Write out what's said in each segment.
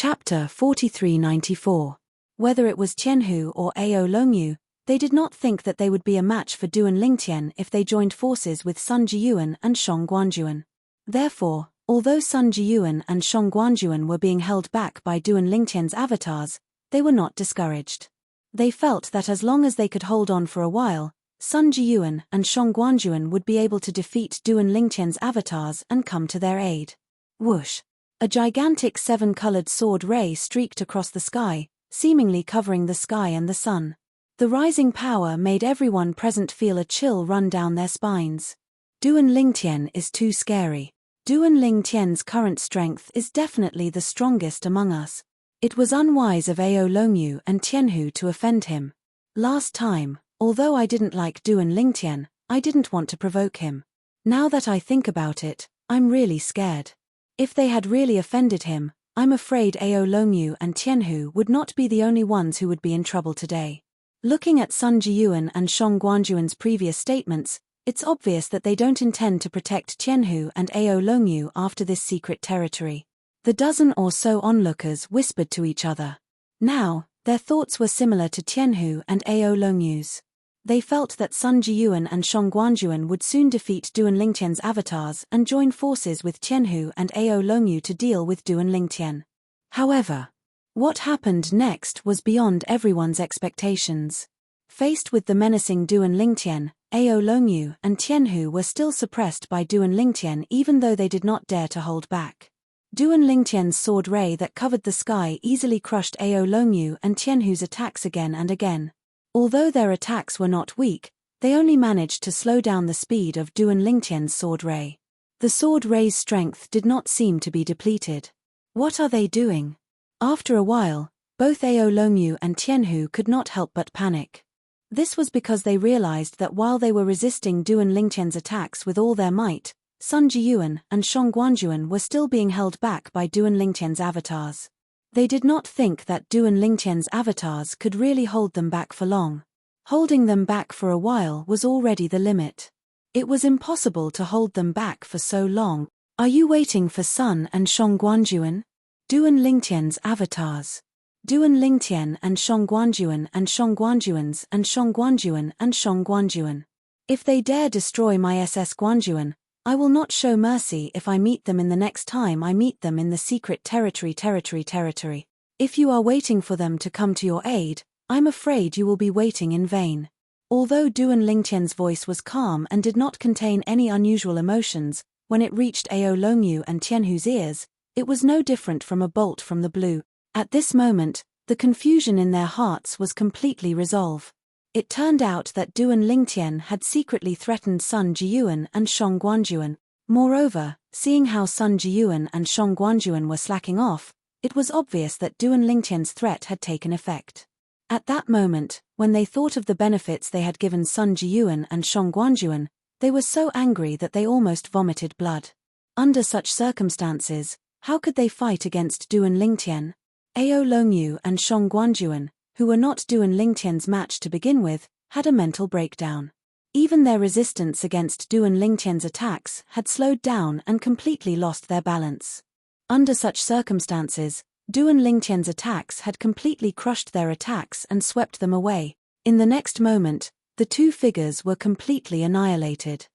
Chapter 4394. Whether it was Tianhu or Ao Longyu, they did not think that they would be a match for Duan Lingtian if they joined forces with Sun Jiyuan and Shong Guanjuan. Therefore, although Sun Jiyuan and Shong Guanjuan were being held back by Duan Lingtian's avatars, they were not discouraged. They felt that as long as they could hold on for a while, Sun Jiyuan and Shong Guanjuan would be able to defeat Duan Lingtian's avatars and come to their aid. Whoosh! A gigantic seven-colored sword ray streaked across the sky, seemingly covering the sky and the sun. The rising power made everyone present feel a chill run down their spines. Duan Lingtian is too scary. Duan Lingtian's current strength is definitely the strongest among us. It was unwise of Ao Longyu and Tianhu to offend him. Last time, although I didn't like Duan Lingtian, I didn't want to provoke him. Now that I think about it, I'm really scared. If they had really offended him, I'm afraid Ao Longyu and Tianhu would not be the only ones who would be in trouble today. Looking at Sun Jiyuan and Shong Guanjuan's previous statements, it's obvious that they don't intend to protect Tianhu and Ao Longyu after this secret territory. The dozen or so onlookers whispered to each other. Now, their thoughts were similar to Tianhu and Ao Longyu's. They felt that Sun Jiyuan and Shong Guanjuan would soon defeat Duan Lingtian's avatars and join forces with Tianhu and Ao Longyu to deal with Duan Lingtian. However, what happened next was beyond everyone's expectations. Faced with the menacing Duan Lingtian, Ao Longyu and Tianhu were still suppressed by Duan Lingtian even though they did not dare to hold back. Duan Lingtian's sword ray that covered the sky easily crushed Ao Longyu and Tianhu's attacks again and again. Although their attacks were not weak, they only managed to slow down the speed of Duan Lingtian's sword ray. The sword ray's strength did not seem to be depleted. What are they doing? After a while, both Ao Longyu and Tianhu could not help but panic. This was because they realized that while they were resisting Duan Lingtian's attacks with all their might, Sun Jiyuan and Shong Guanjuan were still being held back by Duan Lingtian's avatars. They did not think that Duan Lingtian's avatars could really hold them back for long. Holding them back for a while was already the limit. It was impossible to hold them back for so long. Are you waiting for Sun and Shong Guanjuan? Duan Lingtian's avatars. Duan Lingtian and Shong Guanjuan and Shong Guanjuan's and Shong Guanjuan and Shong Guanjuan. If they dare destroy my SS Guanjuan, I will not show mercy if I meet them in the next time I meet them in the secret territory. If you are waiting for them to come to your aid, I'm afraid you will be waiting in vain. Although Duan Lingtian's voice was calm and did not contain any unusual emotions, when it reached Ao Longyu and Tianhu's ears, it was no different from a bolt from the blue. At this moment, the confusion in their hearts was completely resolved. It turned out that Duan Lingtian had secretly threatened Sun Jiyuan and Shong Guanjuan. Moreover, seeing how Sun Jiyuan and Shong Guanjuan were slacking off, it was obvious that Duan Lingtian's threat had taken effect. At that moment, when they thought of the benefits they had given Sun Jiyuan and Shong Guanjuan, they were so angry that they almost vomited blood. Under such circumstances, how could they fight against Duan Lingtian? Ao Longyu and Shong Guanjuan, who were not Duan Lingtian's match to begin with, had a mental breakdown. Even their resistance against Duan Lingtian's attacks had slowed down and completely lost their balance. Under such circumstances, Duan Lingtian's attacks had completely crushed their attacks and swept them away. In the next moment, the two figures were completely annihilated.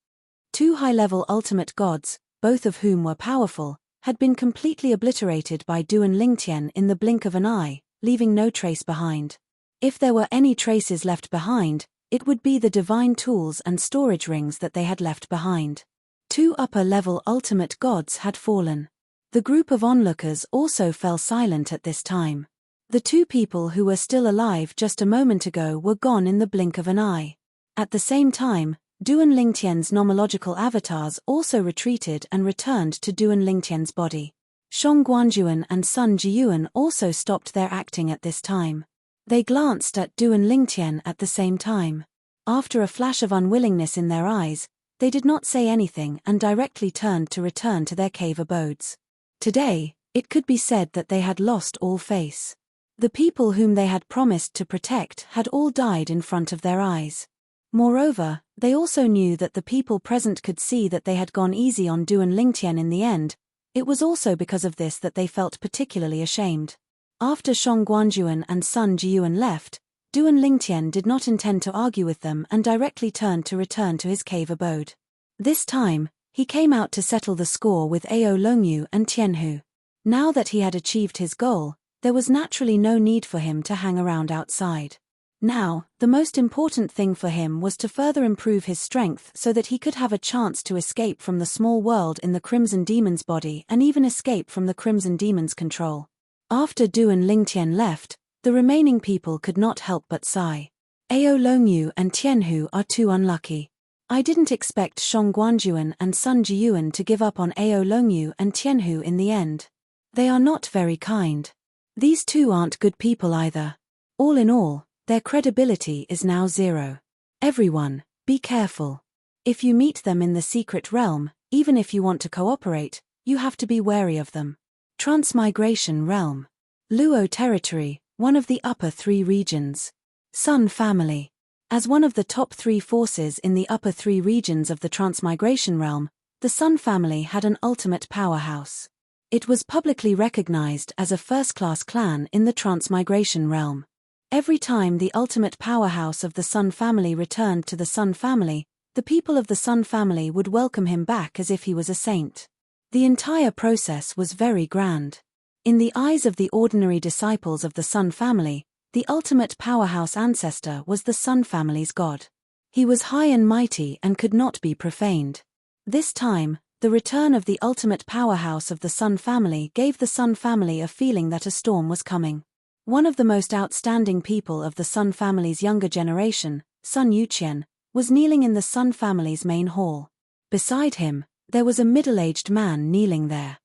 Two high-level ultimate gods, both of whom were powerful, had been completely obliterated by Duan Lingtian in the blink of an eye, leaving no trace behind. If there were any traces left behind, it would be the divine tools and storage rings that they had left behind. Two upper-level ultimate gods had fallen. The group of onlookers also fell silent at this time. The two people who were still alive just a moment ago were gone in the blink of an eye. At the same time, Duan Lingtian's nomological avatars also retreated and returned to Duan Lingtian's body. Shong Guanjuan and Sun Jiyuan also stopped their acting at this time. They glanced at Duan Lingtian at the same time. After a flash of unwillingness in their eyes, they did not say anything and directly turned to return to their cave abodes. Today, it could be said that they had lost all face. The people whom they had promised to protect had all died in front of their eyes. Moreover, they also knew that the people present could see that they had gone easy on Duan Lingtian in the end. It was also because of this that they felt particularly ashamed. After Shang Guanjuan and Sun Jiyuan left, Duan Lingtian did not intend to argue with them and directly turned to return to his cave abode. This time, he came out to settle the score with Ao Longyu and Tianhu. Now that he had achieved his goal, there was naturally no need for him to hang around outside. Now, the most important thing for him was to further improve his strength so that he could have a chance to escape from the small world in the Crimson Demon's body and even escape from the Crimson Demon's control. After Duan Lingtian left, the remaining people could not help but sigh. Ao Longyu and Tianhu are too unlucky. I didn't expect Shang Guanjuan and Sun Jiyuan to give up on Ao Longyu and Tianhu in the end. They are not very kind. These two aren't good people either. All in all, their credibility is now zero. Everyone, be careful. If you meet them in the secret realm, even if you want to cooperate, you have to be wary of them. Transmigration Realm. Luo Territory, one of the upper three regions. Sun Family. As one of the top 3 forces in the upper 3 regions of the Transmigration Realm, the Sun Family had an ultimate powerhouse. It was publicly recognized as a first-class clan in the Transmigration Realm. Every time the ultimate powerhouse of the Sun Family returned to the Sun Family, the people of the Sun Family would welcome him back as if he was a saint. The entire process was very grand. In the eyes of the ordinary disciples of the Sun Family, the ultimate powerhouse ancestor was the Sun Family's god. He was high and mighty and could not be profaned. This time, the return of the ultimate powerhouse of the Sun Family gave the Sun Family a feeling that a storm was coming. One of the most outstanding people of the Sun Family's younger generation, Sun Yuqian, was kneeling in the Sun Family's main hall. Beside him, there was a middle-aged man kneeling there.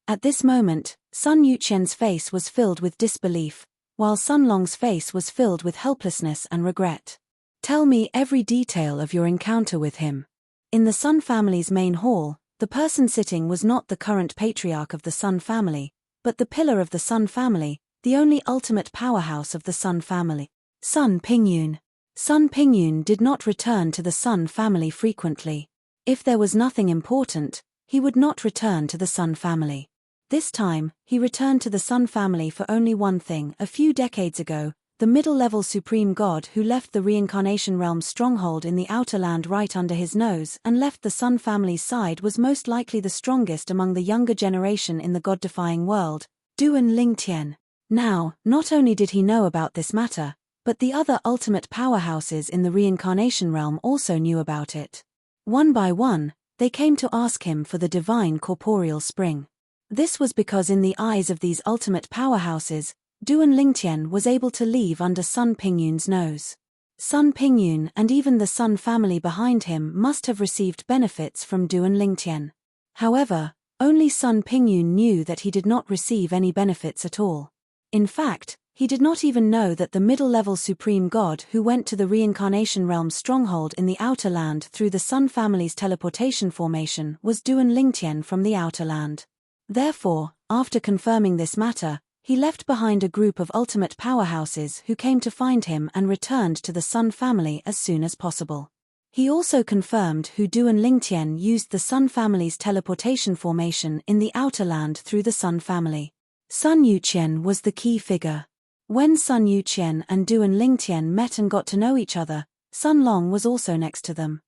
At this moment, Sun Yuqian's face was filled with disbelief, while Sun Long's face was filled with helplessness and regret. Tell me every detail of your encounter with him. In the Sun Family's main hall, the person sitting was not the current patriarch of the Sun Family, but the pillar of the Sun Family, the only ultimate powerhouse of the Sun Family, Sun Pingyun. Sun Pingyun did not return to the Sun Family frequently. If there was nothing important, he would not return to the Sun Family. This time, he returned to the Sun Family for only one thing. A few decades ago, the middle-level supreme god who left the reincarnation realm's stronghold in the outer land right under his nose and left the Sun Family's side was most likely the strongest among the younger generation in the god-defying world, Duan Lingtian. Now, not only did he know about this matter, but the other ultimate powerhouses in the reincarnation realm also knew about it. One by one, they came to ask him for the divine corporeal spring. This was because in the eyes of these ultimate powerhouses, Duan Lingtian was able to leave under Sun Pingyun's nose. Sun Pingyun and even the Sun Family behind him must have received benefits from Duan Lingtian. However, only Sun Pingyun knew that he did not receive any benefits at all. In fact, he did not even know that the middle-level supreme god who went to the reincarnation realm's stronghold in the outer land through the Sun Family's teleportation formation was Duan Lingtian from the outer land. Therefore, after confirming this matter, he left behind a group of ultimate powerhouses who came to find him and returned to the Sun Family as soon as possible. He also confirmed who Duan Lingtian used the Sun Family's teleportation formation in the outer land through the Sun Family. Sun Yuqian was the key figure. When Sun Yuqian and Duan Lingtian met and got to know each other, Sun Long was also next to them.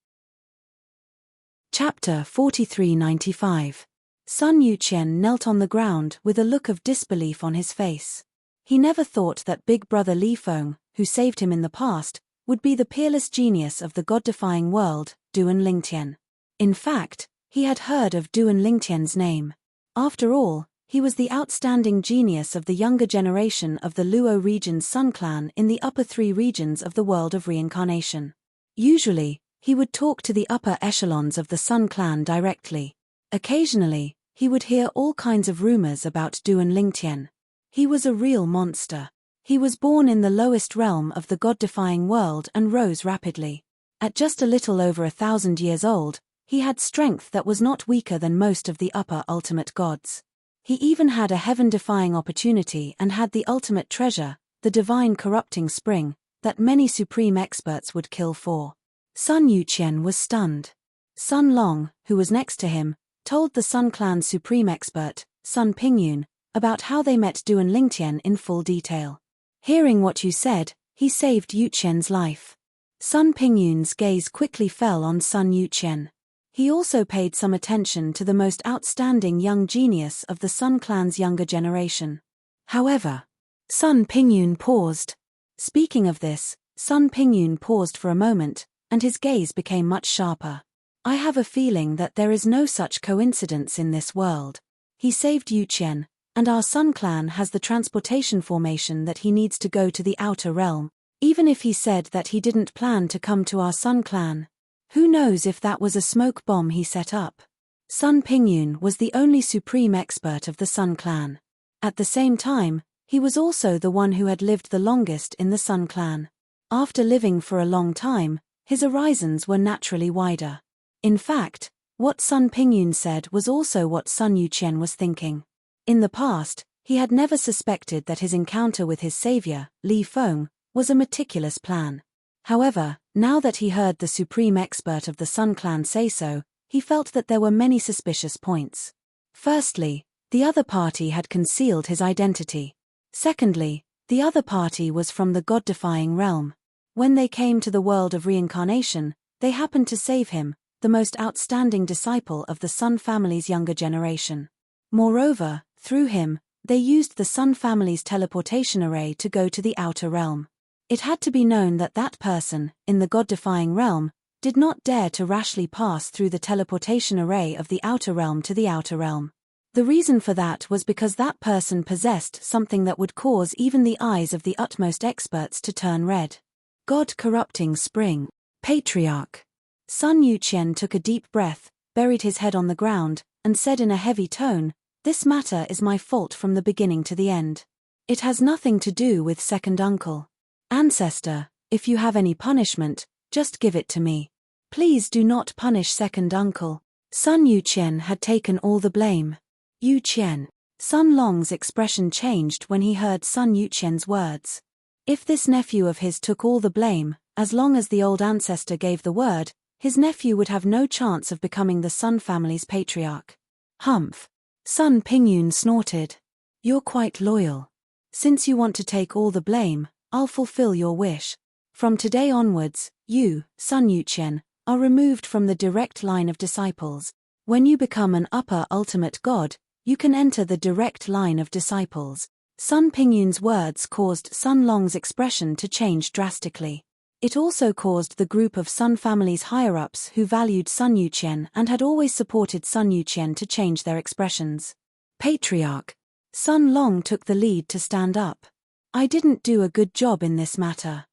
Chapter 4395. Sun Yuqian knelt on the ground with a look of disbelief on his face. He never thought that Big Brother Li Feng, who saved him in the past, would be the peerless genius of the god-defying world, Duan Lingtian. In fact, he had heard of Duan Lingtian's name. After all, he was the outstanding genius of the younger generation of the Luo region's Sun Clan in the upper 3 regions of the world of reincarnation. Usually, he would talk to the upper echelons of the Sun Clan directly. Occasionally, he would hear all kinds of rumors about Duan Lingtian. He was a real monster. He was born in the lowest realm of the god-defying world and rose rapidly. At just a little over 1,000 years old, he had strength that was not weaker than most of the upper ultimate gods. He even had a heaven-defying opportunity and had the ultimate treasure, the divine corrupting spring, that many supreme experts would kill for. Sun Yuqian was stunned. Sun Long, who was next to him, told the Sun Clan's supreme expert, Sun Pingyun, about how they met Duan Lingtian in full detail. Hearing what you said, he saved Yuqian's life. Sun Pingyun's gaze quickly fell on Sun Yuqian. He also paid some attention to the most outstanding young genius of the Sun Clan's younger generation. However, Sun Pingyun paused. Speaking of this, Sun Pingyun paused for a moment, and his gaze became much sharper. I have a feeling that there is no such coincidence in this world. He saved Yuqian, and our Sun Clan has the transportation formation that he needs to go to the outer realm, even if he said that he didn't plan to come to our Sun Clan. Who knows if that was a smoke bomb he set up? Sun Pingyun was the only supreme expert of the Sun Clan. At the same time, he was also the one who had lived the longest in the Sun Clan. After living for a long time, his horizons were naturally wider. In fact, what Sun Pingyun said was also what Sun Yuqian was thinking. In the past, he had never suspected that his encounter with his savior, Li Feng, was a meticulous plan. However, now that he heard the supreme expert of the Sun Clan say so, he felt that there were many suspicious points. Firstly, the other party had concealed his identity. Secondly, the other party was from the god-defying realm. When they came to the world of reincarnation, they happened to save him, the most outstanding disciple of the Sun family's younger generation. Moreover, through him, they used the Sun family's teleportation array to go to the outer realm. It had to be known that that person, in the god-defying realm, did not dare to rashly pass through the teleportation array of the outer realm to the outer realm. The reason for that was because that person possessed something that would cause even the eyes of the utmost experts to turn red. God-corrupting spring. Patriarch. Sun Yuqian took a deep breath, buried his head on the ground, and said in a heavy tone, "This matter is my fault from the beginning to the end. It has nothing to do with second uncle. Ancestor, if you have any punishment, just give it to me. Please do not punish second uncle." Sun Yuqian had taken all the blame. Yuqian. Sun Long's expression changed when he heard Sun Yuqian's words. If this nephew of his took all the blame, as long as the old ancestor gave the word, his nephew would have no chance of becoming the Sun family's patriarch. Humph. Sun Pingyun snorted. "You're quite loyal. Since you want to take all the blame, I'll fulfill your wish. From today onwards, you, Sun Yuqian, are removed from the direct line of disciples. When you become an upper ultimate god, you can enter the direct line of disciples." Sun Pingyun's words caused Sun Long's expression to change drastically. It also caused the group of Sun family's higher-ups who valued Sun Yuqian and had always supported Sun Yuqian to change their expressions. Patriarch. Sun Long took the lead to stand up. "I didn't do a good job in this matter.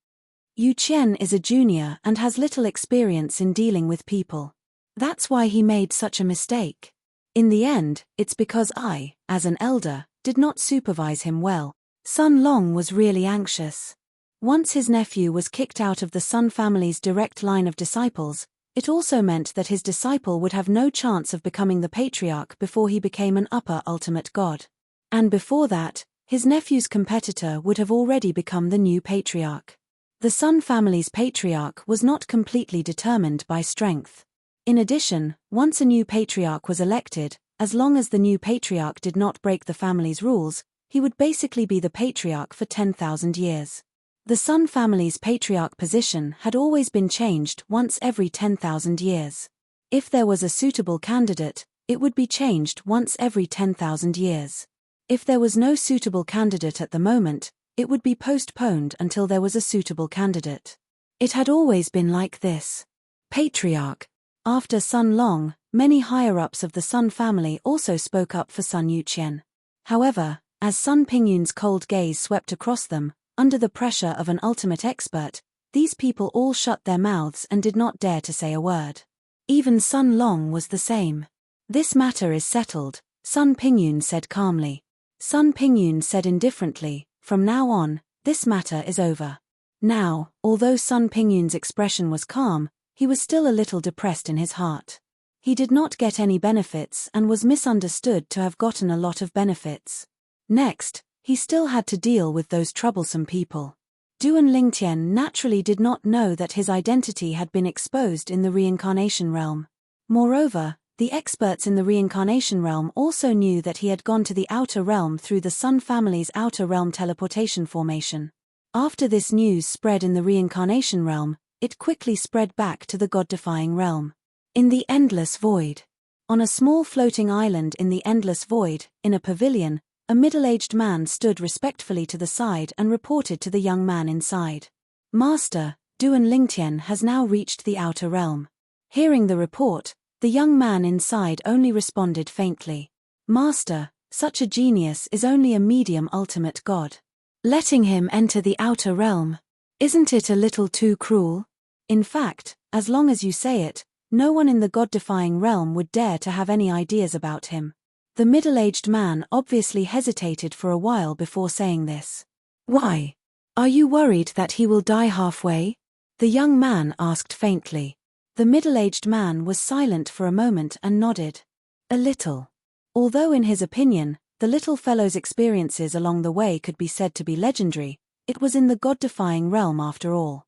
Yuqian is a junior and has little experience in dealing with people. That's why he made such a mistake. In the end, it's because I, as an elder, did not supervise him well." Sun Long was really anxious. Once his nephew was kicked out of the Sun family's direct line of disciples, it also meant that his disciple would have no chance of becoming the patriarch before he became an upper ultimate god. And before that, his nephew's competitor would have already become the new patriarch. The Sun family's patriarch was not completely determined by strength. In addition, once a new patriarch was elected, as long as the new patriarch did not break the family's rules, he would basically be the patriarch for 10,000 years. The Sun family's patriarch position had always been changed once every 10,000 years. If there was a suitable candidate, it would be changed once every 10,000 years. If there was no suitable candidate at the moment, it would be postponed until there was a suitable candidate. It had always been like this. Patriarch. After Sun Long, many higher-ups of the Sun family also spoke up for Sun Yuqian. However, as Sun Pingyun's cold gaze swept across them, under the pressure of an ultimate expert, these people all shut their mouths and did not dare to say a word. Even Sun Long was the same. "This matter is settled," Sun Pingyun said calmly. Sun Pingyun said indifferently, "From now on, this matter is over." Now, although Sun Pingyun's expression was calm, he was still a little depressed in his heart. He did not get any benefits and was misunderstood to have gotten a lot of benefits. Next, he still had to deal with those troublesome people. Duan Lingtian naturally did not know that his identity had been exposed in the reincarnation realm. Moreover, The experts in the reincarnation realm also knew that he had gone to the outer realm through the Sun family's outer realm teleportation formation. After this news spread in the reincarnation realm, it quickly spread back to the God-defying realm. In the endless void. On a small floating island in the endless void, in a pavilion, a middle-aged man stood respectfully to the side and reported to the young man inside. Master, Duan Lingtian has now reached the outer realm. Hearing the report, the young man inside only responded faintly. Master, such a genius is only a medium ultimate god. Letting him enter the outer realm. Isn't it a little too cruel? In fact, as long as you say it, no one in the god-defying realm would dare to have any ideas about him. The middle-aged man obviously hesitated for a while before saying this. Why? Are you worried that he will die halfway? The young man asked faintly. The middle-aged man was silent for a moment and nodded. A little. Although in his opinion, the little fellow's experiences along the way could be said to be legendary, it was in the god-defying realm after all.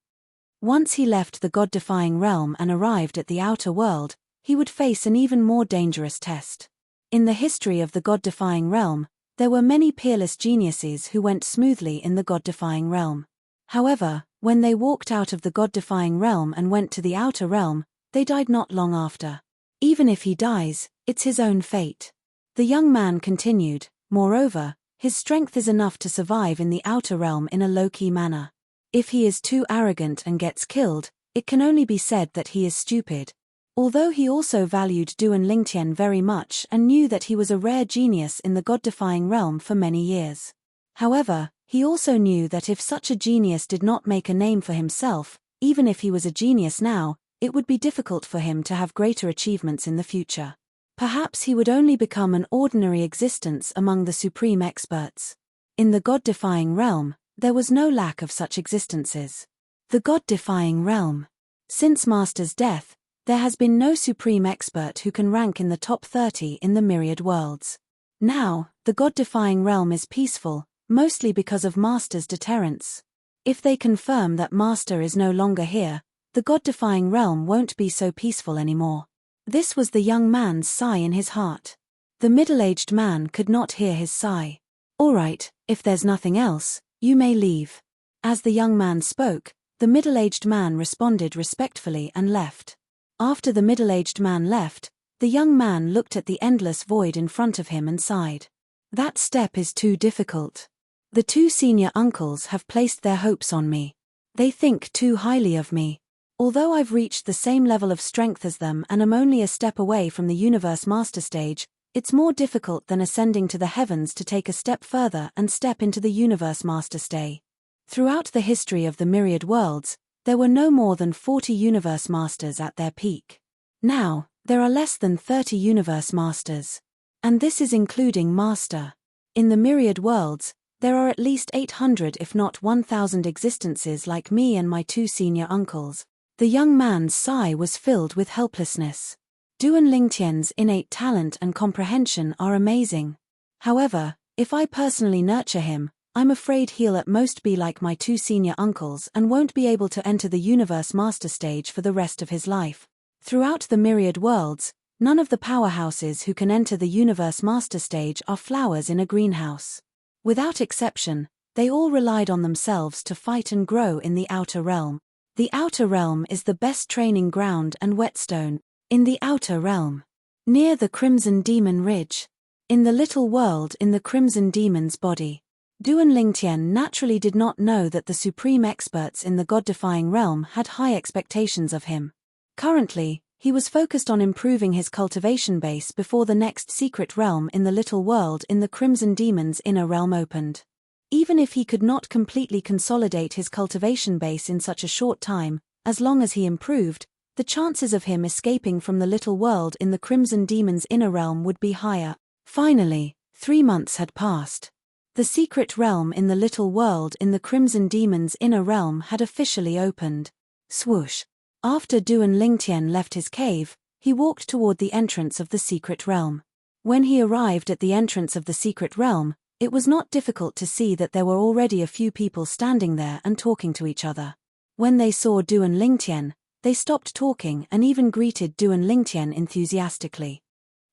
Once he left the god-defying realm and arrived at the outer world, he would face an even more dangerous test. In the history of the god-defying realm, there were many peerless geniuses who went smoothly in the god-defying realm. However, when they walked out of the god-defying realm and went to the outer realm, they died not long after. Even if he dies, it's his own fate. The young man continued, moreover, his strength is enough to survive in the outer realm in a low-key manner. If he is too arrogant and gets killed, it can only be said that he is stupid. Although he also valued Duan Lingtian very much and knew that he was a rare genius in the god-defying realm for many years. However, he also knew that if such a genius did not make a name for himself, even if he was a genius now, it would be difficult for him to have greater achievements in the future. Perhaps he would only become an ordinary existence among the supreme experts. In the god-defying realm, there was no lack of such existences. The god-defying realm. Since Master's death, there has been no supreme expert who can rank in the top 30 in the myriad worlds. Now, the god-defying realm is peaceful, mostly because of Master's deterrence. If they confirm that Master is no longer here, the god-defying realm won't be so peaceful anymore. This was the young man's sigh in his heart. The middle-aged man could not hear his sigh. All right, if there's nothing else, you may leave. As the young man spoke, the middle-aged man responded respectfully and left. After the middle-aged man left, the young man looked at the endless void in front of him and sighed. That step is too difficult. The two senior uncles have placed their hopes on me. They think too highly of me. Although I've reached the same level of strength as them and am only a step away from the Universe Master stage, it's more difficult than ascending to the heavens to take a step further and step into the Universe Master stage. Throughout the history of the myriad worlds, there were no more than 40 Universe Masters at their peak. Now, there are less than 30 Universe Masters. And this is including Master. In the myriad worlds, there are at least 800 if not 1,000 existences like me and my two senior uncles. The young man's sigh was filled with helplessness. Duan Lingtian's innate talent and comprehension are amazing. However, if I personally nurture him, I'm afraid he'll at most be like my two senior uncles and won't be able to enter the Universe Master stage for the rest of his life. Throughout the myriad worlds, none of the powerhouses who can enter the Universe Master stage are flowers in a greenhouse. Without exception, they all relied on themselves to fight and grow in the outer realm. The outer realm is the best training ground and whetstone. In the outer realm. Near the Crimson Demon Ridge. In the little world in the Crimson Demon's body. Duan Lingtian naturally did not know that the supreme experts in the god-defying realm had high expectations of him. Currently, he was focused on improving his cultivation base before the next secret realm in the little world in the Crimson Demon's inner realm opened. Even if he could not completely consolidate his cultivation base in such a short time, as long as he improved, the chances of him escaping from the little world in the Crimson Demon's inner realm would be higher. Finally, 3 months had passed. The secret realm in the little world in the Crimson Demon's inner realm had officially opened. Swoosh. After Duan Lingtian left his cave, he walked toward the entrance of the secret realm. When he arrived at the entrance of the secret realm, it was not difficult to see that there were already a few people standing there and talking to each other. When they saw Duan Lingtian, They stopped talking and even greeted Duan Lingtian enthusiastically.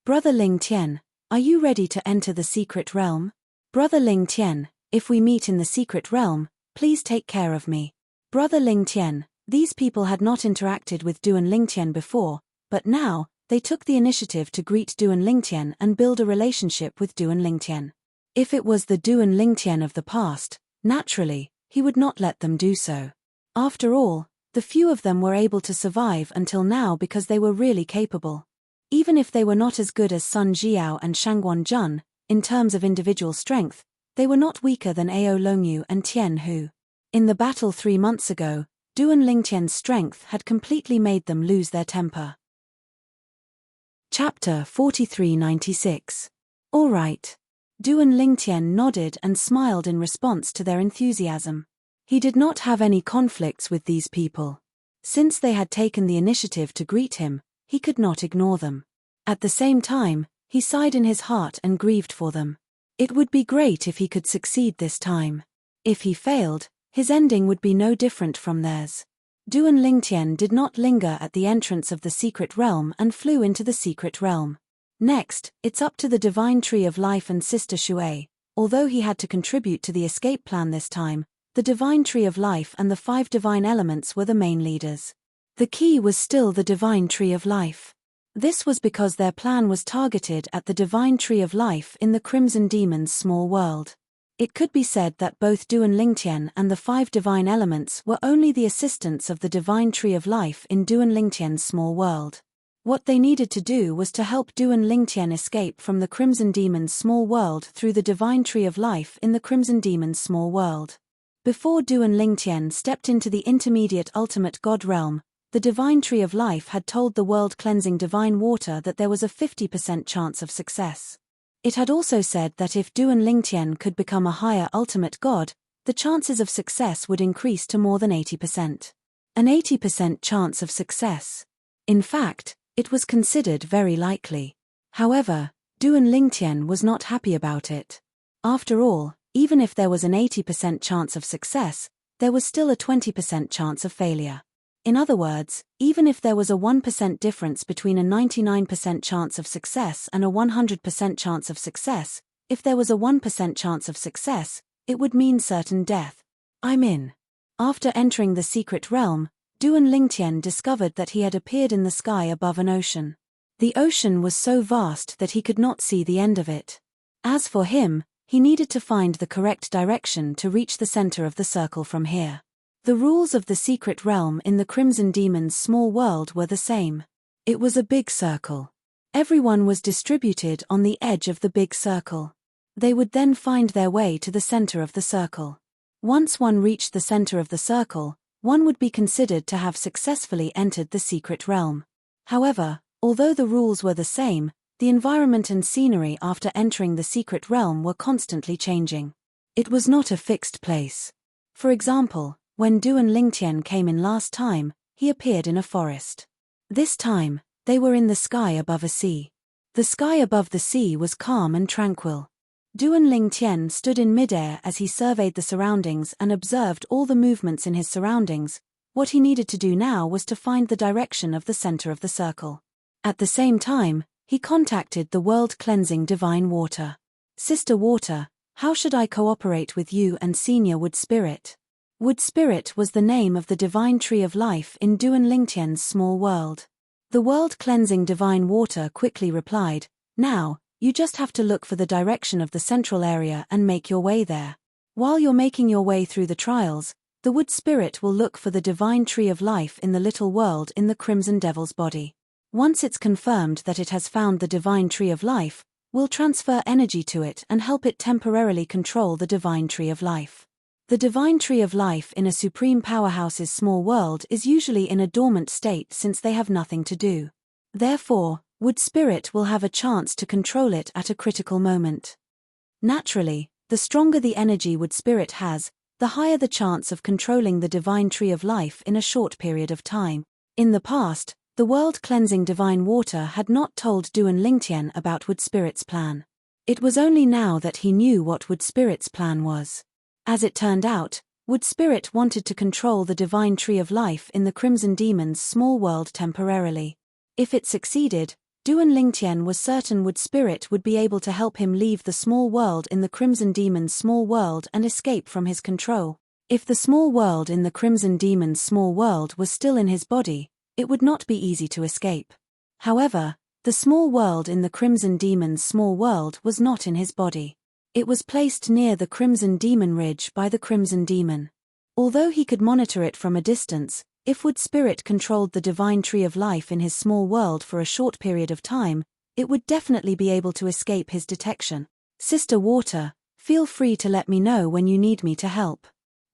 Brother Lingtian, are you ready to enter the secret realm? Brother Lingtian, if we meet in the secret realm, please take care of me. Brother Lingtian, these people had not interacted with Duan Lingtian before, but now, they took the initiative to greet Duan Lingtian and build a relationship with Duan Lingtian. If it was the Duan Lingtian of the past, naturally, he would not let them do so. After all, the few of them were able to survive until now because they were really capable. Even if they were not as good as Sun Jiao and Shangguan Jun, in terms of individual strength, they were not weaker than Ao Longyu and Tian Hu. In the battle 3 months ago, Duan Lingtian's strength had completely made them lose their temper. Chapter 4396. All right. Duan Lingtian nodded and smiled in response to their enthusiasm. He did not have any conflicts with these people. Since they had taken the initiative to greet him, he could not ignore them. At the same time, he sighed in his heart and grieved for them. It would be great if he could succeed this time. If he failed, his ending would be no different from theirs. Duan Lingtian did not linger at the entrance of the secret realm and flew into the secret realm. Next, it's up to the Divine Tree of Life and Sister Shui. Although he had to contribute to the escape plan this time, the Divine Tree of Life and the 5 divine elements were the main leaders. The key was still the Divine Tree of Life. This was because their plan was targeted at the Divine Tree of Life in the Crimson Demon's small world. It could be said that both Duan Lingtian and the 5 divine elements were only the assistants of the Divine Tree of Life in Duan Lingtian's small world. What they needed to do was to help Duan Lingtian escape from the Crimson Demon's small world through the Divine Tree of Life in the Crimson Demon's small world. Before Duan Lingtian stepped into the intermediate ultimate god realm, the Divine Tree of Life had told the world-cleansing divine water that there was a 50% chance of success. It had also said that if Duan Lingtian could become a higher ultimate god, the chances of success would increase to more than 80%. An 80% chance of success. In fact, it was considered very likely. However, Duan Lingtian was not happy about it. After all, even if there was an 80% chance of success, there was still a 20% chance of failure. In other words, even if there was a 1% difference between a 99% chance of success and a 100% chance of success, if there was a 1% chance of success, it would mean certain death. I'm in. After entering the secret realm, Duan Lingtian discovered that he had appeared in the sky above an ocean. The ocean was so vast that he could not see the end of it. As for him, he needed to find the correct direction to reach the center of the circle from here. The rules of the secret realm in the Crimson Demon's small world were the same. It was a big circle. Everyone was distributed on the edge of the big circle. They would then find their way to the center of the circle. Once one reached the center of the circle, one would be considered to have successfully entered the secret realm. However, although the rules were the same, the environment and scenery after entering the secret realm were constantly changing. It was not a fixed place. For example, when Duan Lingtian came in last time, he appeared in a forest. This time, they were in the sky above a sea. The sky above the sea was calm and tranquil. Duan Lingtian stood in midair as he surveyed the surroundings and observed all the movements in his surroundings. What he needed to do now was to find the direction of the center of the circle. At the same time, he contacted the world-cleansing divine water. Sister Water, how should I cooperate with you and Senior Wood Spirit? Wood Spirit was the name of the Divine Tree of Life in Duan Lingtian's small world. The world-cleansing divine water quickly replied, now, you just have to look for the direction of the central area and make your way there. While you're making your way through the trials, the Wood Spirit will look for the Divine Tree of Life in the little world in the Crimson Devil's body. Once it's confirmed that it has found the Divine Tree of Life, we'll transfer energy to it and help it temporarily control the Divine Tree of Life. The Divine Tree of Life in a Supreme Powerhouse's small world is usually in a dormant state since they have nothing to do. Therefore, Wood Spirit will have a chance to control it at a critical moment. Naturally, the stronger the energy Wood Spirit has, the higher the chance of controlling the Divine Tree of Life in a short period of time. In the past, the world-cleansing divine water had not told Duan Lingtian about Wood Spirit's plan. It was only now that he knew what Wood Spirit's plan was. As it turned out, Wood Spirit wanted to control the divine tree of life in the Crimson Demon's small world temporarily. If it succeeded, Duan Lingtian was certain Wood Spirit would be able to help him leave the small world in the Crimson Demon's small world and escape from his control. If the small world in the Crimson Demon's small world was still in his body, it would not be easy to escape. However, the small world in the Crimson Demon's small world was not in his body. It was placed near the Crimson Demon Ridge by the Crimson Demon. Although he could monitor it from a distance, if Wood Spirit controlled the divine tree of life in his small world for a short period of time, it would definitely be able to escape his detection. Sister Water, feel free to let me know when you need me to help,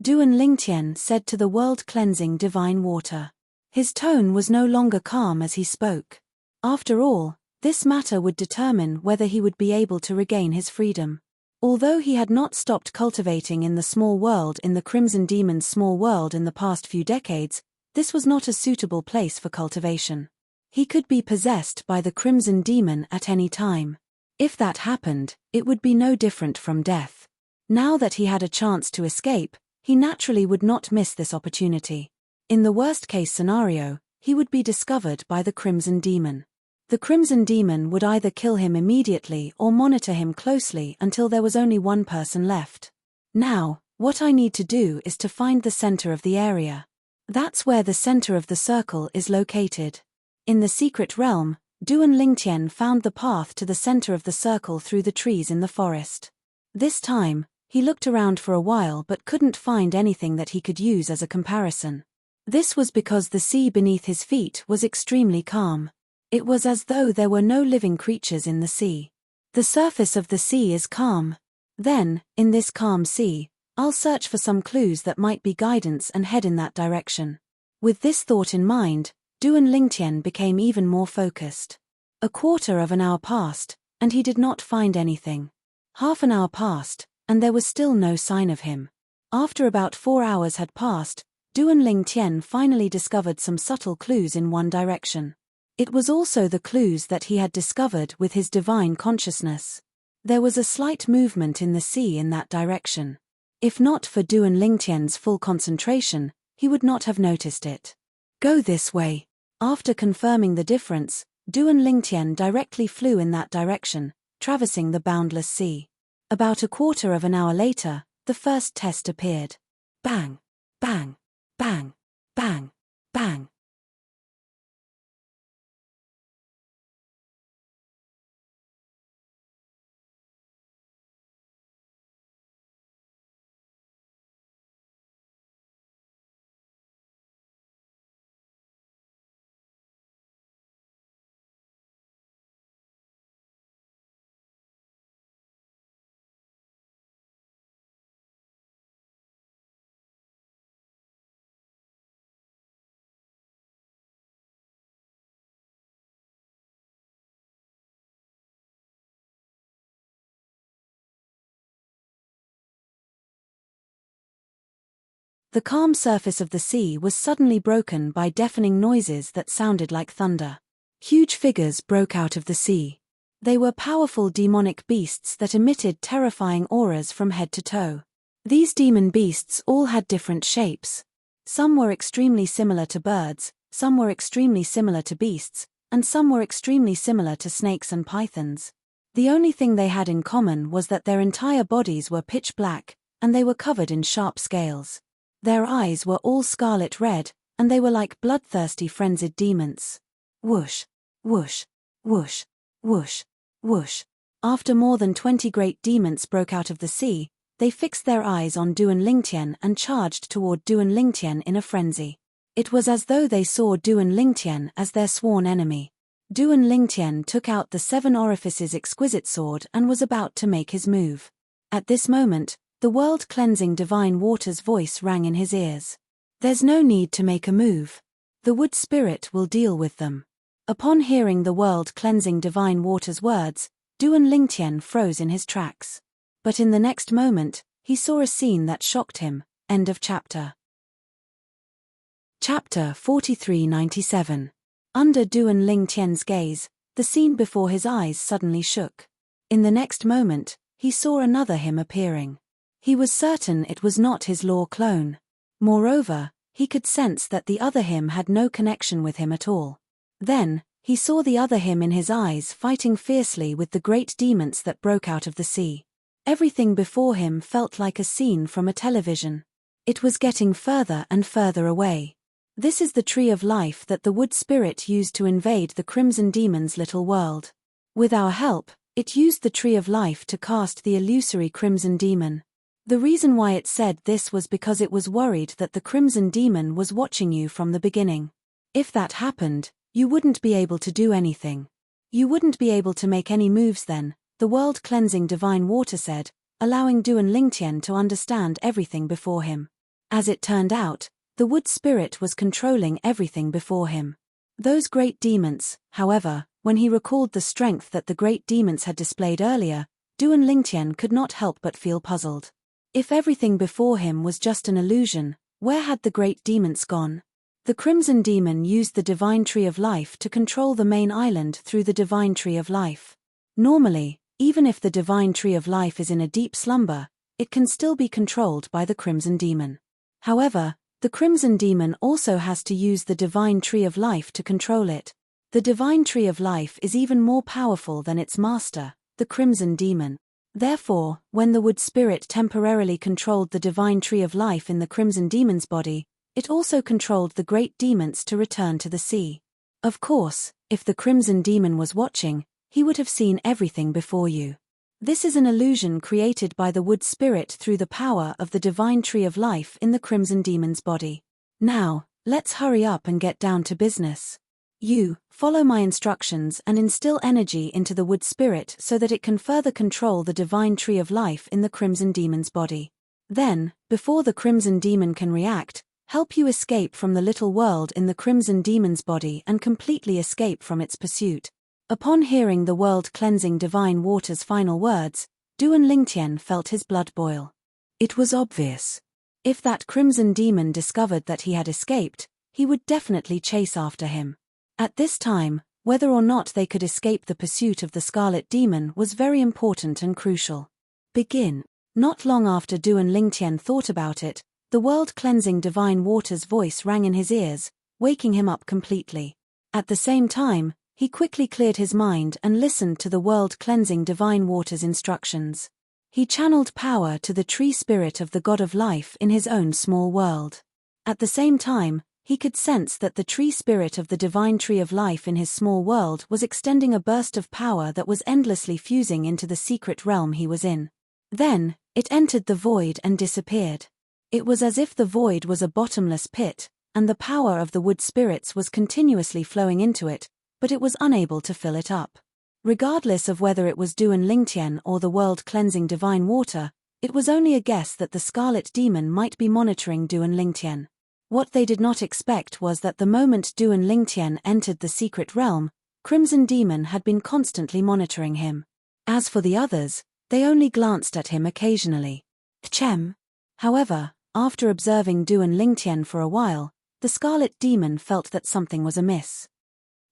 Duan Lingtian said to the world-cleansing divine water. His tone was no longer calm as he spoke. After all, this matter would determine whether he would be able to regain his freedom. Although he had not stopped cultivating in the small world in the Crimson Demon's small world in the past few decades, this was not a suitable place for cultivation. He could be possessed by the Crimson Demon at any time. If that happened, it would be no different from death. Now that he had a chance to escape, he naturally would not miss this opportunity. In the worst-case scenario, he would be discovered by the Crimson Demon. The Crimson Demon would either kill him immediately or monitor him closely until there was only one person left. Now, what I need to do is to find the center of the area. That's where the center of the circle is located. In the secret realm, Duan Lingtian found the path to the center of the circle through the trees in the forest. This time, he looked around for a while but couldn't find anything that he could use as a comparison. This was because the sea beneath his feet was extremely calm. It was as though there were no living creatures in the sea. The surface of the sea is calm. Then, in this calm sea, I'll search for some clues that might be guidance and head in that direction. With this thought in mind, Duan Lingtian became even more focused. A quarter of an hour passed, and he did not find anything. Half an hour passed, and there was still no sign of him. After about 4 hours had passed, Duan Lingtian finally discovered some subtle clues in one direction. It was also the clues that he had discovered with his divine consciousness. There was a slight movement in the sea in that direction. If not for Duan Lingtian's full concentration, he would not have noticed it. Go this way. After confirming the difference, Duan Lingtian directly flew in that direction, traversing the boundless sea. About a quarter of an hour later, the first test appeared. Bang! Bang! Bang! Bang! Bang! The calm surface of the sea was suddenly broken by deafening noises that sounded like thunder. Huge figures broke out of the sea. They were powerful demonic beasts that emitted terrifying auras from head to toe. These demon beasts all had different shapes. Some were extremely similar to birds, some were extremely similar to beasts, and some were extremely similar to snakes and pythons. The only thing they had in common was that their entire bodies were pitch black, and they were covered in sharp scales. Their eyes were all scarlet red, and they were like bloodthirsty frenzied demons. Whoosh, whoosh, whoosh, whoosh, whoosh. After more than 20 great demons broke out of the sea, they fixed their eyes on Duan Lingtian and charged toward Duan Lingtian in a frenzy. It was as though they saw Duan Lingtian as their sworn enemy. Duan Lingtian took out the 7 orifices exquisite sword and was about to make his move. At this moment, the world-cleansing divine water's voice rang in his ears. There's no need to make a move. The Wood Spirit will deal with them. Upon hearing the world-cleansing divine water's words, Duan Lingtian froze in his tracks. But in the next moment, he saw a scene that shocked him. End of chapter. Chapter 4397. Under Duan Lingtian's gaze, the scene before his eyes suddenly shook. In the next moment, he saw another him appearing. He was certain it was not his law clone. Moreover, he could sense that the other him had no connection with him at all. Then, he saw the other him in his eyes fighting fiercely with the great demons that broke out of the sea. Everything before him felt like a scene from a television. It was getting further and further away. This is the tree of life that the wood spirit used to invade the crimson demon's little world. With our help, it used the tree of life to cast the illusory crimson demon. The reason why it said this was because it was worried that the crimson demon was watching you from the beginning. If that happened, you wouldn't be able to do anything. You wouldn't be able to make any moves then, the world-cleansing divine water said, allowing Duan Lingtian to understand everything before him. As it turned out, the wood spirit was controlling everything before him. Those great demons, however, when he recalled the strength that the great demons had displayed earlier, Duan Lingtian could not help but feel puzzled. If everything before him was just an illusion, where had the great demons gone? The Crimson Demon used the Divine Tree of Life to control the main island through the Divine Tree of Life. Normally, even if the Divine Tree of Life is in a deep slumber, it can still be controlled by the Crimson Demon. However, the Crimson Demon also has to use the Divine Tree of Life to control it. The Divine Tree of Life is even more powerful than its master, the Crimson Demon. Therefore, when the wood spirit temporarily controlled the Divine Tree of Life in the Crimson Demon's body, it also controlled the great demons to return to the sea. Of course, if the Crimson Demon was watching, he would have seen everything before you. This is an illusion created by the wood spirit through the power of the Divine Tree of Life in the Crimson Demon's body. Now, let's hurry up and get down to business. You, follow my instructions and instill energy into the wood spirit so that it can further control the Divine Tree of Life in the Crimson Demon's body. Then, before the Crimson Demon can react, help you escape from the little world in the Crimson Demon's body and completely escape from its pursuit. Upon hearing the world-cleansing divine water's final words, Duan Lingtian felt his blood boil. It was obvious. If that Crimson Demon discovered that he had escaped, he would definitely chase after him. At this time, whether or not they could escape the pursuit of the Scarlet Demon was very important and crucial. Begin. Not long after Duan Lingtian thought about it, the world-cleansing divine water's voice rang in his ears, waking him up completely. At the same time, he quickly cleared his mind and listened to the world-cleansing divine water's instructions. He channeled power to the tree spirit of the God of Life in his own small world. At the same time, he could sense that the tree spirit of the Divine Tree of Life in his small world was extending a burst of power that was endlessly fusing into the secret realm he was in. Then, it entered the void and disappeared. It was as if the void was a bottomless pit, and the power of the wood spirits was continuously flowing into it, but it was unable to fill it up. Regardless of whether it was Duan Lingtian or the world-cleansing divine water, it was only a guess that the Scarlet Demon might be monitoring Duan Lingtian. What they did not expect was that the moment Duan Lingtian entered the secret realm, Crimson Demon had been constantly monitoring him. As for the others, they only glanced at him occasionally. Chem. However, after observing Duan Lingtian for a while, the Scarlet Demon felt that something was amiss.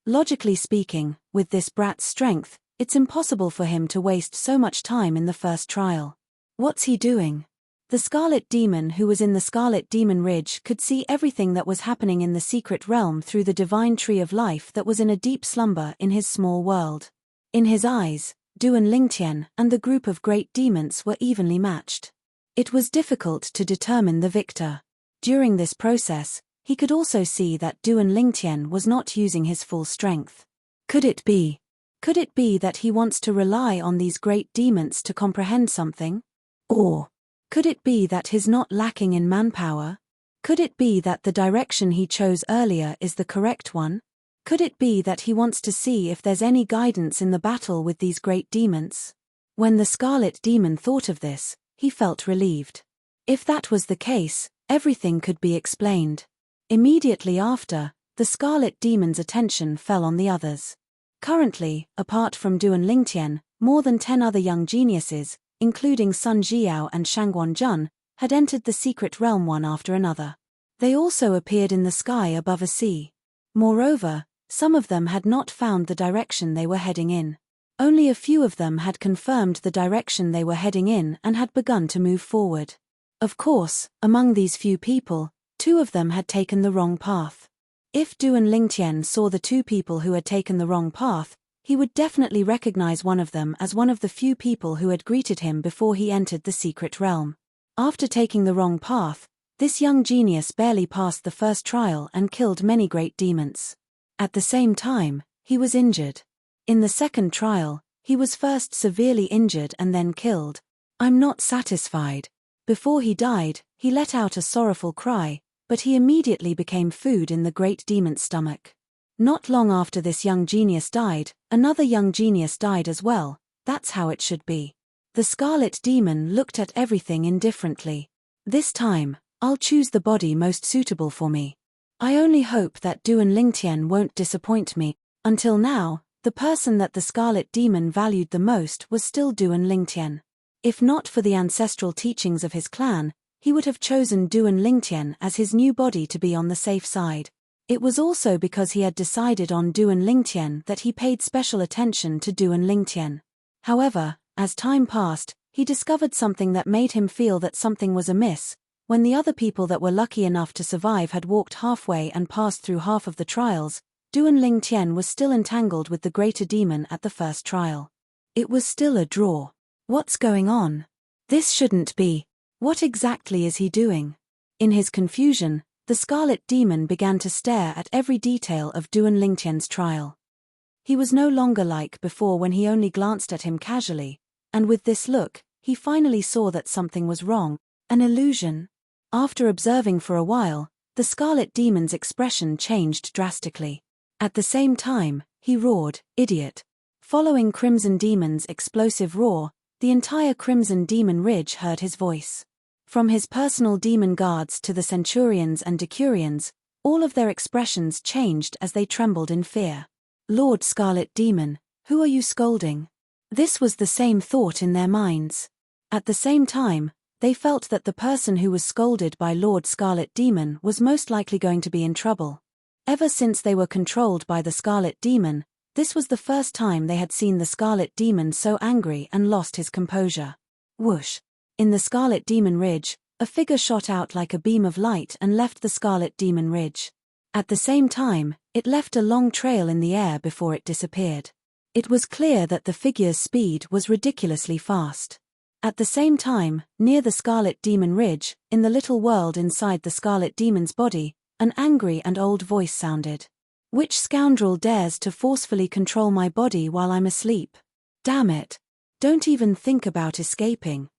Logically speaking, with this brat's strength, it's impossible for him to waste so much time in the first trial. What's he doing? The Scarlet Demon who was in the Scarlet Demon Ridge could see everything that was happening in the secret realm through the Divine Tree of Life that was in a deep slumber in his small world. In his eyes, Duan Lingtian and the group of great demons were evenly matched. It was difficult to determine the victor. During this process, he could also see that Duan Lingtian was not using his full strength. Could it be that he wants to rely on these great demons to comprehend something? Or could it be that he's not lacking in manpower? Could it be that the direction he chose earlier is the correct one? Could it be that he wants to see if there's any guidance in the battle with these great demons? When the Scarlet Demon thought of this, he felt relieved. If that was the case, everything could be explained. Immediately after, the Scarlet Demon's attention fell on the others. Currently, apart from Duan Lingtian, more than 10 other young geniuses, including Sun Jiao and Shangguan Jun, had entered the secret realm one after another. They also appeared in the sky above a sea. Moreover, some of them had not found the direction they were heading in. Only a few of them had confirmed the direction they were heading in and had begun to move forward. Of course, among these few people, 2 of them had taken the wrong path. If Duan Lingtian saw the 2 people who had taken the wrong path, he would definitely recognize one of them as one of the few people who had greeted him before he entered the secret realm. After taking the wrong path, this young genius barely passed the first trial and killed many great demons. At the same time, he was injured. In the second trial, he was first severely injured and then killed. "I'm not satisfied." Before he died, he let out a sorrowful cry, but he immediately became food in the great demon's stomach. Not long after this young genius died, another young genius died as well. That's how it should be. The scarlet demon looked at everything indifferently. "This time, I'll choose the body most suitable for me. I only hope that Duan Lingtian won't disappoint me." Until now, the person that the scarlet demon valued the most was still Duan Lingtian. If not for the ancestral teachings of his clan, he would have chosen Duan Lingtian as his new body to be on the safe side. It was also because he had decided on Duan Lingtian that he paid special attention to Duan Lingtian. However, as time passed, he discovered something that made him feel that something was amiss. When the other people that were lucky enough to survive had walked halfway and passed through half of the trials, Duan Lingtian was still entangled with the greater demon at the first trial. It was still a draw. What's going on? This shouldn't be. What exactly is he doing? In his confusion, the scarlet demon began to stare at every detail of Duan Lingtian's trial. He was no longer like before when he only glanced at him casually, and with this look, he finally saw that something was wrong. An illusion? After observing for a while, the scarlet demon's expression changed drastically. At the same time, he roared, "Idiot!" Following Crimson Demon's explosive roar, the entire Crimson Demon Ridge heard his voice. From his personal demon guards to the Centurions and Decurions, all of their expressions changed as they trembled in fear. "Lord Scarlet Demon, who are you scolding?" This was the same thought in their minds. At the same time, they felt that the person who was scolded by Lord Scarlet Demon was most likely going to be in trouble. Ever since they were controlled by the Scarlet Demon, this was the first time they had seen the Scarlet Demon so angry and lost his composure. Whoosh! In the Scarlet Demon Ridge, a figure shot out like a beam of light and left the Scarlet Demon Ridge. At the same time, it left a long trail in the air before it disappeared. It was clear that the figure's speed was ridiculously fast. At the same time, near the Scarlet Demon Ridge, in the little world inside the Scarlet Demon's body, an angry and old voice sounded. "Which scoundrel dares to forcefully control my body while I'm asleep? Damn it! Don't even think about escaping."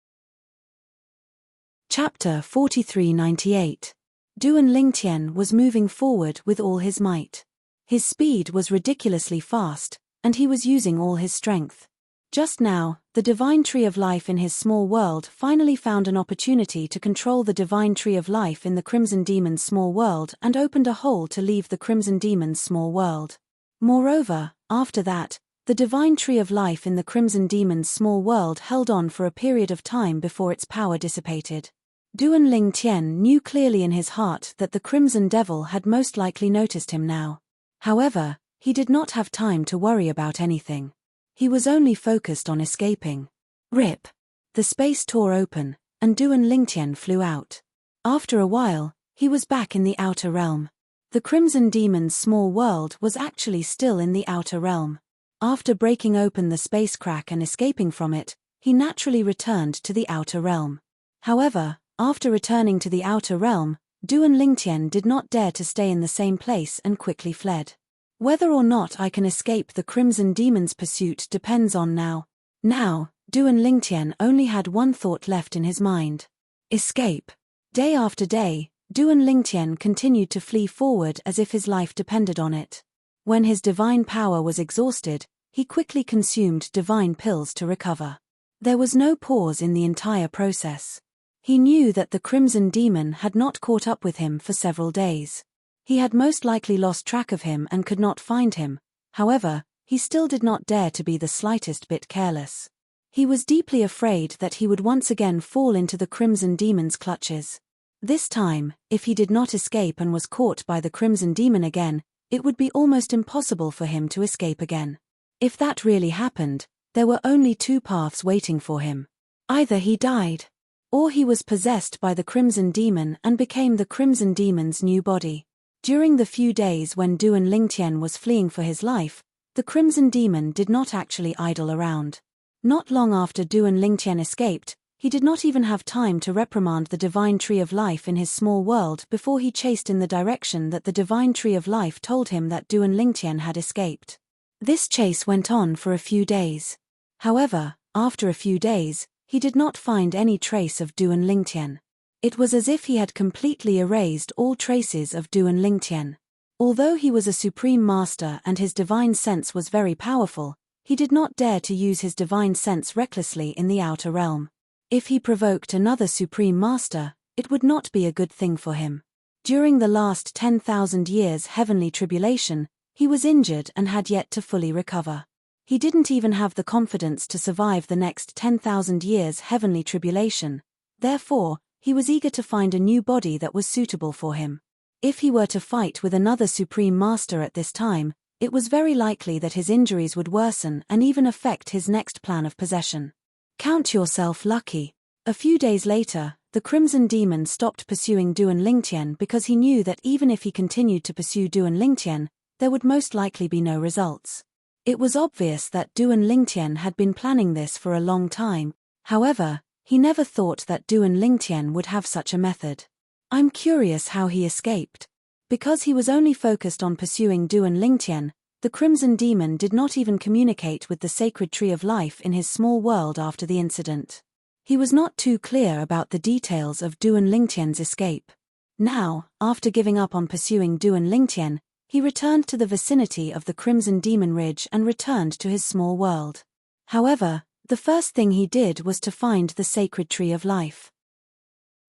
Chapter 4398. Duan Lingtian was moving forward with all his might. His speed was ridiculously fast, and he was using all his strength. Just now, the divine tree of life in his small world finally found an opportunity to control the divine tree of life in the Crimson Demon's small world and opened a hole to leave the Crimson Demon's small world. Moreover, after that, the divine tree of life in the Crimson Demon's small world held on for a period of time before its power dissipated. Duan Lingtian knew clearly in his heart that the Crimson Devil had most likely noticed him now. However, he did not have time to worry about anything. He was only focused on escaping. Rip! The space tore open, and Duan Lingtian flew out. After a while, he was back in the outer realm. The Crimson Demon's small world was actually still in the outer realm. After breaking open the space crack and escaping from it, he naturally returned to the outer realm. However, after returning to the outer realm, Duan Lingtian did not dare to stay in the same place and quickly fled. Whether or not I can escape the Crimson Demon's pursuit depends on now. Now, Duan Lingtian only had one thought left in his mind. Escape. Day after day, Duan Lingtian continued to flee forward as if his life depended on it. When his divine power was exhausted, he quickly consumed divine pills to recover. There was no pause in the entire process. He knew that the Crimson Demon had not caught up with him for several days. He had most likely lost track of him and could not find him. However, he still did not dare to be the slightest bit careless. He was deeply afraid that he would once again fall into the Crimson Demon's clutches. This time, if he did not escape and was caught by the Crimson Demon again, it would be almost impossible for him to escape again. If that really happened, There were only two paths waiting for him. Either he died, or he was possessed by the Crimson Demon and became the Crimson Demon's new body. During the few days when Duan Lingtian was fleeing for his life, the Crimson Demon did not actually idle around. Not long after Duan Lingtian escaped, he did not even have time to reprimand the Divine Tree of Life in his small world before he chased in the direction that the Divine Tree of Life told him that Duan Lingtian had escaped. This chase went on for a few days. However, after a few days, he did not find any trace of Duan Lingtian. It was as if he had completely erased all traces of Duan Lingtian. Although he was a supreme master and his divine sense was very powerful, he did not dare to use his divine sense recklessly in the outer realm. If he provoked another supreme master, it would not be a good thing for him. During the last 10,000 years heavenly tribulation, he was injured and had yet to fully recover. He didn't even have the confidence to survive the next 10,000 years heavenly tribulation. Therefore, he was eager to find a new body that was suitable for him. If he were to fight with another supreme master at this time, it was very likely that his injuries would worsen and even affect his next plan of possession. Count yourself lucky. A few days later, the Crimson Demon stopped pursuing Duan Lingtian because he knew that even if he continued to pursue Duan Lingtian, there would most likely be no results. It was obvious that Duan Lingtian had been planning this for a long time. However, he never thought that Duan Lingtian would have such a method. I'm curious how he escaped. Because he was only focused on pursuing Duan Lingtian, the Crimson Demon did not even communicate with the Sacred Tree of Life in his small world after the incident. He was not too clear about the details of Duan Lingtian's escape. Now, after giving up on pursuing Duan Lingtian, he returned to the vicinity of the Crimson Demon Ridge and returned to his small world. However, the first thing he did was to find the Sacred Tree of Life.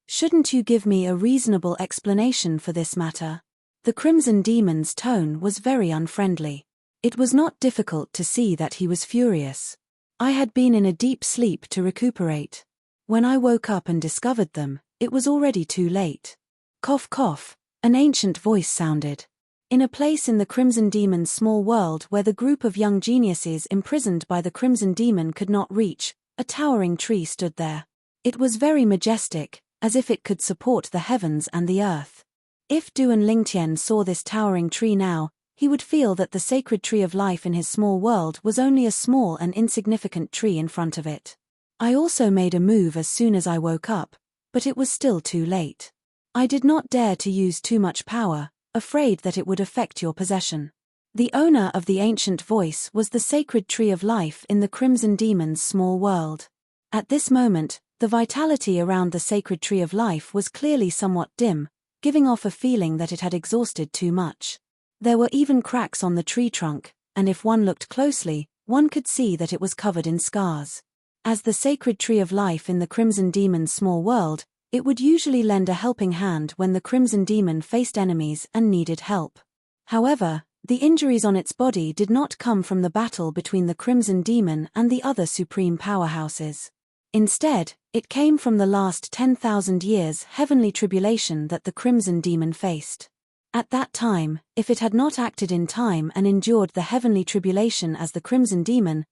Shouldn't you give me a reasonable explanation for this matter? The Crimson Demon's tone was very unfriendly. It was not difficult to see that he was furious. I had been in a deep sleep to recuperate. When I woke up and discovered them, it was already too late. Cough cough, an ancient voice sounded. In a place in the Crimson Demon's small world where the group of young geniuses imprisoned by the Crimson Demon could not reach, a towering tree stood there. It was very majestic, as if it could support the heavens and the earth. If Duan Lingtian saw this towering tree now, he would feel that the Sacred Tree of Life in his small world was only a small and insignificant tree in front of it. I also made a move as soon as I woke up, but it was still too late. I did not dare to use too much power, afraid that it would affect your possession. The owner of the ancient voice was the Sacred Tree of Life in the Crimson Demon's small world. At this moment, the vitality around the Sacred Tree of Life was clearly somewhat dim, giving off a feeling that it had exhausted too much. There were even cracks on the tree trunk, and if one looked closely, one could see that it was covered in scars. As the Sacred Tree of Life in the Crimson Demon's small world, it would usually lend a helping hand when the Crimson Demon faced enemies and needed help. However, the injuries on its body did not come from the battle between the Crimson Demon and the other supreme powerhouses. Instead, it came from the last 10,000 years heavenly tribulation that the Crimson Demon faced. At that time, if it had not acted in time and endured the heavenly tribulation as the Crimson Demon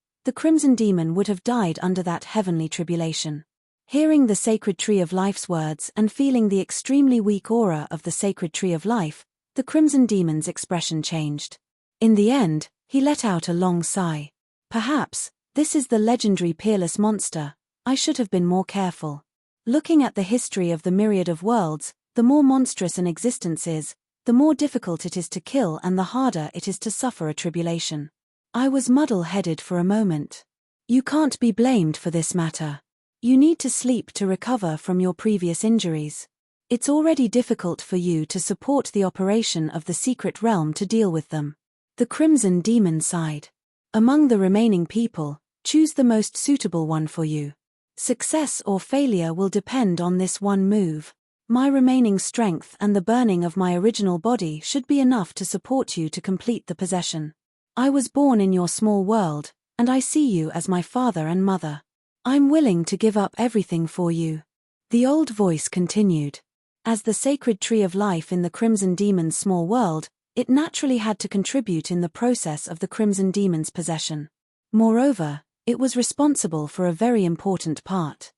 would have died under that heavenly tribulation. Hearing the Sacred Tree of Life's words and feeling the extremely weak aura of the Sacred Tree of Life, the Crimson Demon's expression changed. In the end, he let out a long sigh. Perhaps, this is the legendary peerless monster. I should have been more careful. Looking at the history of the myriad of worlds, the more monstrous an existence is, the more difficult it is to kill and the harder it is to suffer a tribulation. I was muddle-headed for a moment. You can't be blamed for this matter. You need to sleep to recover from your previous injuries. It's already difficult for you to support the operation of the secret realm to deal with them. The Crimson Demon sighed. Among the remaining people, choose the most suitable one for you. Success or failure will depend on this one move. My remaining strength and the burning of my original body should be enough to support you to complete the possession. I was born in your small world, and I see you as my father and mother. I'm willing to give up everything for you. The old voice continued. As the Sacred Tree of Life in the Crimson Demon's small world, it naturally had to contribute in the process of the Crimson Demon's possession. Moreover, It was responsible for a very important part.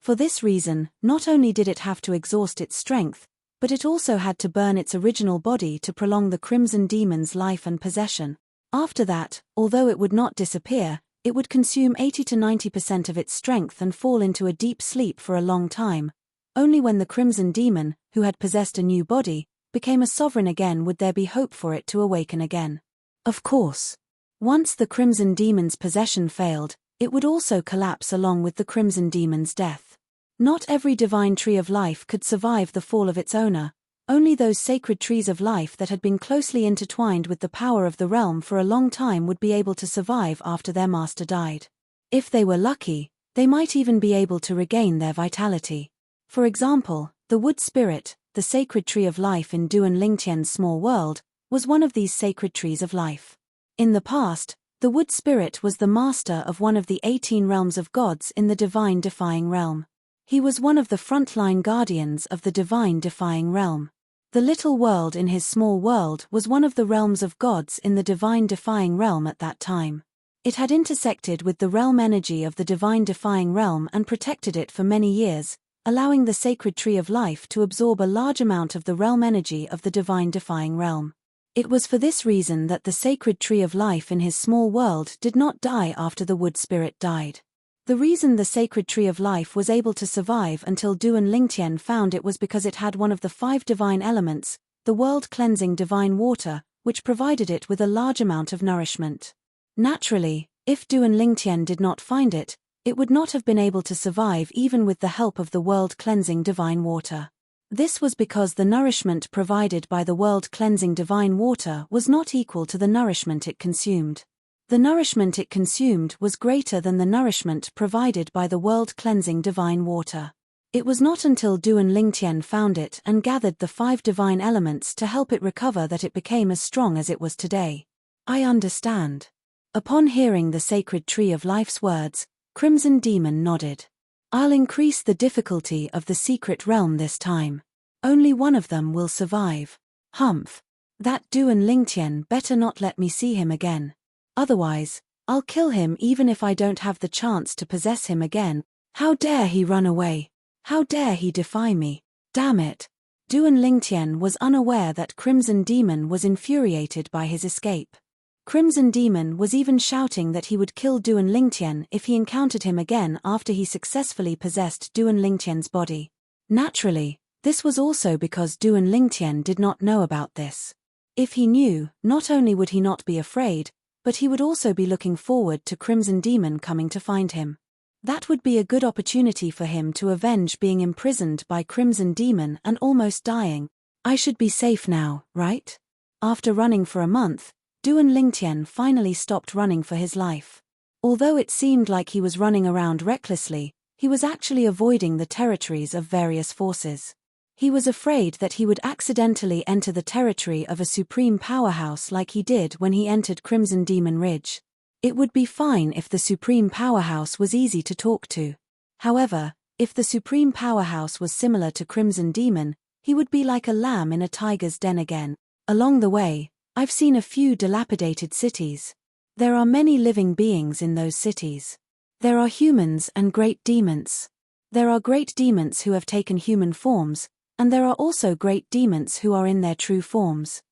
For this reason, not only did it have to exhaust its strength, but it also had to burn its original body to prolong the Crimson Demon's life and possession. After that, although it would not disappear, it would consume 80 to 90% of its strength and fall into a deep sleep for a long time. Only when the Crimson Demon, who had possessed a new body, became a sovereign again would there be hope for it to awaken again. Of course, once the Crimson Demon's possession failed, it would also collapse along with the Crimson Demon's death. Not every divine tree of life could survive the fall of its owner. Only those sacred trees of life that had been closely intertwined with the power of the realm for a long time would be able to survive after their master died. If they were lucky, they might even be able to regain their vitality. For example, the wood spirit, the sacred tree of life in Duan Lingtian's small world, was one of these sacred trees of life. In the past, the wood spirit was the master of one of the 18 realms of gods in the divine defying realm. He was one of the frontline guardians of the divine defying realm. The little world in his small world was one of the realms of gods in the divine defying realm at that time. It had intersected with the realm energy of the divine defying realm and protected it for many years, allowing the sacred tree of life to absorb a large amount of the realm energy of the divine defying realm. It was for this reason that the sacred tree of life in his small world did not die after the wood spirit died. The reason the sacred tree of life was able to survive until Duan Lingtian found it was because it had one of the 5 divine elements, the world-cleansing divine water, which provided it with a large amount of nourishment. Naturally, if Duan Lingtian did not find it, it would not have been able to survive even with the help of the world-cleansing divine water. This was because the nourishment provided by the world-cleansing divine water was not equal to the nourishment it consumed. The nourishment it consumed was greater than the nourishment provided by the world-cleansing divine water. It was not until Duan Lingtian found it and gathered the 5 divine elements to help it recover that it became as strong as it was today. I understand. Upon hearing the sacred tree of life's words, Crimson Demon nodded. I'll increase the difficulty of the secret realm this time. Only one of them will survive. Humph. That Duan Lingtian better not let me see him again. Otherwise, I'll kill him even if I don't have the chance to possess him again. How dare he run away? How dare he defy me? Damn it. Duan Lingtian was unaware that Crimson Demon was infuriated by his escape. Crimson Demon was even shouting that he would kill Duan Lingtian if he encountered him again after he successfully possessed Duan Lingtian's body. Naturally, this was also because Duan Lingtian did not know about this. If he knew, not only would he not be afraid, but he would also be looking forward to Crimson Demon coming to find him. That would be a good opportunity for him to avenge being imprisoned by Crimson Demon and almost dying. I should be safe now, right? After running for a month, Duan Lingtian finally stopped running for his life. Although it seemed like he was running around recklessly, he was actually avoiding the territories of various forces. He was afraid that he would accidentally enter the territory of a supreme powerhouse like he did when he entered Crimson Demon Ridge. It would be fine if the supreme powerhouse was easy to talk to. However, if the supreme powerhouse was similar to Crimson Demon, he would be like a lamb in a tiger's den again. Along the way, I've seen a few dilapidated cities. There are many living beings in those cities. There are humans and great demons. There are great demons who have taken human forms, and there are also great demons who are in their true forms.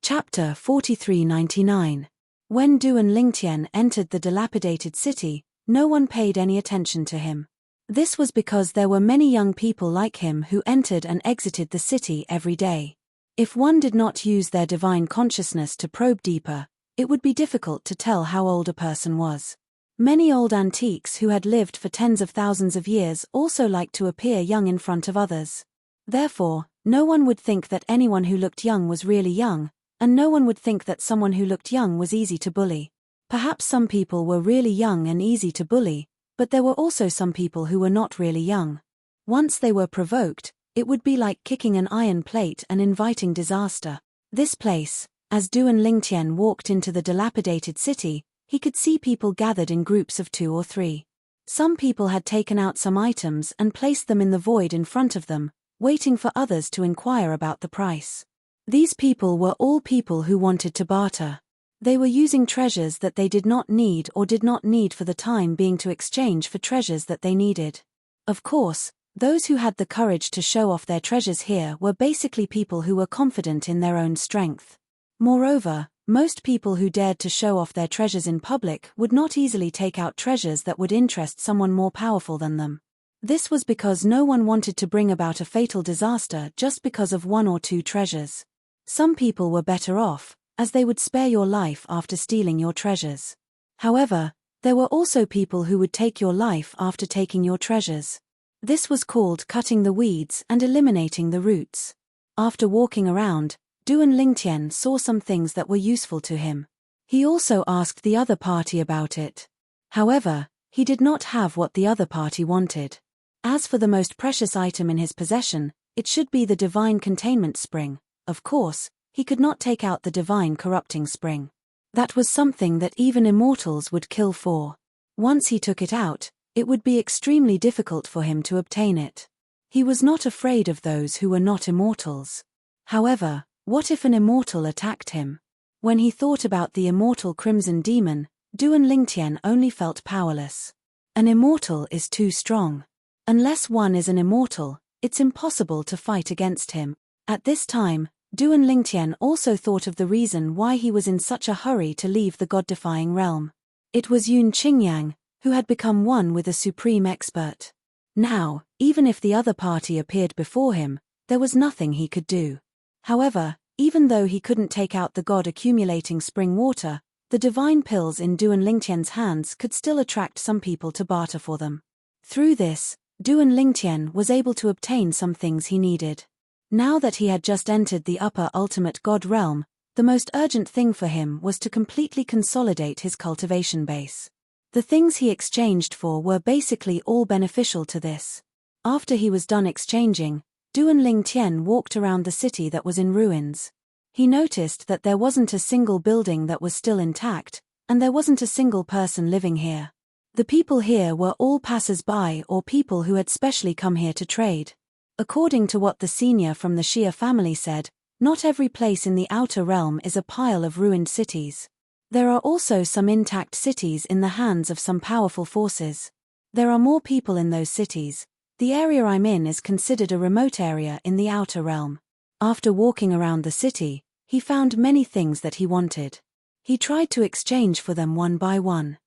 Chapter 4399. When Duan Lingtian entered the dilapidated city, no one paid any attention to him. This was because there were many young people like him who entered and exited the city every day. If one did not use their divine consciousness to probe deeper, it would be difficult to tell how old a person was. Many old antiques who had lived for tens of thousands of years also liked to appear young in front of others. Therefore, no one would think that anyone who looked young was really young, and no one would think that someone who looked young was easy to bully. Perhaps some people were really young and easy to bully, but there were also some people who were not really young. Once they were provoked, it would be like kicking an iron plate and inviting disaster. This place, as Duan Lingtian walked into the dilapidated city, he could see people gathered in groups of 2 or 3. Some people had taken out some items and placed them in the void in front of them, waiting for others to inquire about the price. These people were all people who wanted to barter. They were using treasures that they did not need or did not need for the time being to exchange for treasures that they needed. Of course, those who had the courage to show off their treasures here were basically people who were confident in their own strength. Moreover, most people who dared to show off their treasures in public would not easily take out treasures that would interest someone more powerful than them. This was because no one wanted to bring about a fatal disaster just because of one or two treasures. Some people were better off, as they would spare your life after stealing your treasures. However, there were also people who would take your life after taking your treasures. This was called cutting the weeds and eliminating the roots. After walking around, Duan Lingtian saw some things that were useful to him. He also asked the other party about it. However, he did not have what the other party wanted. As for the most precious item in his possession, it should be the divine containment spring. Of course, he could not take out the divine corrupting spring. That was something that even immortals would kill for. Once he took it out, it would be extremely difficult for him to obtain it. He was not afraid of those who were not immortals. However, what if an immortal attacked him? When he thought about the immortal Crimson Demon, Duan Lingtian only felt powerless. An immortal is too strong. Unless one is an immortal, it's impossible to fight against him. At this time, Duan Lingtian also thought of the reason why he was in such a hurry to leave the god-defying realm. It was Yun Qingyang, who had become one with a supreme expert. Now, even if the other party appeared before him, there was nothing he could do. However, even though he couldn't take out the god-accumulating spring water, the divine pills in Duan Lingtian's hands could still attract some people to barter for them. Through this, Duan Lingtian was able to obtain some things he needed. Now that he had just entered the upper ultimate god realm, the most urgent thing for him was to completely consolidate his cultivation base. The things he exchanged for were basically all beneficial to this. After he was done exchanging, Duan Lingtian walked around the city that was in ruins. He noticed that there wasn't a single building that was still intact, and there wasn't a single person living here. The people here were all passers-by or people who had specially come here to trade. According to what the senior from the Xia family said, not every place in the outer realm is a pile of ruined cities. There are also some intact cities in the hands of some powerful forces. There are more people in those cities. The area I'm in is considered a remote area in the outer realm. After walking around the city, he found many things that he wanted. He tried to exchange for them one by one.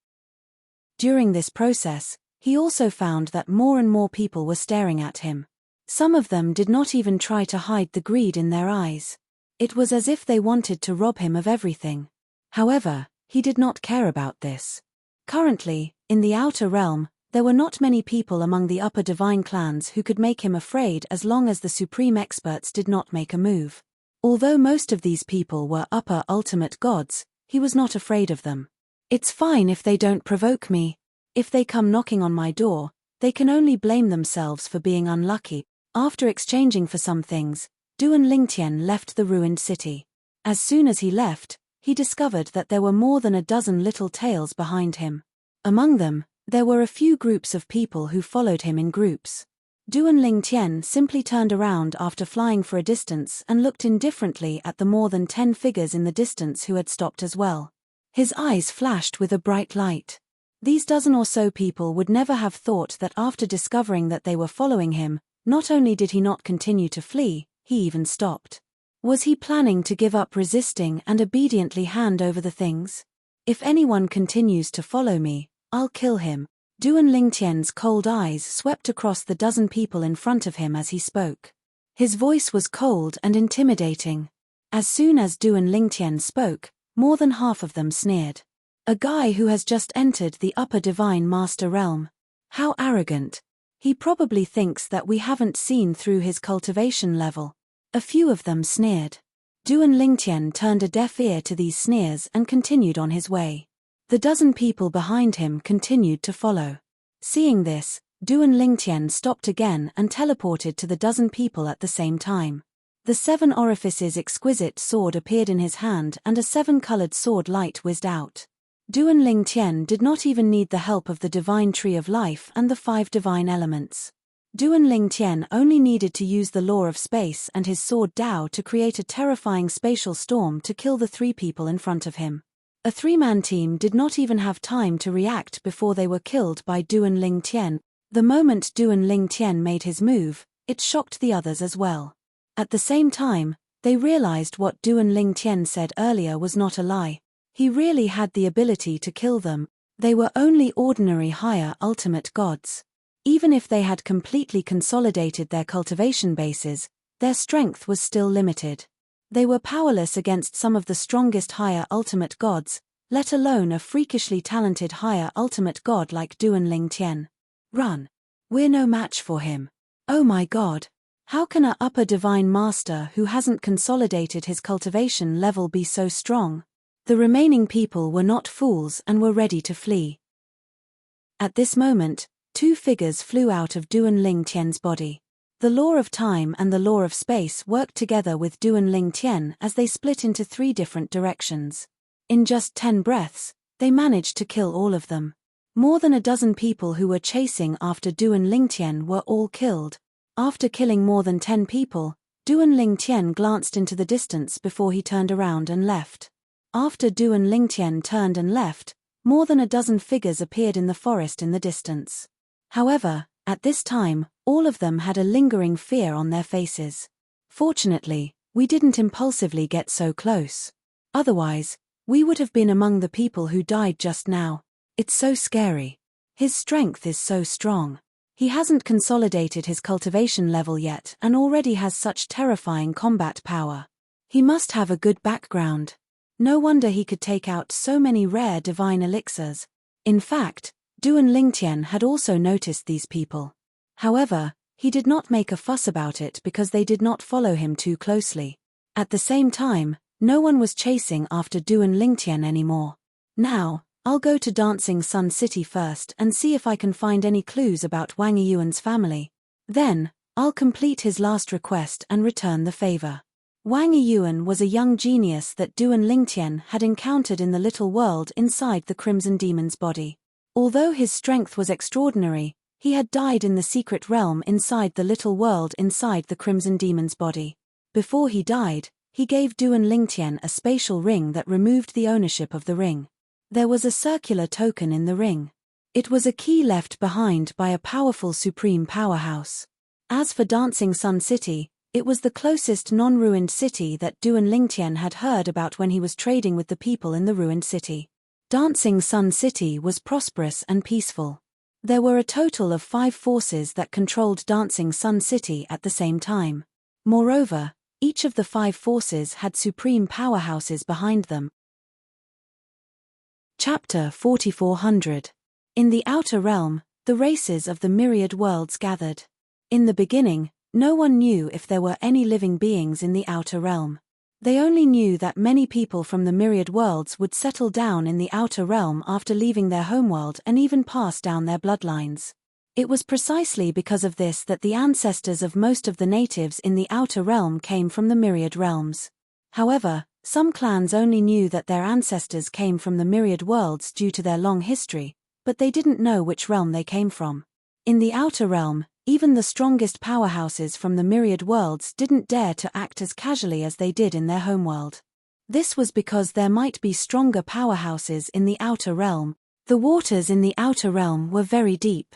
During this process, he also found that more and more people were staring at him. Some of them did not even try to hide the greed in their eyes. It was as if they wanted to rob him of everything. However, he did not care about this. Currently, in the outer realm, there were not many people among the upper divine clans who could make him afraid as long as the supreme experts did not make a move. Although most of these people were upper ultimate gods, he was not afraid of them. It's fine if they don't provoke me. If they come knocking on my door, they can only blame themselves for being unlucky. After exchanging for some things, Duan Lingtian left the ruined city. As soon as he left, he discovered that there were more than a dozen little tails behind him. Among them, there were a few groups of people who followed him in groups. Duan Lingtian simply turned around after flying for a distance and looked indifferently at the more than 10 figures in the distance who had stopped as well. His eyes flashed with a bright light. These dozen or so people would never have thought that after discovering that they were following him, not only did he not continue to flee, he even stopped. Was he planning to give up resisting and obediently hand over the things? If anyone continues to follow me, I'll kill him. Duan Lingtian's cold eyes swept across the dozen people in front of him as he spoke. His voice was cold and intimidating. As soon as Duan Lingtian spoke, more than half of them sneered. A guy who has just entered the upper divine master realm. How arrogant. He probably thinks that we haven't seen through his cultivation level. A few of them sneered. Duan Lingtian turned a deaf ear to these sneers and continued on his way. The dozen people behind him continued to follow. Seeing this, Duan Lingtian stopped again and teleported to the dozen people at the same time. The 7 orifices exquisite sword appeared in his hand and a 7-colored sword light whizzed out. Duan Lingtian did not even need the help of the divine tree of life and the 5 divine elements. Duan Lingtian only needed to use the law of space and his sword Dao to create a terrifying spatial storm to kill the 3 people in front of him. A three-man team did not even have time to react before they were killed by Duan Lingtian. The moment Duan Lingtian made his move, it shocked the others as well. At the same time, they realized what Duan Lingtian said earlier was not a lie. He really had the ability to kill them. They were only ordinary higher ultimate gods. Even if they had completely consolidated their cultivation bases, their strength was still limited. They were powerless against some of the strongest higher ultimate gods, let alone a freakishly talented higher ultimate god like Duan Lingtian. Run. We're no match for him. Oh my god. How can a upper divine master who hasn't consolidated his cultivation level be so strong? The remaining people were not fools and were ready to flee. At this moment, two figures flew out of Duan Lingtian's body. The law of time and the law of space worked together with Duan Lingtian as they split into three different directions. In just 10 breaths, they managed to kill all of them. More than a dozen people who were chasing after Duan Lingtian were all killed. After killing more than 10 people, Duan Lingtian glanced into the distance before he turned around and left. After Duan Lingtian turned and left, more than a dozen figures appeared in the forest in the distance. However, at this time, all of them had a lingering fear on their faces. Fortunately, we didn't impulsively get so close. Otherwise, we would have been among the people who died just now. It's so scary. His strength is so strong. He hasn't consolidated his cultivation level yet and already has such terrifying combat power. He must have a good background. No wonder he could take out so many rare divine elixirs. In fact, Duan Lingtian had also noticed these people. However, he did not make a fuss about it because they did not follow him too closely. At the same time, no one was chasing after Duan Lingtian anymore. Now, I'll go to Dancing Sun City first and see if I can find any clues about Wang Yuan's family. Then, I'll complete his last request and return the favor. Wang Yuan was a young genius that Duan Lingtian had encountered in the little world inside the Crimson Demon's body. Although his strength was extraordinary, he had died in the secret realm inside the little world inside the Crimson Demon's body. Before he died, he gave Duan Lingtian a spatial ring that removed the ownership of the ring. There was a circular token in the ring. It was a key left behind by a powerful supreme powerhouse. As for Dancing Sun City, it was the closest non-ruined city that Duan Lingtian had heard about when he was trading with the people in the ruined city. Dancing Sun City was prosperous and peaceful. There were a total of 5 forces that controlled Dancing Sun City at the same time. Moreover, each of the 5 forces had supreme powerhouses behind them. Chapter 4400. In the Outer Realm, the races of the myriad worlds gathered. In the beginning, no one knew if there were any living beings in the Outer Realm. They only knew that many people from the myriad worlds would settle down in the Outer Realm after leaving their homeworld and even pass down their bloodlines. It was precisely because of this that the ancestors of most of the natives in the Outer Realm came from the myriad realms. However, some clans only knew that their ancestors came from the myriad worlds due to their long history, but they didn't know which realm they came from. In the Outer Realm, even the strongest powerhouses from the myriad worlds didn't dare to act as casually as they did in their homeworld. This was because there might be stronger powerhouses in the Outer Realm. The waters in the Outer Realm were very deep.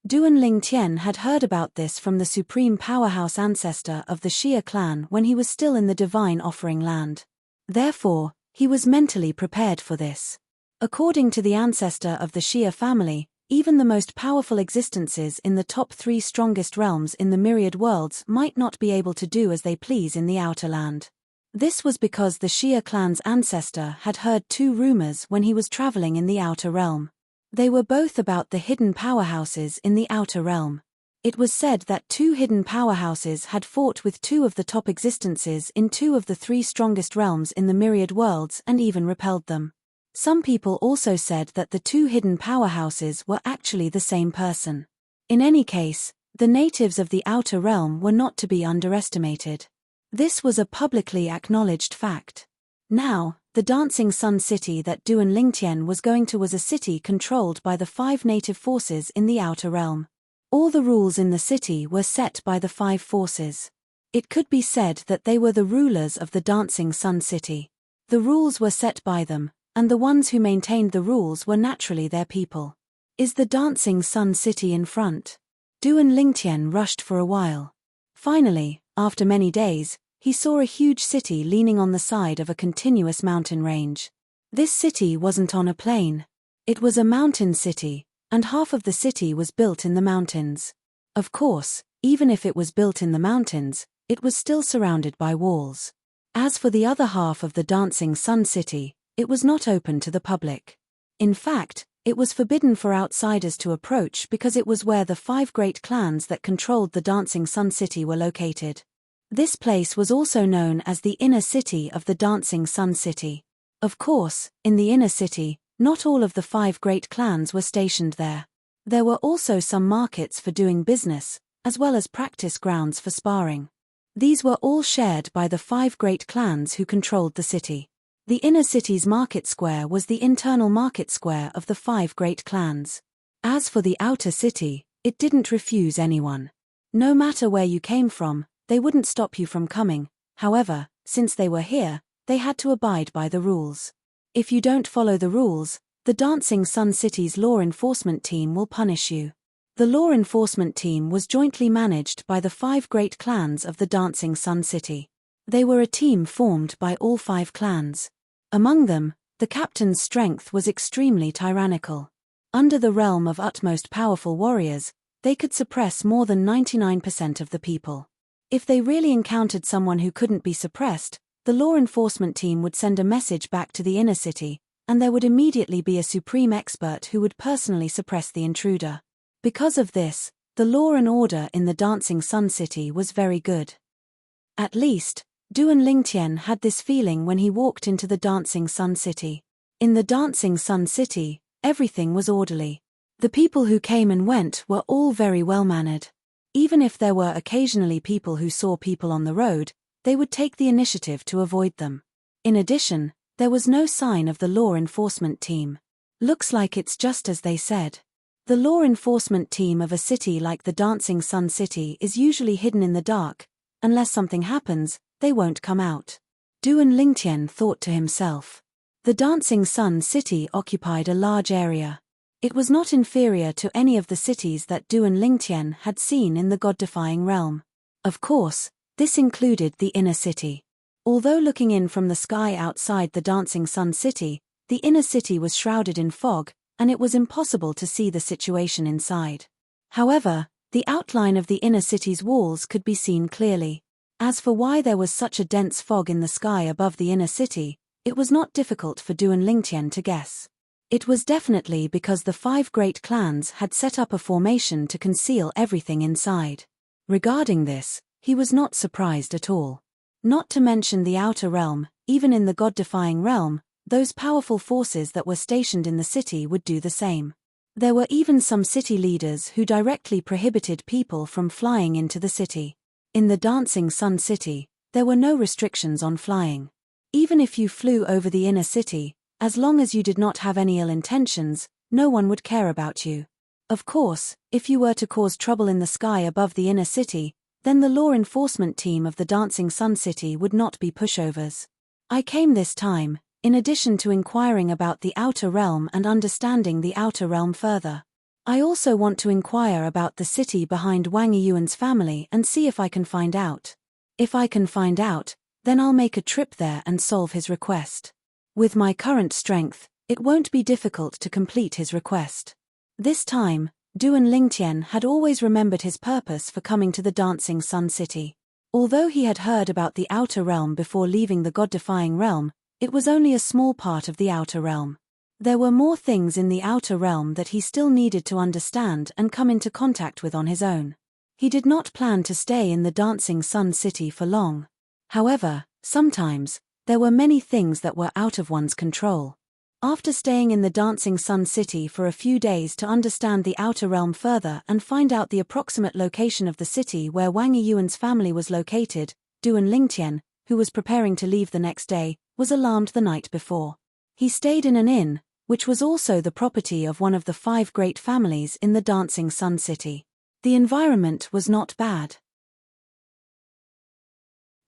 Duan Lingtian had heard about this from the supreme powerhouse ancestor of the Xia clan when he was still in the Divine Offering Land. Therefore, he was mentally prepared for this. According to the ancestor of the Xia family, even the most powerful existences in the top 3 strongest realms in the myriad worlds might not be able to do as they please in the Outer Land. This was because the Xia clan's ancestor had heard 2 rumors when he was traveling in the Outer Realm. They were both about the hidden powerhouses in the Outer Realm. It was said that 2 hidden powerhouses had fought with 2 of the top existences in 2 of the 3 strongest realms in the myriad worlds and even repelled them. Some people also said that the 2 hidden powerhouses were actually the same person. In any case, the natives of the Outer Realm were not to be underestimated. This was a publicly acknowledged fact. Now, the Dancing Sun City that Duan Lingtian was going to was a city controlled by the 5 native forces in the Outer Realm. All the rules in the city were set by the 5 forces. It could be said that they were the rulers of the Dancing Sun City. The rules were set by them, and the ones who maintained the rules were naturally their people. Is the dancing sun city in front? Duan Lingtian rushed for a while. Finally, after many days, he saw a huge city leaning on the side of a continuous mountain range. This city wasn't on a plain. It was a mountain city, and half of the city was built in the mountains. Of course, even if it was built in the mountains, it was still surrounded by walls. As for the other half of the dancing sun city, it was not open to the public. In fact, it was forbidden for outsiders to approach because it was where the 5 great clans that controlled the dancing sun city were located. This place was also known as the inner city of the dancing sun city. Of course, in the inner city, not all of the 5 great clans were stationed there. There were also some markets for doing business, as well as practice grounds for sparring. These were all shared by the 5 great clans who controlled the city. The inner city's market square was the internal market square of the 5 great clans. As for the outer city, it didn't refuse anyone. No matter where you came from, they wouldn't stop you from coming. However, since they were here, they had to abide by the rules. If you don't follow the rules, the Dancing Sun City's law enforcement team will punish you. The law enforcement team was jointly managed by the 5 great clans of the Dancing Sun City. They were a team formed by all 5 clans. Among them, the captain's strength was extremely tyrannical. Under the realm of utmost powerful warriors, they could suppress more than 99% of the people. If they really encountered someone who couldn't be suppressed, the law enforcement team would send a message back to the inner city, and there would immediately be a supreme expert who would personally suppress the intruder. Because of this, the law and order in the Dancing Sun City was very good. At least, Duan Lingtian had this feeling when he walked into the Dancing Sun City. In the Dancing Sun City, everything was orderly. The people who came and went were all very well-mannered. Even if there were occasionally people who saw people on the road, they would take the initiative to avoid them. In addition, there was no sign of the law enforcement team. Looks like it's just as they said. The law enforcement team of a city like the Dancing Sun City is usually hidden in the dark. Unless something happens, they won't come out. Duan Lingtian thought to himself. The Dancing Sun City occupied a large area. It was not inferior to any of the cities that Duan Lingtian had seen in the god-defying realm. Of course, this included the inner city. Although looking in from the sky outside the Dancing Sun City, the inner city was shrouded in fog, and it was impossible to see the situation inside. However, the outline of the inner city's walls could be seen clearly. As for why there was such a dense fog in the sky above the inner city, it was not difficult for Duan Lingtian to guess. It was definitely because the 5 great clans had set up a formation to conceal everything inside. Regarding this, he was not surprised at all. Not to mention the outer realm, even in the god-defying realm, those powerful forces that were stationed in the city would do the same. There were even some city leaders who directly prohibited people from flying into the city. In the Dancing Sun City, there were no restrictions on flying. Even if you flew over the inner city, as long as you did not have any ill intentions, no one would care about you. Of course, if you were to cause trouble in the sky above the inner city, then the law enforcement team of the Dancing Sun City would not be pushovers. I came this time, in addition to inquiring about the outer realm and understanding the outer realm further. I also want to inquire about the city behind Wang Yuan's family and see if I can find out. If I can find out, then I'll make a trip there and solve his request. With my current strength, it won't be difficult to complete his request. This time, Duan Lingtian had always remembered his purpose for coming to the Dancing Sun City. Although he had heard about the outer realm before leaving the god-defying realm, it was only a small part of the outer realm. There were more things in the outer realm that he still needed to understand and come into contact with on his own. He did not plan to stay in the Dancing Sun City for long. However, sometimes, there were many things that were out of one's control. After staying in the Dancing Sun City for a few days to understand the outer realm further and find out the approximate location of the city where Wang Yuan's family was located, Duan Lingtian, who was preparing to leave the next day, was alarmed the night before. He stayed in an inn, which was also the property of one of the 5 great families in the Dancing Sun City. The environment was not bad.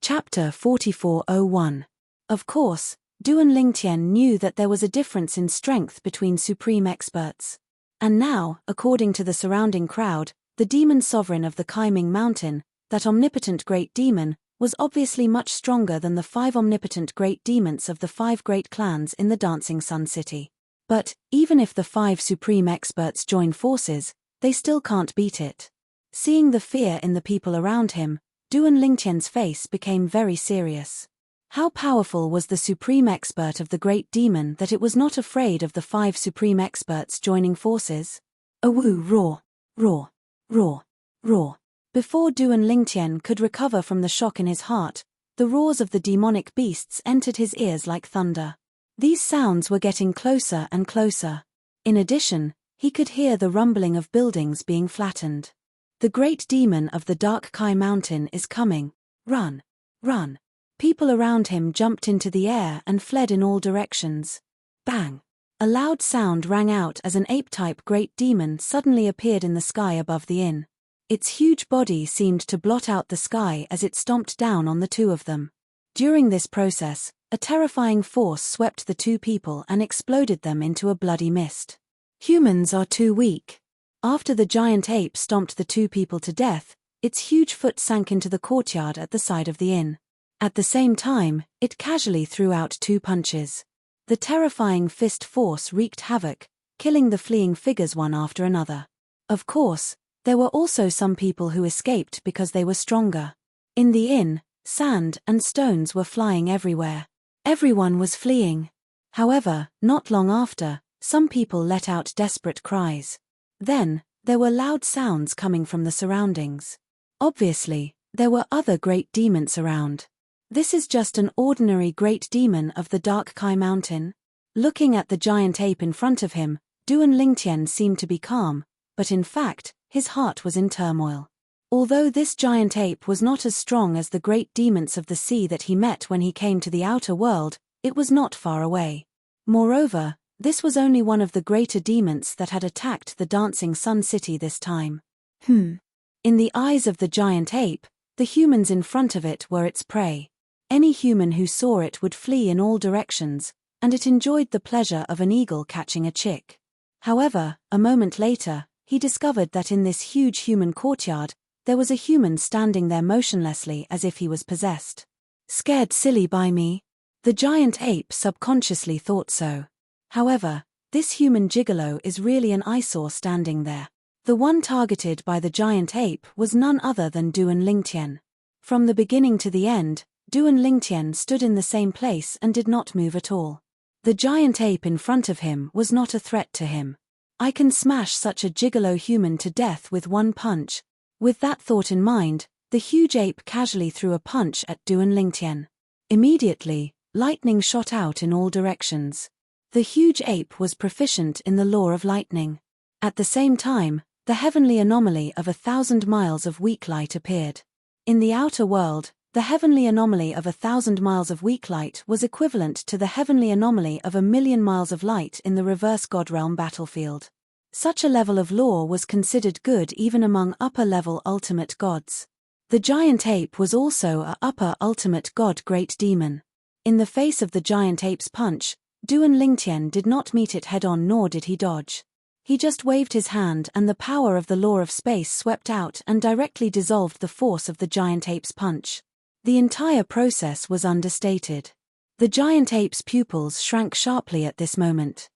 Chapter 4401. Of course, Duan Lingtian knew that there was a difference in strength between supreme experts. And now, according to the surrounding crowd, the demon sovereign of the Kaiming Mountain, that omnipotent great demon, was obviously much stronger than the 5 omnipotent great demons of the 5 great clans in the Dancing Sun City. But, even if the 5 supreme experts join forces, they still can't beat it. Seeing the fear in the people around him, Duan Lingtian's face became very serious. How powerful was the supreme expert of the great demon that it was not afraid of the 5 supreme experts joining forces? A woo roar, roar, roar, roar. Before Duan Lingtian could recover from the shock in his heart, the roars of the demonic beasts entered his ears like thunder. These sounds were getting closer and closer. In addition, he could hear the rumbling of buildings being flattened. The great demon of the Dark Kai Mountain is coming. Run! Run! People around him jumped into the air and fled in all directions. Bang! A loud sound rang out as an ape-type great demon suddenly appeared in the sky above the inn. Its huge body seemed to blot out the sky as it stomped down on the 2 of them. During this process, a terrifying force swept the 2 people and exploded them into a bloody mist. Humans are too weak. After the giant ape stomped the 2 people to death, its huge foot sank into the courtyard at the side of the inn. At the same time, it casually threw out 2 punches. The terrifying fist force wreaked havoc, killing the fleeing figures one after another. Of course, there were also some people who escaped because they were stronger. In the inn, sand and stones were flying everywhere. Everyone was fleeing. However, not long after, some people let out desperate cries. Then, there were loud sounds coming from the surroundings. Obviously, there were other great demons around. This is just an ordinary great demon of the Dark Kai Mountain. Looking at the giant ape in front of him, Duan Lingtian seemed to be calm, but in fact, his heart was in turmoil. Although this giant ape was not as strong as the great demons of the sea that he met when he came to the outer world, it was not far away. Moreover, this was only one of the greater demons that had attacked the Dancing Sun City this time. In the eyes of the giant ape, the humans in front of it were its prey. Any human who saw it would flee in all directions, and it enjoyed the pleasure of an eagle catching a chick. However, a moment later, he discovered that in this huge human courtyard, there was a human standing there motionlessly as if he was possessed. Scared silly by me? The giant ape subconsciously thought so. However, this human gigolo is really an eyesore standing there. The one targeted by the giant ape was none other than Duan Lingtian. From the beginning to the end, Duan Lingtian stood in the same place and did not move at all. The giant ape in front of him was not a threat to him. I can smash such a gigolo human to death with one punch. With that thought in mind, the huge ape casually threw a punch at Duan Lingtian. Immediately, lightning shot out in all directions. The huge ape was proficient in the law of lightning. At the same time, the heavenly anomaly of 1,000 miles of weak light appeared. In the outer world, the heavenly anomaly of 1,000 miles of weak light was equivalent to the heavenly anomaly of 1,000,000 miles of light in the reverse God realm battlefield. Such a level of law was considered good even among upper-level ultimate gods. The giant ape was also a upper ultimate god great demon. In the face of the giant ape's punch, Duan Lingtian did not meet it head-on nor did he dodge. He just waved his hand and the power of the law of space swept out and directly dissolved the force of the giant ape's punch. The entire process was understated. The giant ape's pupils shrank sharply at this moment.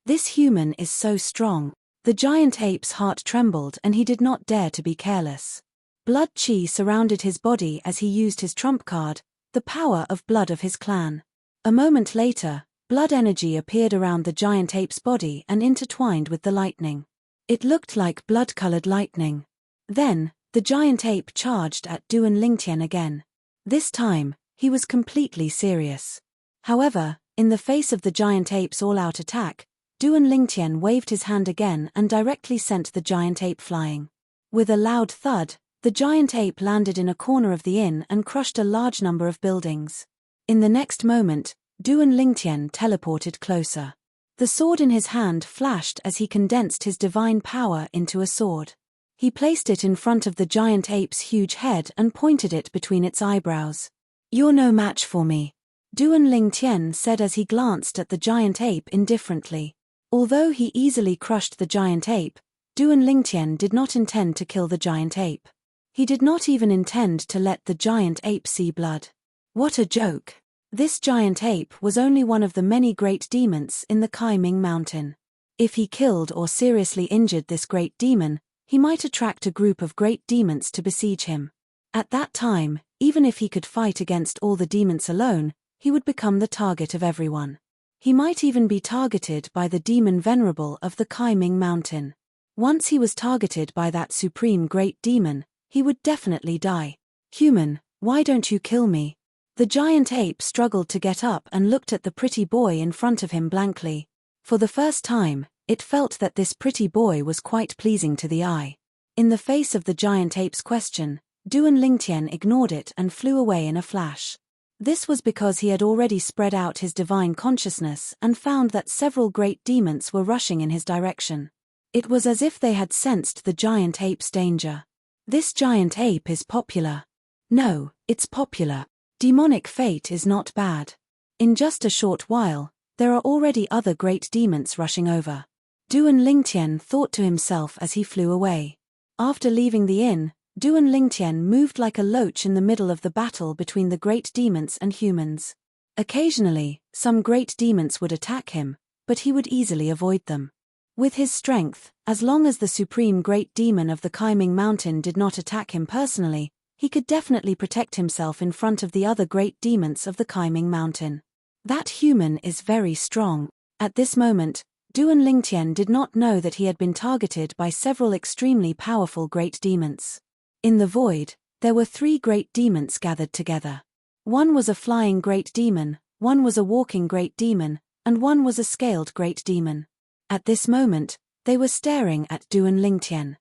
This human is so strong. The giant ape's heart trembled and he did not dare to be careless. Blood chi surrounded his body as he used his trump card, the power of blood of his clan. A moment later, blood energy appeared around the giant ape's body and intertwined with the lightning. It looked like blood-colored lightning. Then, the giant ape charged at Duan Lingtian again. This time, he was completely serious. However, in the face of the giant ape's all-out attack, Duan Lingtian waved his hand again and directly sent the giant ape flying. With a loud thud, the giant ape landed in a corner of the inn and crushed a large number of buildings. In the next moment, Duan Lingtian teleported closer. The sword in his hand flashed as he condensed his divine power into a sword. He placed it in front of the giant ape's huge head and pointed it between its eyebrows. "You're no match for me." Duan Lingtian said as he glanced at the giant ape indifferently. Although he easily crushed the giant ape, Duan Lingtian did not intend to kill the giant ape. He did not even intend to let the giant ape see blood. What a joke! This giant ape was only one of the many great demons in the Kaiming Mountain. If he killed or seriously injured this great demon, he might attract a group of great demons to besiege him. At that time, even if he could fight against all the demons alone, he would become the target of everyone. He might even be targeted by the demon venerable of the Kaiming Mountain. Once he was targeted by that supreme great demon, he would definitely die. Human, why don't you kill me? The giant ape struggled to get up and looked at the pretty boy in front of him blankly. For the first time, it felt that this pretty boy was quite pleasing to the eye. In the face of the giant ape's question, Duan Lingtian ignored it and flew away in a flash. This was because he had already spread out his divine consciousness and found that several great demons were rushing in his direction. It was as if they had sensed the giant ape's danger. This giant ape is popular. No, it's popular. Demonic fate is not bad. In just a short while, there are already other great demons rushing over. Duan Lingtian thought to himself as he flew away. After leaving the inn, Duan Lingtian moved like a loach in the middle of the battle between the great demons and humans. Occasionally, some great demons would attack him, but he would easily avoid them. With his strength, as long as the supreme great demon of the Kaiming Mountain did not attack him personally, he could definitely protect himself in front of the other great demons of the Kaiming Mountain. That human is very strong. At this moment, Duan Lingtian did not know that he had been targeted by several extremely powerful great demons. In the void, there were 3 great demons gathered together. One was a flying great demon, one was a walking great demon, and one was a scaled great demon. At this moment, they were staring at Duan Lingtian.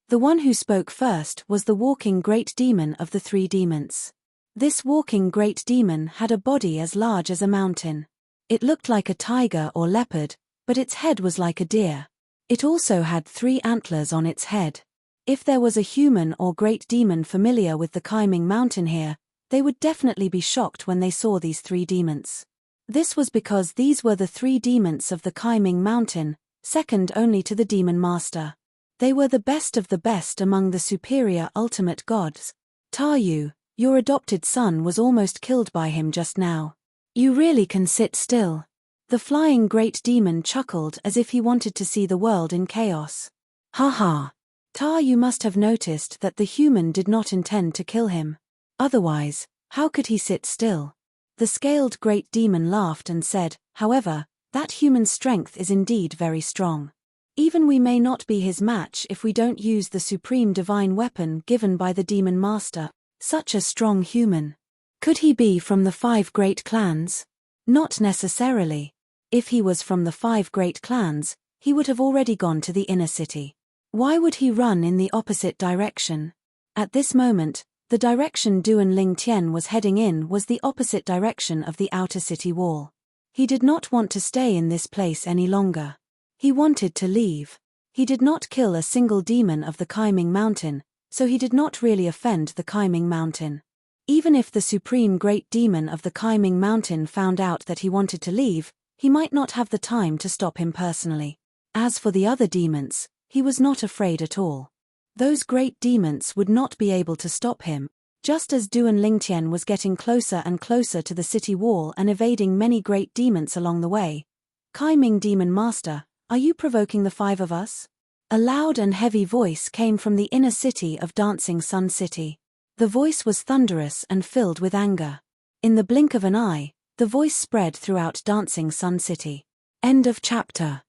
The one who spoke first was the walking great demon of the 3 demons. This walking great demon had a body as large as a mountain. It looked like a tiger or leopard, but its head was like a deer. It also had 3 antlers on its head. If there was a human or great demon familiar with the Kaiming Mountain here, they would definitely be shocked when they saw these 3 demons. This was because these were the 3 demons of the Kaiming Mountain, second only to the Demon Master. They were the best of the best among the superior ultimate gods. Taryu, your adopted son was almost killed by him just now. You really can sit still. The flying great demon chuckled as if he wanted to see the world in chaos. Ha ha. Taryu must have noticed that the human did not intend to kill him. Otherwise, how could he sit still? The scaled great demon laughed and said, however, that human's strength is indeed very strong. Even we may not be his match if we don't use the supreme divine weapon given by the Demon Master. Such a strong human. Could he be from the 5 great clans? Not necessarily. If he was from the 5 great clans, he would have already gone to the inner city. Why would he run in the opposite direction? At this moment, the direction Duan Lingtian was heading in was the opposite direction of the outer city wall. He did not want to stay in this place any longer. He wanted to leave. He did not kill a single demon of the Kaiming Mountain, so he did not really offend the Kaiming Mountain. Even if the supreme great demon of the Kaiming Mountain found out that he wanted to leave, he might not have the time to stop him personally. As for the other demons, he was not afraid at all. Those great demons would not be able to stop him. Just as Duan Lingtian was getting closer and closer to the city wall and evading many great demons along the way, Kaiming Demon Master, are you provoking the 5 of us? A loud and heavy voice came from the inner city of Dancing Sun City. The voice was thunderous and filled with anger. In the blink of an eye, the voice spread throughout Dancing Sun City. End of chapter.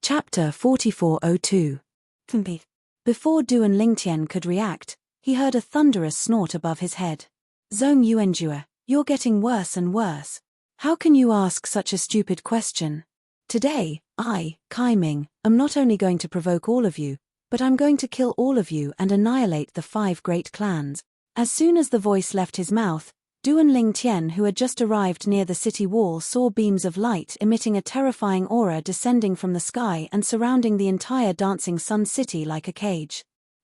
Chapter 4402. Before Duan Lingtian could react, he heard a thunderous snort above his head. Zhong Yuanjue, you're getting worse and worse. How can you ask such a stupid question? Today, I, Kaiming, am not only going to provoke all of you, but I'm going to kill all of you and annihilate the 5 great clans. As soon as the voice left his mouth, Duan Lingtian, who had just arrived near the city wall, saw beams of light emitting a terrifying aura descending from the sky and surrounding the entire Dancing Sun City like a cage.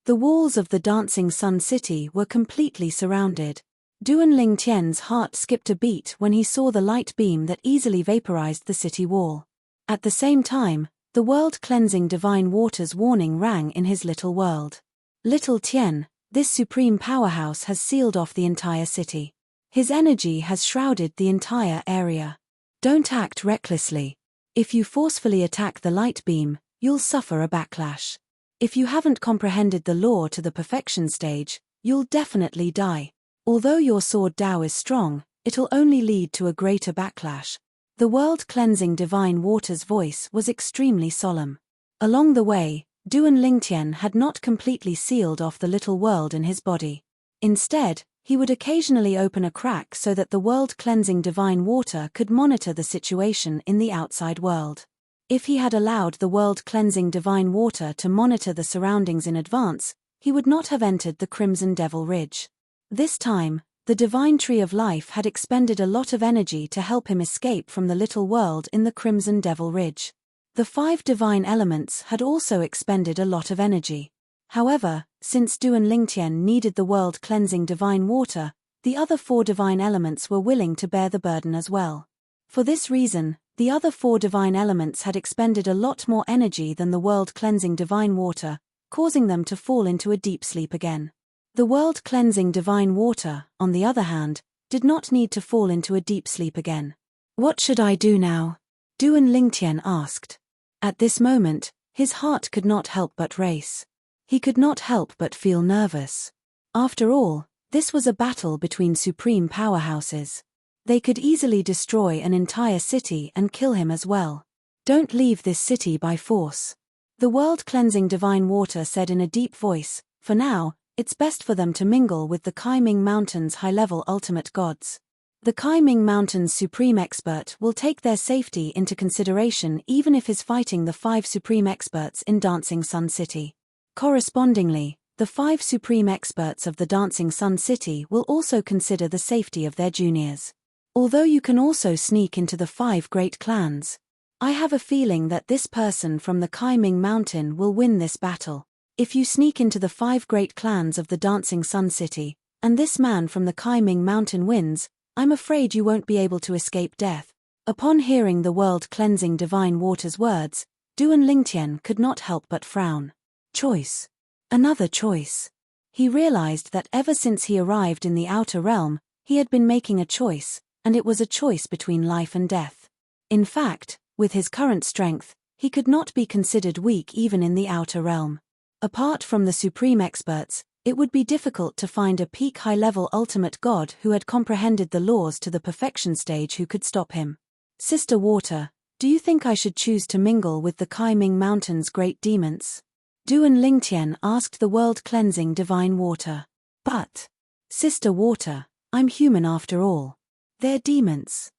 The walls of the Dancing Sun City were completely surrounded. Duan Lingtian's heart skipped a beat when he saw the light beam that easily vaporized the city wall. At the same time, the world-cleansing divine waters warning rang in his little world. Little Tian, this supreme powerhouse has sealed off the entire city. His energy has shrouded the entire area. Don't act recklessly. If you forcefully attack the light beam, you'll suffer a backlash. If you haven't comprehended the law to the perfection stage, you'll definitely die. Although your sword Dao is strong, it'll only lead to a greater backlash. The world-cleansing divine water's voice was extremely solemn. Along the way, Duan Lingtian had not completely sealed off the little world in his body. Instead, he would occasionally open a crack so that the world-cleansing divine water could monitor the situation in the outside world. If he had allowed the world-cleansing divine water to monitor the surroundings in advance, he would not have entered the Crimson Devil Ridge. This time, the divine tree of life had expended a lot of energy to help him escape from the little world in the Crimson Devil Ridge. The 5 divine elements had also expended a lot of energy. However, since Duan Lingtian needed the world-cleansing divine water, the other 4 divine elements were willing to bear the burden as well. For this reason, the other 4 divine elements had expended a lot more energy than the world-cleansing divine water, causing them to fall into a deep sleep again. The world-cleansing divine water, on the other hand, did not need to fall into a deep sleep again. What should I do now? Duan Lingtian asked. At this moment, his heart could not help but race. He could not help but feel nervous. After all, this was a battle between supreme powerhouses. They could easily destroy an entire city and kill him as well. Don't leave this city by force. The world-cleansing divine water said in a deep voice, for now, it's best for them to mingle with the Kaiming Mountain's high-level ultimate gods. The Kaiming Mountain's supreme expert will take their safety into consideration even if he's fighting the 5 supreme experts in Dancing Sun City. Correspondingly, the 5 supreme experts of the Dancing Sun City will also consider the safety of their juniors. Although you can also sneak into the 5 great clans, I have a feeling that this person from the Kaiming Mountain will win this battle. If you sneak into the 5 great clans of the Dancing Sun City, and this man from the Kaiming Mountain wins, I'm afraid you won't be able to escape death. Upon hearing the world-cleansing divine water's words, Duan Lingtian could not help but frown. Choice. Another choice. He realized that ever since he arrived in the outer realm, he had been making a choice, and it was a choice between life and death. In fact, with his current strength, he could not be considered weak even in the outer realm. Apart from the supreme experts, it would be difficult to find a peak high-level ultimate god who had comprehended the laws to the perfection stage who could stop him. Sister Water, do you think I should choose to mingle with the Kaiming Mountain's great demons? Duan Lingtian asked the world-cleansing divine water. But, Sister Water, I'm human after all. They're demons.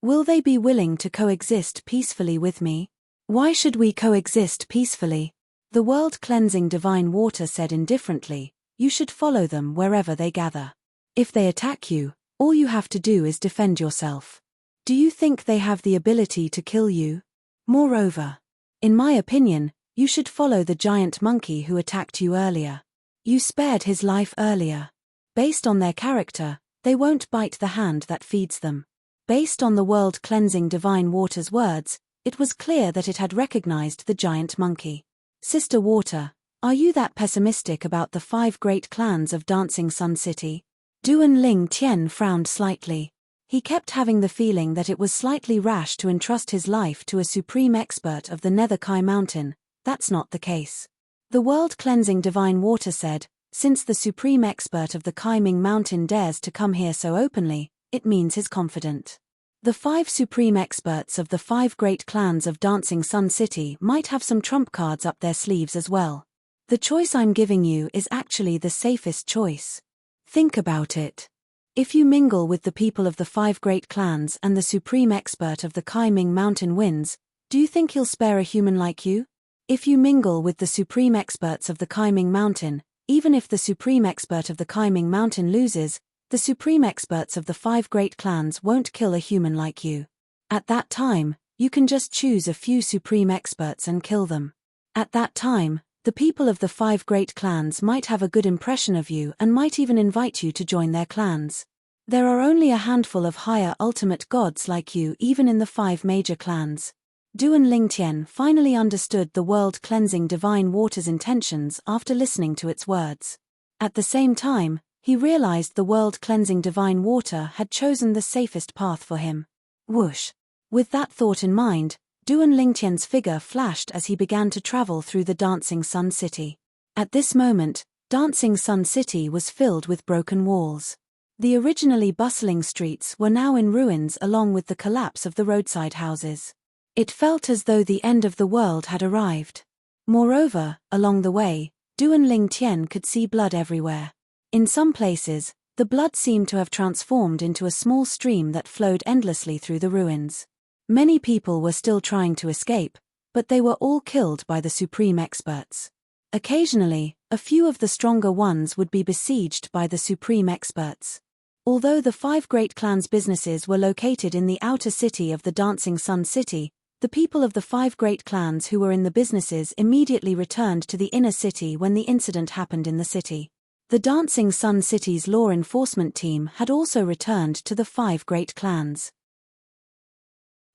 Will they be willing to coexist peacefully with me? Why should we coexist peacefully? The world-cleansing divine water said indifferently, you should follow them wherever they gather. If they attack you, all you have to do is defend yourself. Do you think they have the ability to kill you? Moreover, in my opinion, you should follow the giant monkey who attacked you earlier. You spared his life earlier. Based on their character, they won't bite the hand that feeds them. Based on the world-cleansing divine water's words, it was clear that it had recognized the giant monkey. Sister Water, are you that pessimistic about the 5 great clans of Dancing Sun City? Duan Lingtian frowned slightly. He kept having the feeling that it was slightly rash to entrust his life to a supreme expert of the Nether Kai Mountain. That's not the case. The world-cleansing divine water said, since the supreme expert of the Kaiming Mountain dares to come here so openly, it means he's confident. The 5 supreme experts of the 5 great clans of Dancing Sun City might have some trump cards up their sleeves as well. The choice I'm giving you is actually the safest choice. Think about it. If you mingle with the people of the 5 great clans and the supreme expert of the Kaiming Mountain wins, do you think he'll spare a human like you? If you mingle with the supreme experts of the Kaiming Mountain, even if the supreme expert of the Kaiming Mountain loses, the supreme experts of the 5 great clans won't kill a human like you. At that time, you can just choose a few supreme experts and kill them. At that time, The people of the 5 great clans might have a good impression of you and might even invite you to join their clans. There are only a handful of higher ultimate gods like you even in the 5 major clans. Duan Lingtian finally understood the world-cleansing divine water's intentions after listening to its words. At the same time, he realized the world-cleansing divine water had chosen the safest path for him. Whoosh! With that thought in mind, Duan Lingtian's figure flashed as he began to travel through the Dancing Sun City. At this moment, Dancing Sun City was filled with broken walls. The originally bustling streets were now in ruins along with the collapse of the roadside houses. It felt as though the end of the world had arrived. Moreover, along the way, Duan Lingtian could see blood everywhere. In some places, the blood seemed to have transformed into a small stream that flowed endlessly through the ruins. Many people were still trying to escape, but they were all killed by the supreme experts. Occasionally, a few of the stronger ones would be besieged by the supreme experts. Although the 5 great clans' businesses were located in the outer city of the Dancing Sun City, the people of the 5 great clans who were in the businesses immediately returned to the inner city when the incident happened in the city. The Dancing Sun City's law enforcement team had also returned to the 5 great clans.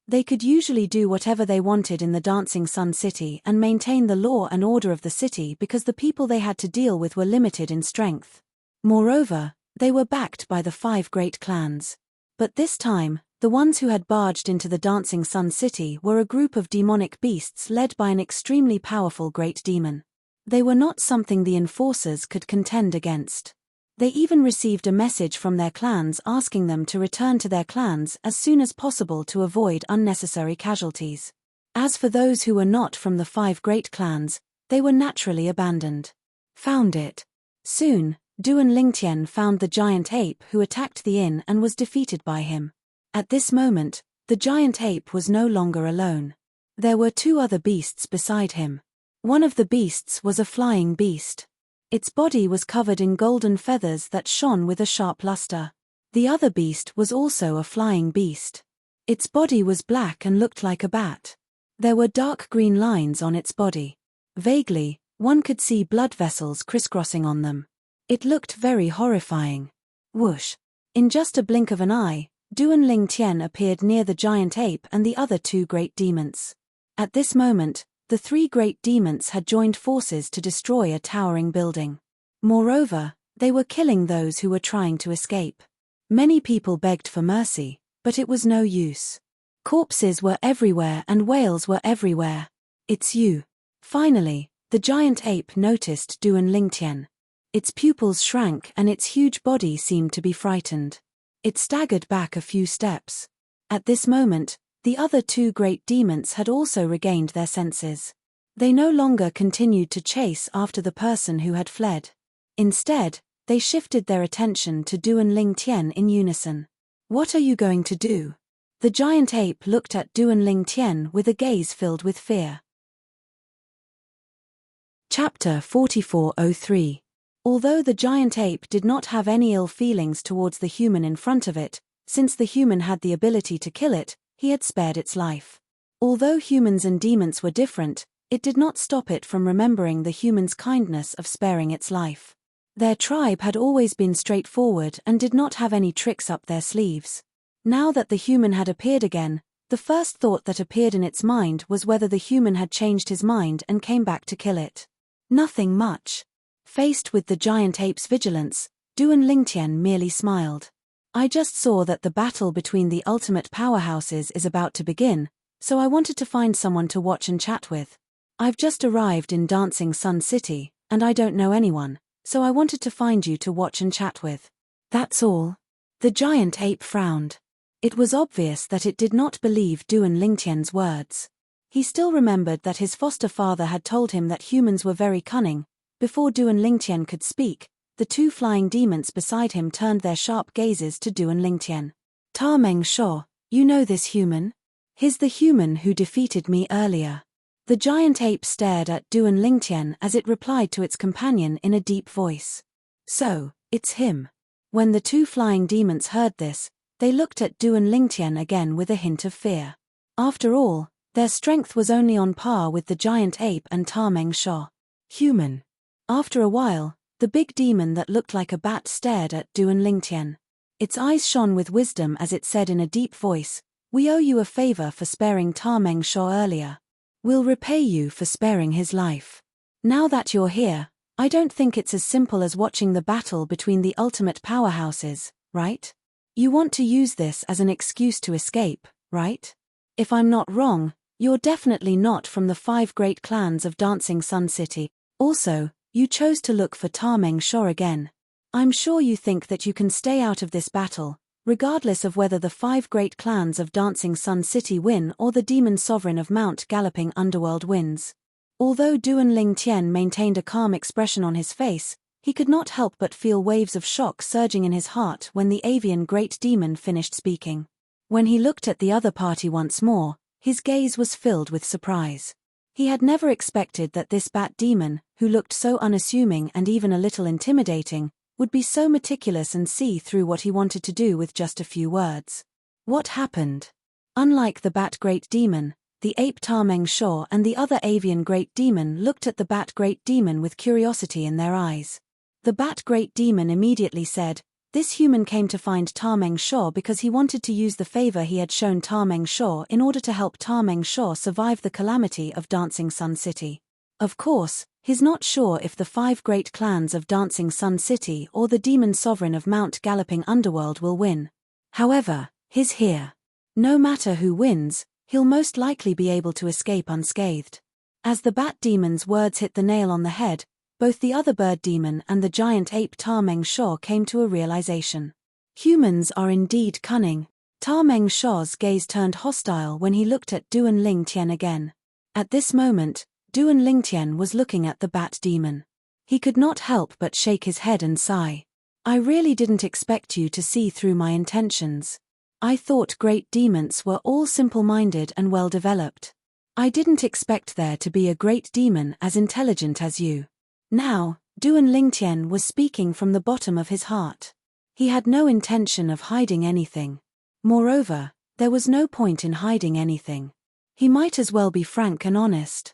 They could usually do whatever they wanted in the Dancing Sun City and maintain the law and order of the city because the people they had to deal with were limited in strength. Moreover, they were backed by the 5 great clans. But this time, the ones who had barged into the Dancing Sun City were a group of demonic beasts led by an extremely powerful great demon. They were not something the enforcers could contend against. They even received a message from their clans asking them to return to their clans as soon as possible to avoid unnecessary casualties. As for those who were not from the 5 great clans, they were naturally abandoned. Found it. Soon, Duan Lingtian found the giant ape who attacked the inn and was defeated by him. At this moment, the giant ape was no longer alone. There were 2 other beasts beside him. One of the beasts was a flying beast. Its body was covered in golden feathers that shone with a sharp luster. The other beast was also a flying beast. Its body was black and looked like a bat. There were dark green lines on its body. Vaguely, one could see blood vessels crisscrossing on them. It looked very horrifying. Whoosh! In just a blink of an eye, Duan Lingtian appeared near the giant ape and the other 2 great demons. At this moment, the 3 great demons had joined forces to destroy a towering building. Moreover, they were killing those who were trying to escape. Many people begged for mercy, but it was no use. Corpses were everywhere and wails were everywhere. It's you. Finally, the giant ape noticed Duan Lingtian. Its pupils shrank and its huge body seemed to be frightened. It staggered back a few steps. At this moment, the other 2 great demons had also regained their senses. They no longer continued to chase after the person who had fled. Instead, they shifted their attention to Duan Lingtian in unison. What are you going to do? The giant ape looked at Duan Lingtian with a gaze filled with fear. Chapter 4403. Although the giant ape did not have any ill feelings towards the human in front of it, since the human had the ability to kill it, he had spared its life. Although humans and demons were different, it did not stop it from remembering the human's kindness of sparing its life. Their tribe had always been straightforward and did not have any tricks up their sleeves. Now that the human had appeared again, the first thought that appeared in its mind was whether the human had changed his mind and came back to kill it. Nothing much. Faced with the giant ape's vigilance, Duan Lingtian merely smiled. I just saw that the battle between the ultimate powerhouses is about to begin, so I wanted to find someone to watch and chat with. I've just arrived in Dancing Sun City, and I don't know anyone, so I wanted to find you to watch and chat with. That's all. The giant ape frowned. It was obvious that it did not believe Duan Lingtian's words. He still remembered that his foster father had told him that humans were very cunning. Before Duan Lingtian could speak, the 2 flying demons beside him turned their sharp gazes to Duan Lingtian. Ta Meng Sho, you know this human? He's the human who defeated me earlier. The giant ape stared at Duan Lingtian as it replied to its companion in a deep voice. So, it's him. When the 2 flying demons heard this, they looked at Duan Lingtian again with a hint of fear. After all, their strength was only on par with the giant ape and Ta Meng Sho. Human. After a while, the big demon that looked like a bat stared at Duan Lingtian. Its eyes shone with wisdom as it said in a deep voice, "We owe you a favor for sparing Tameng Shor earlier. We'll repay you for sparing his life. Now that you're here, I don't think it's as simple as watching the battle between the ultimate powerhouses, right? You want to use this as an excuse to escape, right? If I'm not wrong, you're definitely not from the 5 great clans of Dancing Sun City. Also, you chose to look for Tameng Shor again. I'm sure you think that you can stay out of this battle, regardless of whether the 5 great clans of Dancing Sun City win or the demon sovereign of Mount Galloping Underworld wins." Although Duan Lingtian maintained a calm expression on his face, he could not help but feel waves of shock surging in his heart when the avian great demon finished speaking. When he looked at the other party once more, his gaze was filled with surprise. He had never expected that this bat demon, who looked so unassuming and even a little intimidating, would be so meticulous and see through what he wanted to do with just a few words. What happened? Unlike the bat great demon, the ape Tameng Shor and the other avian great demon looked at the bat great demon with curiosity in their eyes. The bat great demon immediately said, "This human came to find Tameng Shor because he wanted to use the favor he had shown Tameng Shor in order to help Tameng Shor survive the calamity of Dancing Sun City. Of course, he's not sure if the 5 great clans of Dancing Sun City or the demon sovereign of Mount Galloping Underworld will win. However, he's here. No matter who wins, he'll most likely be able to escape unscathed." As the bat demon's words hit the nail on the head, both the other bird demon and the giant ape Tameng Shor came to a realization. Humans are indeed cunning. Tameng Shor's gaze turned hostile when he looked at Duan Lingtian again. At this moment, Duan Lingtian was looking at the bat demon. He could not help but shake his head and sigh. "I really didn't expect you to see through my intentions. I thought great demons were all simple-minded and well-developed. I didn't expect there to be a great demon as intelligent as you." Now, Duan Lingtian was speaking from the bottom of his heart. He had no intention of hiding anything. Moreover, there was no point in hiding anything. He might as well be frank and honest.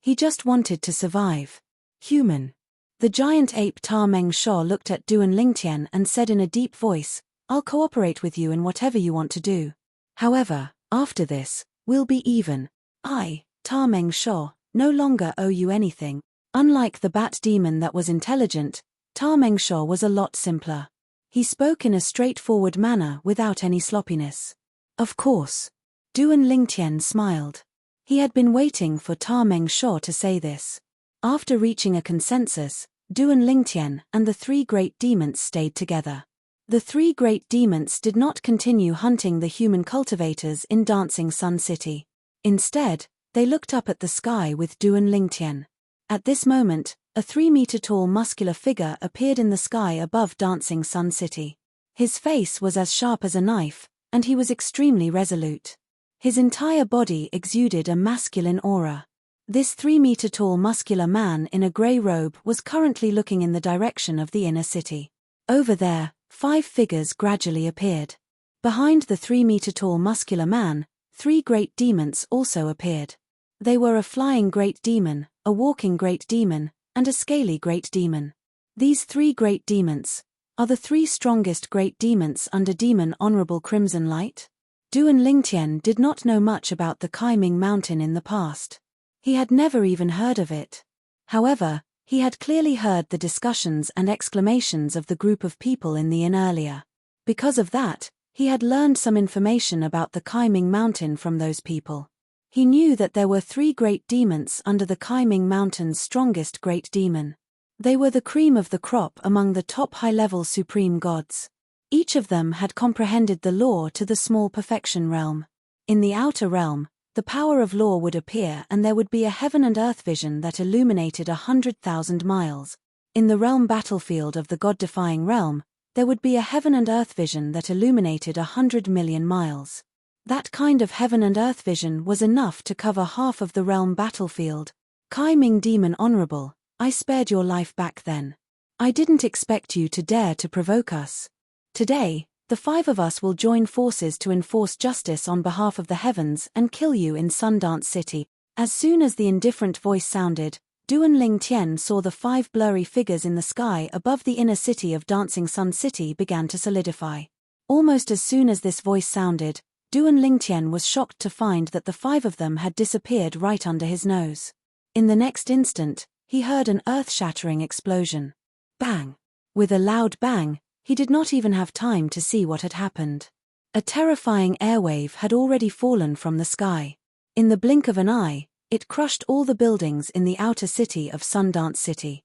He just wanted to survive. Human. The giant ape Tameng Shor looked at Duan Lingtian and said in a deep voice, "I'll cooperate with you in whatever you want to do. However, after this, we'll be even. I, Tameng Shor, no longer owe you anything." Unlike the bat demon that was intelligent, Tameng Shor was a lot simpler. He spoke in a straightforward manner without any sloppiness. "Of course." Duan Lingtian smiled. He had been waiting for Tameng Shor to say this. After reaching a consensus, Duan Lingtian and the 3 great demons stayed together. The 3 great demons did not continue hunting the human cultivators in Dancing Sun City. Instead, they looked up at the sky with Duan Lingtian. At this moment, a 3-meter-tall muscular figure appeared in the sky above Dancing Sun City. His face was as sharp as a knife, and he was extremely resolute. His entire body exuded a masculine aura. This 3-meter-tall muscular man in a grey robe was currently looking in the direction of the inner city. Over there, 5 figures gradually appeared. Behind the 3-meter-tall muscular man, 3 great demons also appeared. They were a flying great demon, a walking great demon, and a scaly great demon. These 3 great demons are the 3 strongest great demons under Demon Honorable Crimson Light. Duan Lingtian did not know much about the Kaiming Mountain in the past. He had never even heard of it. However, he had clearly heard the discussions and exclamations of the group of people in the inn earlier. Because of that, he had learned some information about the Kaiming Mountain from those people. He knew that there were 3 great demons under the Kaiming Mountain's strongest great demon. They were the cream of the crop among the top high-level supreme gods. Each of them had comprehended the law to the small perfection realm. In the outer realm, the power of law would appear and there would be a heaven and earth vision that illuminated 100,000 miles. In the realm battlefield of the god-defying realm, there would be a heaven and earth vision that illuminated 100 million miles. That kind of heaven and earth vision was enough to cover half of the realm battlefield. Kaiming Demon Honorable, I spared your life back then. I didn't expect you to dare to provoke us. Today, the 5 of us will join forces to enforce justice on behalf of the heavens and kill you in Sundance City. As soon as the indifferent voice sounded, Duan Lingtian saw the 5 blurry figures in the sky above the inner city of Dancing Sun City began to solidify. Almost as soon as this voice sounded, Duan Lingtian was shocked to find that the 5 of them had disappeared right under his nose. In the next instant, he heard an earth-shattering explosion. Bang! With a loud bang, he did not even have time to see what had happened. A terrifying airwave had already fallen from the sky. In the blink of an eye, it crushed all the buildings in the outer city of Sundance City.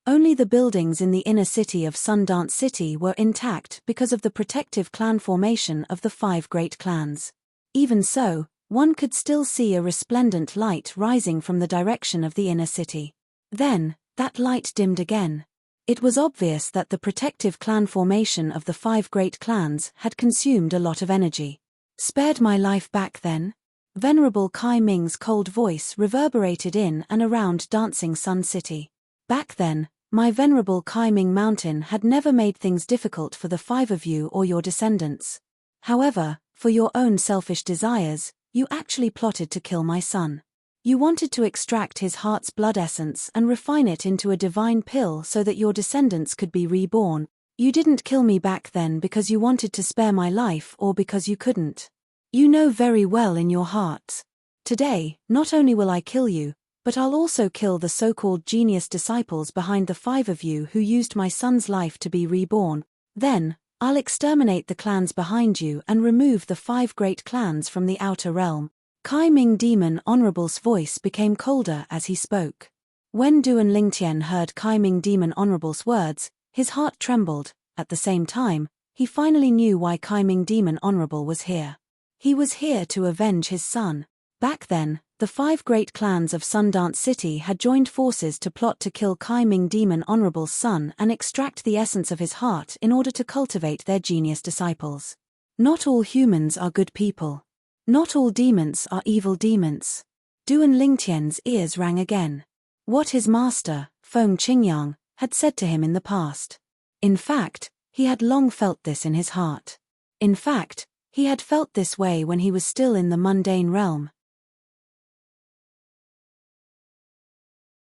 Only the buildings in the inner city of Sundance City were intact because of the protective clan formation of the 5 great clans. Even so, one could still see a resplendent light rising from the direction of the inner city. Then, that light dimmed again. It was obvious that the protective clan formation of the 5 great clans had consumed a lot of energy. Spared my life back then? Venerable Kai Ming's cold voice reverberated in and around Dancing Sun City. Back then, my venerable Kai Ming Mountain had never made things difficult for the 5 of you or your descendants. However, for your own selfish desires, you actually plotted to kill my son. You wanted to extract his heart's blood essence and refine it into a divine pill so that your descendants could be reborn. You didn't kill me back then because you wanted to spare my life or because you couldn't. You know very well in your hearts. Today, not only will I kill you, but I'll also kill the so-called genius disciples behind the 5 of you who used my son's life to be reborn. Then, I'll exterminate the clans behind you and remove the 5 great clans from the outer realm. Kai Ming Demon Honorable's voice became colder as he spoke. When Duan Lingtian heard Kai Ming Demon Honorable's words, his heart trembled. At the same time, he finally knew why Kai Ming Demon Honorable was here. He was here to avenge his son. Back then, the 5 great clans of Sundance City had joined forces to plot to kill Kai Ming Demon Honorable's son and extract the essence of his heart in order to cultivate their genius disciples. Not all humans are good people. Not all demons are evil demons. Duan Lingtian's ears rang again. What his master, Feng Qingyang, had said to him in the past. In fact, he had long felt this in his heart. In fact, he had felt this way when he was still in the mundane realm.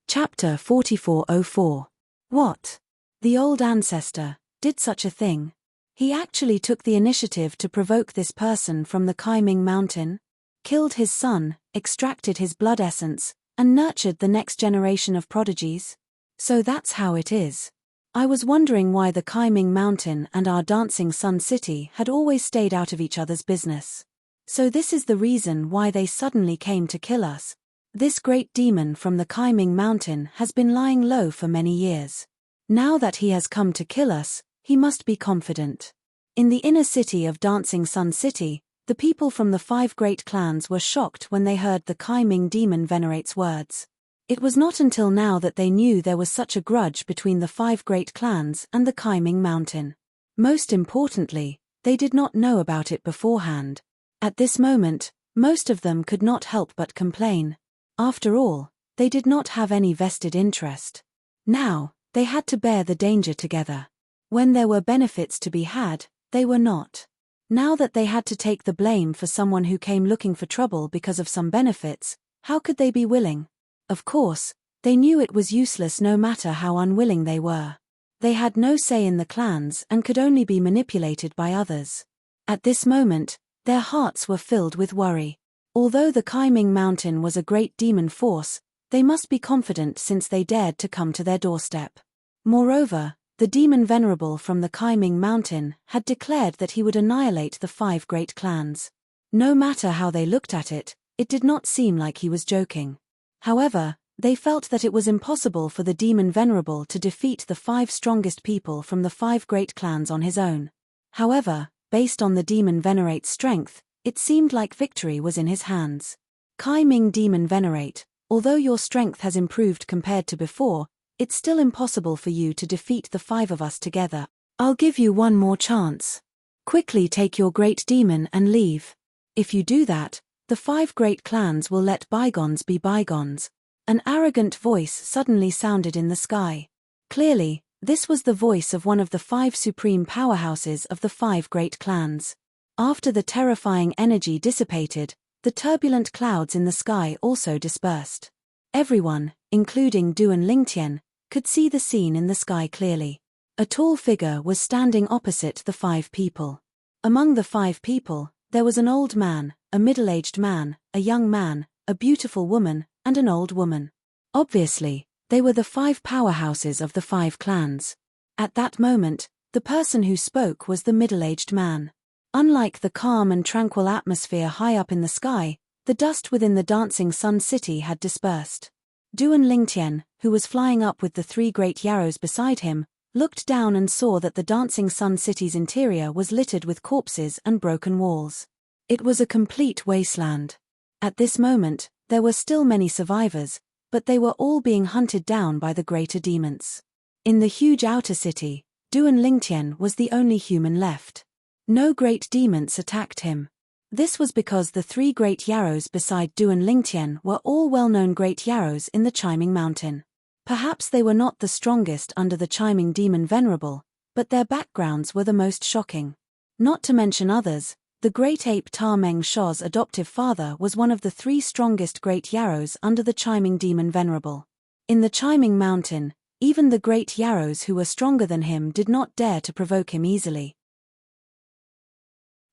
Chapter 4404. What? The old ancestor did such a thing. He actually took the initiative to provoke this person from the Kai Ming Mountain, killed his son, extracted his blood essence, and nurtured the next generation of prodigies. So that's how it is. I was wondering why the Kai Ming Mountain and our Dancing Sun City had always stayed out of each other's business. So this is the reason why they suddenly came to kill us. This great demon from the Kai Ming Mountain has been lying low for many years. Now that he has come to kill us, he must be confident. In the inner city of Dancing Sun City, the people from the 5 great clans were shocked when they heard the Kai Ming demon venerate's words. It was not until now that they knew there was such a grudge between the 5 great clans and the Kai Ming Mountain. Most importantly, they did not know about it beforehand. At this moment, most of them could not help but complain. After all, they did not have any vested interest. Now, they had to bear the danger together. When there were benefits to be had, they were not. Now that they had to take the blame for someone who came looking for trouble because of some benefits, how could they be willing? Of course, they knew it was useless no matter how unwilling they were. They had no say in the clans and could only be manipulated by others. At this moment, their hearts were filled with worry. Although the Kai Ming Mountain was a great demon force, they must be confident since they dared to come to their doorstep. Moreover, the demon venerable from the Kai Ming Mountain had declared that he would annihilate the 5 great clans. No matter how they looked at it, it did not seem like he was joking. However, they felt that it was impossible for the demon venerable to defeat the 5 strongest people from the 5 great clans on his own. However, based on the demon venerate's strength, it seemed like victory was in his hands. Kai Ming Demon Venerate, although your strength has improved compared to before, it's still impossible for you to defeat the 5 of us together. I'll give you one more chance. Quickly take your great demon and leave. If you do that, the 5 great clans will let bygones be bygones. An arrogant voice suddenly sounded in the sky. Clearly, this was the voice of one of the 5 supreme powerhouses of the 5 great clans. After the terrifying energy dissipated, the turbulent clouds in the sky also dispersed. Everyone, including Du and Lingtian, could see the scene in the sky clearly. A tall figure was standing opposite the 5 people. Among the 5 people, there was an old man, a middle-aged man, a young man, a beautiful woman, and an old woman. Obviously, they were the 5 powerhouses of the 5 clans. At that moment, the person who spoke was the middle-aged man. Unlike the calm and tranquil atmosphere high up in the sky, the dust within the dancing sun city had dispersed. Du and Lingtian, who was flying up with the 3 great yarrows beside him, looked down and saw that the dancing sun city's interior was littered with corpses and broken walls. It was a complete wasteland. At this moment, there were still many survivors, but they were all being hunted down by the greater demons. In the huge outer city, Du and Lingtian was the only human left. No great demons attacked him. This was because the 3 great yarrows beside Du and Lingtian were all well-known great yarrows in the Chiming Mountain. Perhaps they were not the strongest under the Chiming Demon Venerable, but their backgrounds were the most shocking. Not to mention others, the great ape Ta-Meng Shaw's adoptive father was one of the 3 strongest great yarrows under the Chiming Demon Venerable. In the Chiming Mountain, even the great yarrows who were stronger than him did not dare to provoke him easily.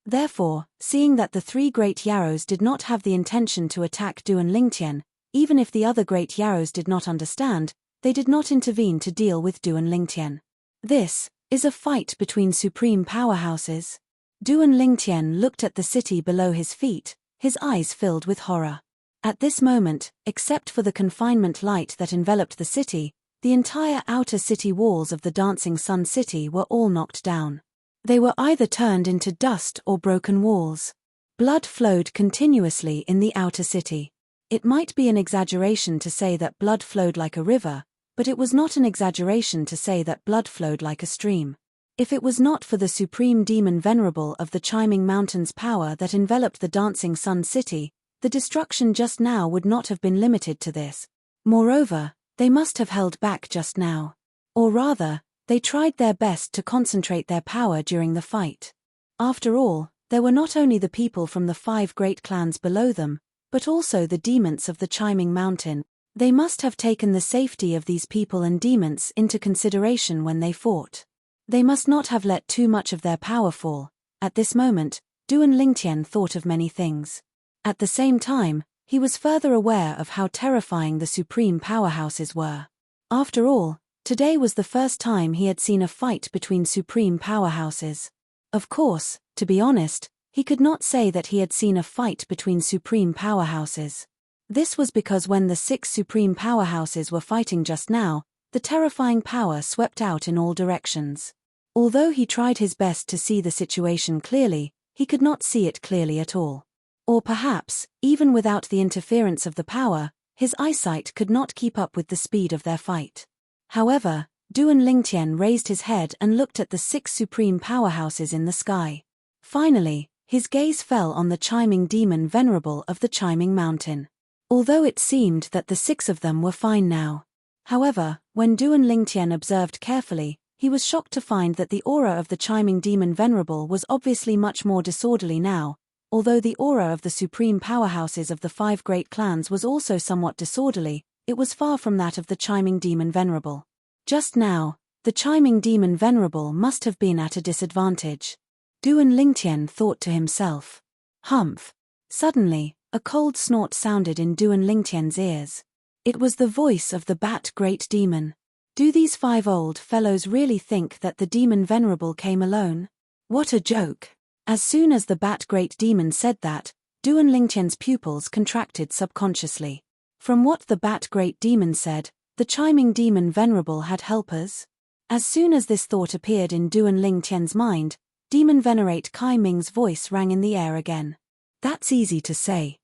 Therefore, seeing that the 3 great yarrows did not have the intention to attack Du and Lingtian, even if the other great yarrows did not understand, they did not intervene to deal with Du and Lingtian. This is a fight between supreme powerhouses. Du and Lingtian looked at the city below his feet, his eyes filled with horror. At this moment, except for the confinement light that enveloped the city, the entire outer city walls of the Dancing Sun City were all knocked down. They were either turned into dust or broken walls. Blood flowed continuously in the outer city. It might be an exaggeration to say that blood flowed like a river, but it was not an exaggeration to say that blood flowed like a stream. If it was not for the supreme demon venerable of the Chiming Mountain's power that enveloped the Dancing Sun City, the destruction just now would not have been limited to this. Moreover, they must have held back just now. Or rather, they tried their best to concentrate their power during the fight. After all, there were not only the people from the 5 great clans below them, but also the demons of the Chiming Mountain. They must have taken the safety of these people and demons into consideration when they fought. They must not have let too much of their power fall. At this moment, Du and Lingtian thought of many things. At the same time, he was further aware of how terrifying the supreme powerhouses were. After all, today was the first time he had seen a fight between supreme powerhouses. Of course, to be honest, he could not say that he had seen a fight between supreme powerhouses. This was because when the 6 supreme powerhouses were fighting just now, the terrifying power swept out in all directions. Although he tried his best to see the situation clearly, he could not see it clearly at all. Or perhaps, even without the interference of the power, his eyesight could not keep up with the speed of their fight. However, Du and Lingtian raised his head and looked at the 6 supreme powerhouses in the sky. Finally, his gaze fell on the Chiming Demon Venerable of the Chiming Mountain. Although it seemed that the 6 of them were fine now. However, when Du and Lingtian observed carefully, he was shocked to find that the aura of the Chiming Demon Venerable was obviously much more disorderly now. Although the aura of the supreme powerhouses of the 5 great clans was also somewhat disorderly, it was far from that of the Chiming Demon Venerable. Just now, the Chiming Demon Venerable must have been at a disadvantage. Du and Lingtian thought to himself. Humph. Suddenly, a cold snort sounded in Du and Lingtian's ears. It was the voice of the Bat Great Demon. Do these 5 old fellows really think that the Demon Venerable came alone? What a joke! As soon as the Bat Great Demon said that, Du and Lingtian's pupils contracted subconsciously. From what the Bat Great Demon said, the Chiming Demon Venerable had helpers? As soon as this thought appeared in Du and Lingtian's mind, Demon Venerate Kai Ming's voice rang in the air again. That's easy to say.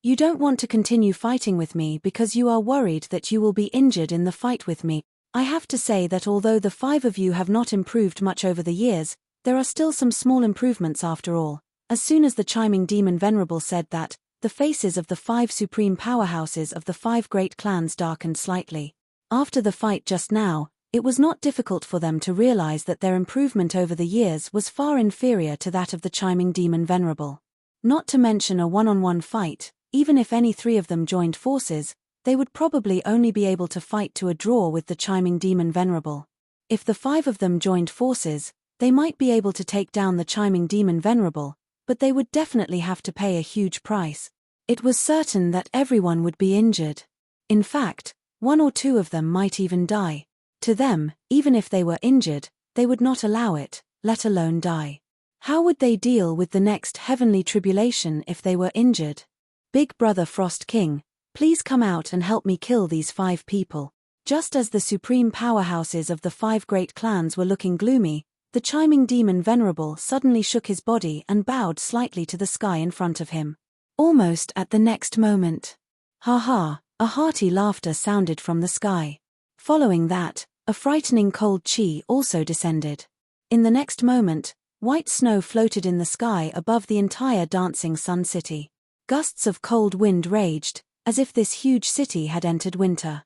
You don't want to continue fighting with me because you are worried that you will be injured in the fight with me. I have to say that although the 5 of you have not improved much over the years, there are still some small improvements after all. As soon as the Chiming Demon Venerable said that, the faces of the 5 supreme powerhouses of the 5 great clans darkened slightly. After the fight just now, it was not difficult for them to realize that their improvement over the years was far inferior to that of the Chiming Demon Venerable. Not to mention a one-on-one fight, Even if any three of them joined forces, they would probably only be able to fight to a draw with the chiming demon Venerable. If the five of them joined forces, they might be able to take down the chiming demon Venerable, but they would definitely have to pay a huge price. It was certain that everyone would be injured. In fact, one or two of them might even die. To them, even if they were injured, they would not allow it, let alone die. How would they deal with the next heavenly tribulation if they were injured? Big Brother Frost King, please come out and help me kill these 5 people. Just as the supreme powerhouses of the 5 great clans were looking gloomy, the chiming demon Venerable suddenly shook his body and bowed slightly to the sky in front of him. Almost at the next moment. Ha ha, a hearty laughter sounded from the sky. Following that, a frightening cold chi also descended. In the next moment, white snow floated in the sky above the entire dancing sun city. Gusts of cold wind raged, as if this huge city had entered winter.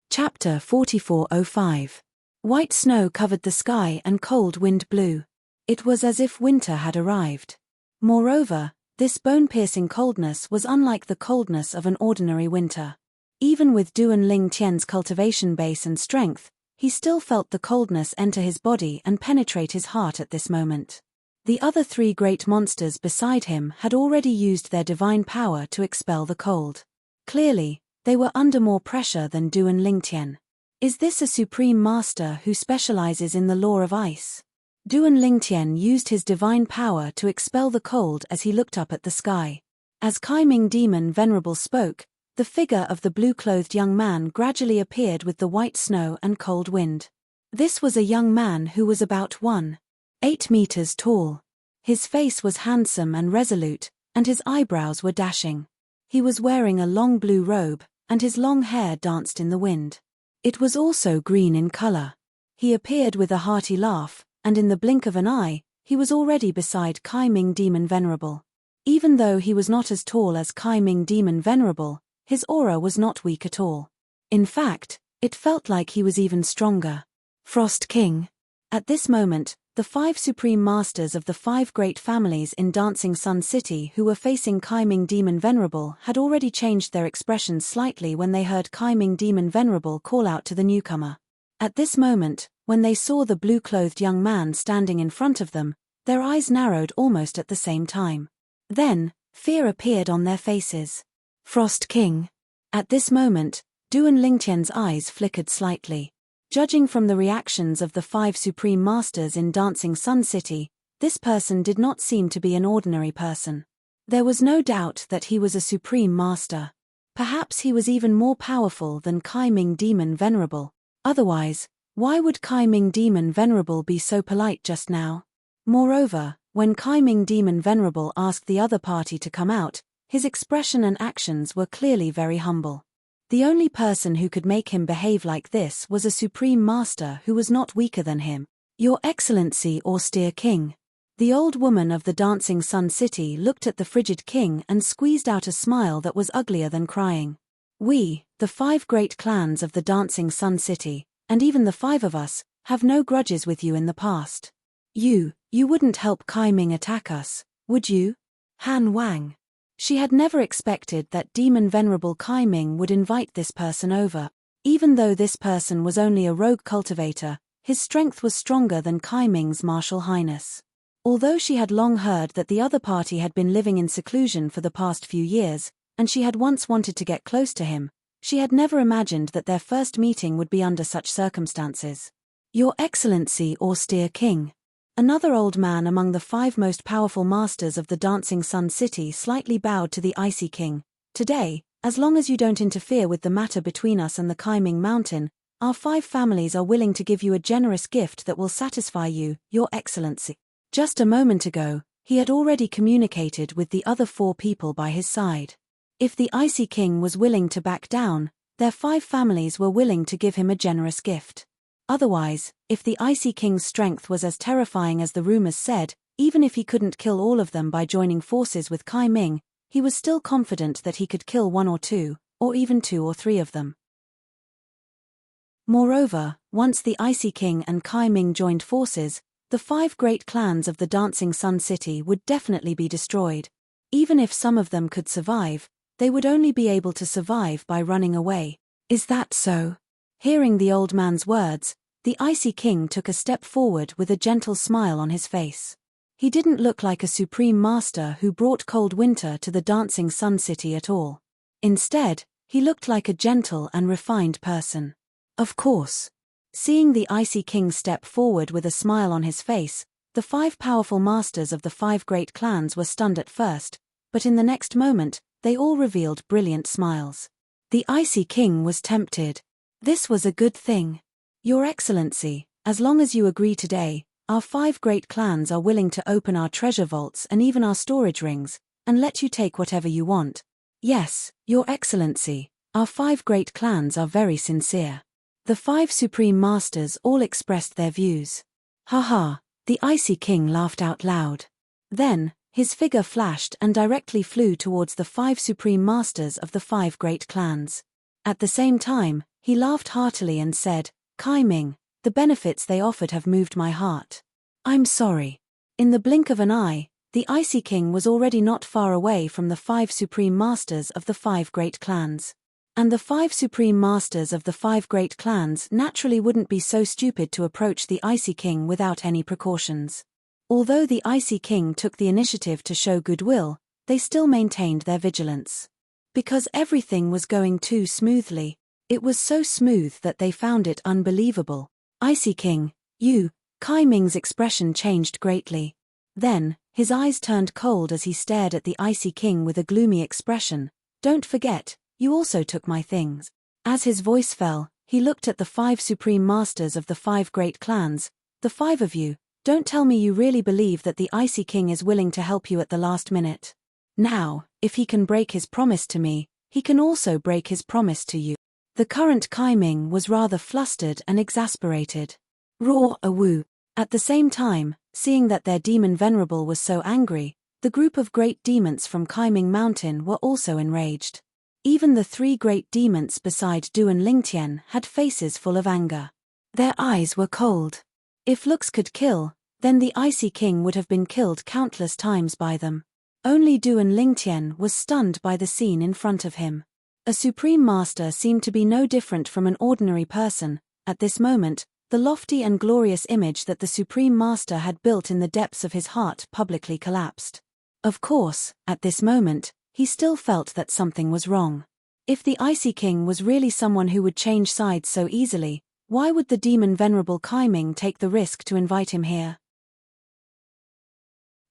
Chapter 4405. White snow covered the sky and cold wind blew. It was as if winter had arrived. Moreover, this bone-piercing coldness was unlike the coldness of an ordinary winter. Even with Duan Ling Tian's cultivation base and strength, he still felt the coldness enter his body and penetrate his heart at this moment. The other 3 great monsters beside him had already used their divine power to expel the cold. Clearly, they were under more pressure than Duan Ling Tian. Is this a supreme master who specializes in the law of ice? Duan Ling Tian used his divine power to expel the cold as he looked up at the sky. As Kaiming Demon Venerable spoke, the figure of the blue-clothed young man gradually appeared with the white snow and cold wind. This was a young man who was about 1.8 meters tall. His face was handsome and resolute, and his eyebrows were dashing. He was wearing a long blue robe, and his long hair danced in the wind. It was also green in color. He appeared with a hearty laugh, and in the blink of an eye, he was already beside Kaiming Demon Venerable. Even though he was not as tall as Kaiming Demon Venerable, his aura was not weak at all. In fact, it felt like he was even stronger. Frost King. At this moment, the 5 supreme masters of the 5 great families in Dancing Sun City who were facing Kaiming Demon Venerable had already changed their expressions slightly when they heard Kaiming Demon Venerable call out to the newcomer. At this moment, when they saw the blue-clothed young man standing in front of them, their eyes narrowed almost at the same time. Then, fear appeared on their faces. Frost King. At this moment, Duan Lingtian's eyes flickered slightly. Judging from the reactions of the 5 supreme masters in Dancing Sun City, this person did not seem to be an ordinary person. There was no doubt that he was a supreme master. Perhaps he was even more powerful than Kaiming Demon Venerable. Otherwise, why would Kaiming Demon Venerable be so polite just now? Moreover, when Kaiming Demon Venerable asked the other party to come out, his expression and actions were clearly very humble. The only person who could make him behave like this was a supreme master who was not weaker than him. Your Excellency, austere king. The old woman of the Dancing Sun City looked at the frigid king and squeezed out a smile that was uglier than crying. We, the 5 great clans of the Dancing Sun City, and even the 5 of us, have no grudges with you in the past. You wouldn't help Kaiming attack us, would you? Han Wang. She had never expected that Demon Venerable Kaiming would invite this person over. Even though this person was only a rogue cultivator, his strength was stronger than Kaiming's martial highness. Although she had long heard that the other party had been living in seclusion for the past few years, and she had once wanted to get close to him, she had never imagined that their first meeting would be under such circumstances. Your Excellency, austere king. Another old man among the 5 most powerful masters of the Dancing Sun City slightly bowed to the Icy King. Today, as long as you don't interfere with the matter between us and the Kaiming Mountain, our 5 families are willing to give you a generous gift that will satisfy you, Your Excellency. Just a moment ago, he had already communicated with the other 4 people by his side. If the Icy King was willing to back down, their 5 families were willing to give him a generous gift. Otherwise, if the Icy King's strength was as terrifying as the rumors said, even if he couldn't kill all of them by joining forces with Kaiming, he was still confident that he could kill 1 or 2, or even 2 or 3 of them. Moreover, once the Icy King and Kaiming joined forces, the 5 great clans of the Dancing Sun City would definitely be destroyed. Even if some of them could survive, they would only be able to survive by running away. Is that so? Hearing the old man's words, the Icy King took a step forward with a gentle smile on his face. He didn't look like a supreme master who brought cold winter to the Dancing Sun City at all. Instead, he looked like a gentle and refined person. Of course. Seeing the Icy King step forward with a smile on his face, the 5 powerful masters of the 5 great clans were stunned at first, but in the next moment, they all revealed brilliant smiles. The Icy King was tempted. This was a good thing. Your Excellency, as long as you agree today, our 5 great clans are willing to open our treasure vaults and even our storage rings, and let you take whatever you want. Yes, Your Excellency, our 5 great clans are very sincere. The 5 supreme masters all expressed their views. Haha, the Icy King laughed out loud. Then, his figure flashed and directly flew towards the 5 supreme masters of the 5 great clans. At the same time, he laughed heartily and said, Kai Ming, the benefits they offered have moved my heart. I'm sorry. In the blink of an eye, the Icy King was already not far away from the 5 supreme masters of the 5 great clans. And the 5 supreme masters of the 5 great clans naturally wouldn't be so stupid to approach the Icy King without any precautions. Although the Icy King took the initiative to show goodwill, they still maintained their vigilance. Because everything was going too smoothly. It was so smooth that they found it unbelievable. Icy King, you, Kai Ming's expression changed greatly. Then, his eyes turned cold as he stared at the Icy King with a gloomy expression. Don't forget, you also took my things. As his voice fell, he looked at the 5 supreme masters of the 5 great clans. The 5 of you, don't tell me you really believe that the Icy King is willing to help you at the last minute. Now, if he can break his promise to me, he can also break his promise to you. The current Kai Ming was rather flustered and exasperated. Roar a woo. At the same time, seeing that their demon venerable was so angry, the group of great demons from Kai Ming Mountain were also enraged. Even the 3 great demons beside Du and Lingtian had faces full of anger. Their eyes were cold. If looks could kill, then the Icy King would have been killed countless times by them. Only Du and Lingtian was stunned by the scene in front of him. A supreme master seemed to be no different from an ordinary person. At this moment, the lofty and glorious image that the supreme master had built in the depths of his heart publicly collapsed. Of course, at this moment, he still felt that something was wrong. If the Icy King was really someone who would change sides so easily, why would the demon venerable Kai Ming take the risk to invite him here?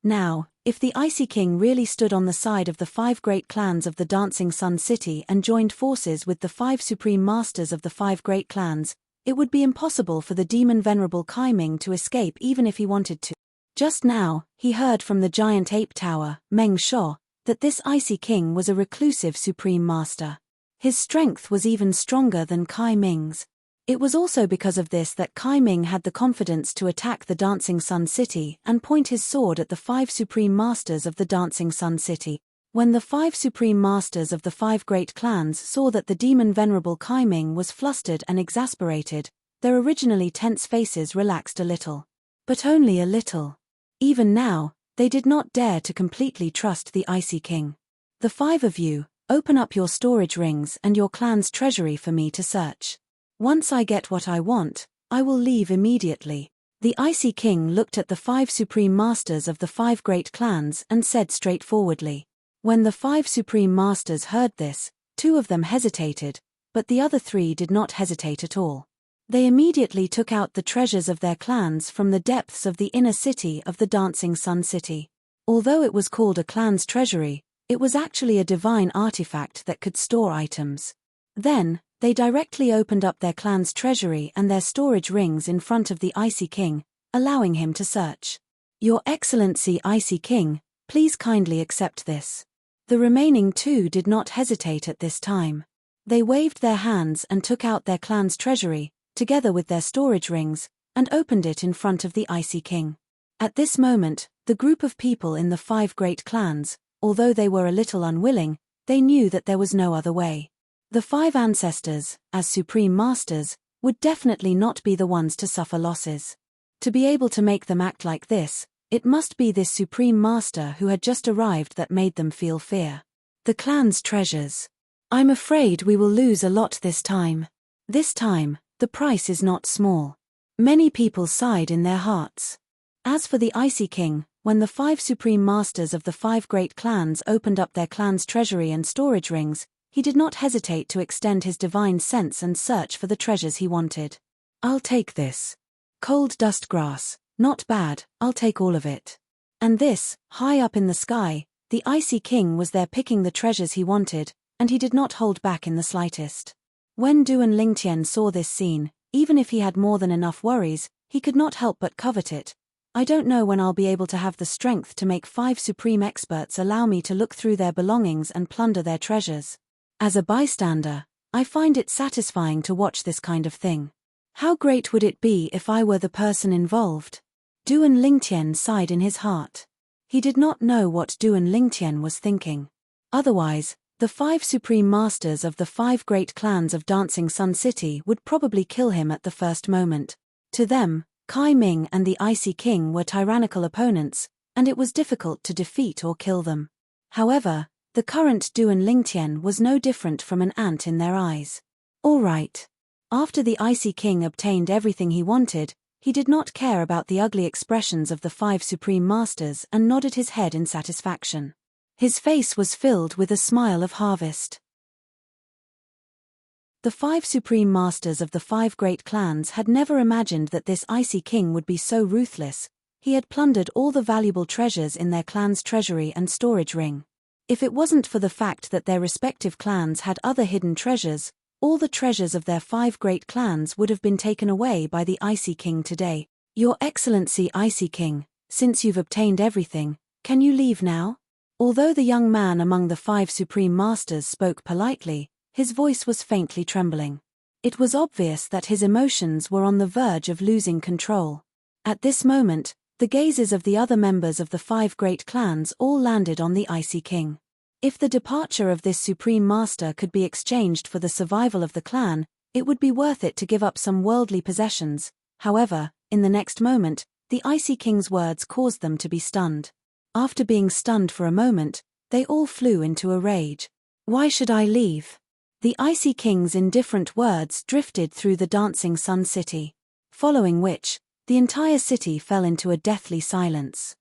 Now, if the Icy King really stood on the side of the 5 great clans of the Dancing Sun City and joined forces with the 5 supreme masters of the 5 great clans, it would be impossible for the demon venerable Kai Ming to escape even if he wanted to. Just now, he heard from the giant ape tower, Meng Sho, that this Icy King was a reclusive supreme master. His strength was even stronger than Kai Ming's. It was also because of this that Kai Ming had the confidence to attack the Dancing Sun City and point his sword at the 5 supreme masters of the Dancing Sun City. When the 5 supreme masters of the 5 great clans saw that the demon venerable Kai Ming was flustered and exasperated, their originally tense faces relaxed a little. But only a little. Even now, they did not dare to completely trust the Icy King. The 5 of you, open up your storage rings and your clan's treasury for me to search. Once I get what I want, I will leave immediately. The Icy King looked at the 5 supreme masters of the 5 great clans and said straightforwardly. When the 5 supreme masters heard this, 2 of them hesitated, but the other 3 did not hesitate at all. They immediately took out the treasures of their clans from the depths of the inner city of the Dancing Sun City. Although it was called a clan's treasury, it was actually a divine artifact that could store items. Then, they directly opened up their clan's treasury and their storage rings in front of the Icy King, allowing him to search. Your Excellency Icy King, please kindly accept this. The remaining 2 did not hesitate at this time. They waved their hands and took out their clan's treasury, together with their storage rings, and opened it in front of the Icy King. At this moment, the group of people in the 5 great clans, although they were a little unwilling, they knew that there was no other way. The 5 ancestors, as supreme masters, would definitely not be the ones to suffer losses. To be able to make them act like this, it must be this supreme master who had just arrived that made them feel fear. The clan's treasures. I'm afraid we will lose a lot this time. This time, the price is not small. Many people sighed in their hearts. As for the Icy King, when the 5 supreme masters of the 5 great clans opened up their clan's treasury and storage rings, he did not hesitate to extend his divine sense and search for the treasures he wanted. I'll take this. Cold dust grass, not bad, I'll take all of it. And this, high up in the sky, the Icy King was there picking the treasures he wanted, and he did not hold back in the slightest. When Duan Lingtian saw this scene, even if he had more than enough worries, he could not help but covet it. I don't know when I'll be able to have the strength to make 5 supreme experts allow me to look through their belongings and plunder their treasures. As a bystander, I find it satisfying to watch this kind of thing. How great would it be if I were the person involved? Duan Lingtian sighed in his heart. He did not know what Duan Lingtian was thinking. Otherwise, the 5 supreme masters of the 5 great clans of Dancing Sun City would probably kill him at the first moment. To them, Kai Ming and the Icy King were tyrannical opponents, and it was difficult to defeat or kill them. However, the current Duan Lingtian was no different from an ant in their eyes. All right. After the Icy King obtained everything he wanted, he did not care about the ugly expressions of the 5 supreme masters and nodded his head in satisfaction. His face was filled with a smile of harvest. The 5 supreme masters of the 5 great clans had never imagined that this Icy King would be so ruthless. He had plundered all the valuable treasures in their clan's treasury and storage ring. If it wasn't for the fact that their respective clans had other hidden treasures, all the treasures of their 5 great clans would have been taken away by the Icy King today. Your Excellency Icy King, since you've obtained everything, can you leave now? Although the young man among the 5 supreme masters spoke politely, his voice was faintly trembling. It was obvious that his emotions were on the verge of losing control. At this moment, the gazes of the other members of the 5 great clans all landed on the Icy King. If the departure of this supreme master could be exchanged for the survival of the clan, it would be worth it to give up some worldly possessions. However, in the next moment, the Icy King's words caused them to be stunned. After being stunned for a moment, they all flew into a rage. Why should I leave? The Icy King's indifferent words drifted through the Dancing Sun City, following which, the entire city fell into a deathly silence.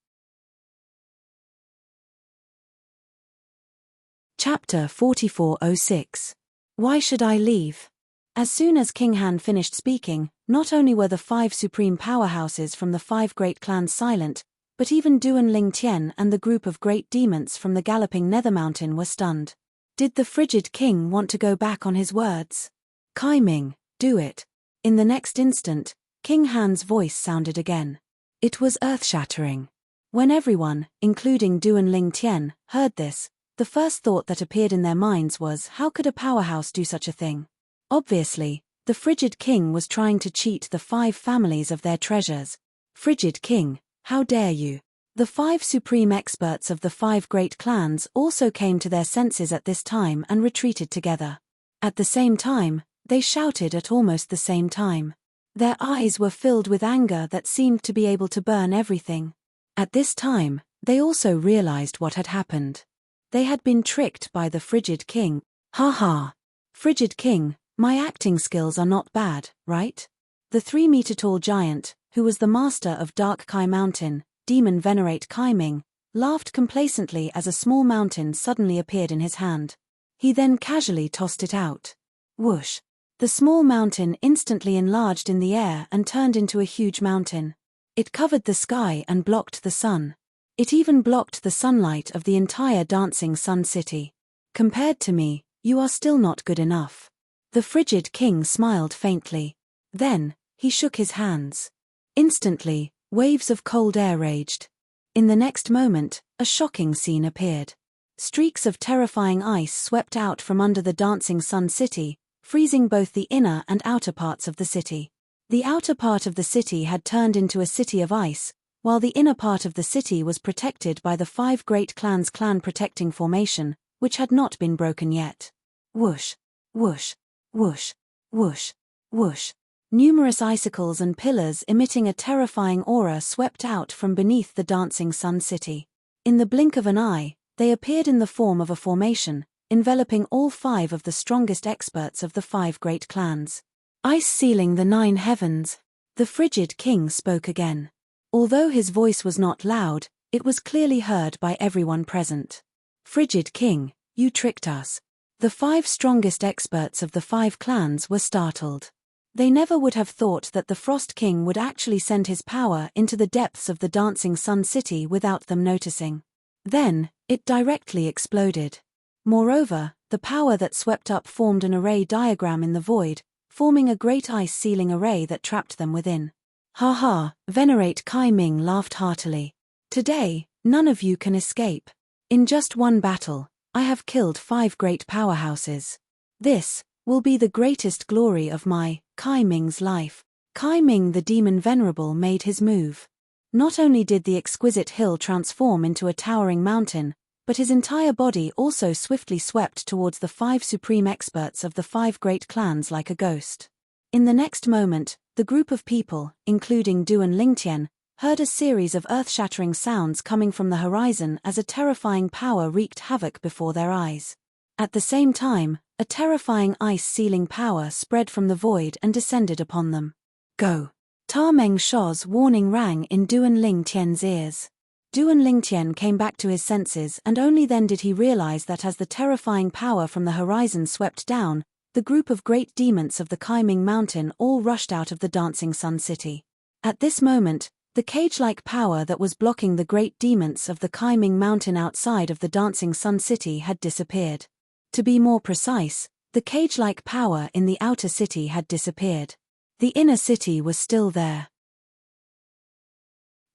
Chapter 4406. Why should I leave? As soon as King Han finished speaking, not only were the 5 supreme powerhouses from the 5 great clans silent, but even Duan Lingtian and the group of great demons from the galloping Nether Mountain were stunned. Did the frigid king want to go back on his words? Kai Ming, do it. In the next instant, King Han's voice sounded again. It was earth-shattering. When everyone, including Duan Lingtian, heard this, the first thought that appeared in their minds was, how could a powerhouse do such a thing? Obviously, the frigid king was trying to cheat the 5 families of their treasures. Frigid king, how dare you? The 5 supreme experts of the 5 great clans also came to their senses at this time and retreated together. At the same time, they shouted at almost the same time. Their eyes were filled with anger that seemed to be able to burn everything. At this time, they also realized what had happened. They had been tricked by the frigid king. Ha ha! Frigid king, my acting skills are not bad, right? The 3-meter-tall giant, who was the master of Dark Kai Mountain, Demon Venerate Kai Ming, laughed complacently as a small mountain suddenly appeared in his hand. He then casually tossed it out. Whoosh! The small mountain instantly enlarged in the air and turned into a huge mountain. It covered the sky and blocked the sun. It even blocked the sunlight of the entire Dancing Sun City. Compared to me, you are still not good enough. The frigid king smiled faintly. Then, he shook his hands. Instantly, waves of cold air raged. In the next moment, a shocking scene appeared. Streaks of terrifying ice swept out from under the Dancing Sun City, freezing both the inner and outer parts of the city. The outer part of the city had turned into a city of ice, while the inner part of the city was protected by the 5 great clans' clan protecting formation, which had not been broken yet. Whoosh, whoosh, whoosh, whoosh, whoosh. Numerous icicles and pillars emitting a terrifying aura swept out from beneath the dancing sun city. In the blink of an eye, they appeared in the form of a formation, enveloping all 5 of the strongest experts of the 5 great clans. Ice sealing the 9 heavens. The frigid king spoke again. Although his voice was not loud, it was clearly heard by everyone present. Frigid king, you tricked us. The 5 strongest experts of the 5 clans were startled. They never would have thought that the Frost King would actually send his power into the depths of the dancing sun city without them noticing. Then, it directly exploded. Moreover, the power that swept up formed an array diagram in the void, forming a great ice-sealing array that trapped them within. Ha ha, Venerate Kai Ming laughed heartily. Today, none of you can escape. In just one battle, I have killed 5 great powerhouses. This will be the greatest glory of my, Kai Ming's life. Kai Ming the demon venerable made his move. Not only did the exquisite hill transform into a towering mountain, but his entire body also swiftly swept towards the 5 supreme experts of the 5 great clans like a ghost. In the next moment, the group of people, including Du and Lingtian, heard a series of earth-shattering sounds coming from the horizon as a terrifying power wreaked havoc before their eyes. At the same time, a terrifying ice-sealing power spread from the void and descended upon them. Go! Ta Meng Shou's warning rang in Duan Lingtian's ears. Duan Lingtian came back to his senses, and only then did he realize that as the terrifying power from the horizon swept down, the group of great demons of the Kaiming Mountain all rushed out of the dancing sun city. At this moment, the cage-like power that was blocking the great demons of the Kaiming Mountain outside of the dancing sun city had disappeared. To be more precise, the cage-like power in the outer city had disappeared. The inner city was still there.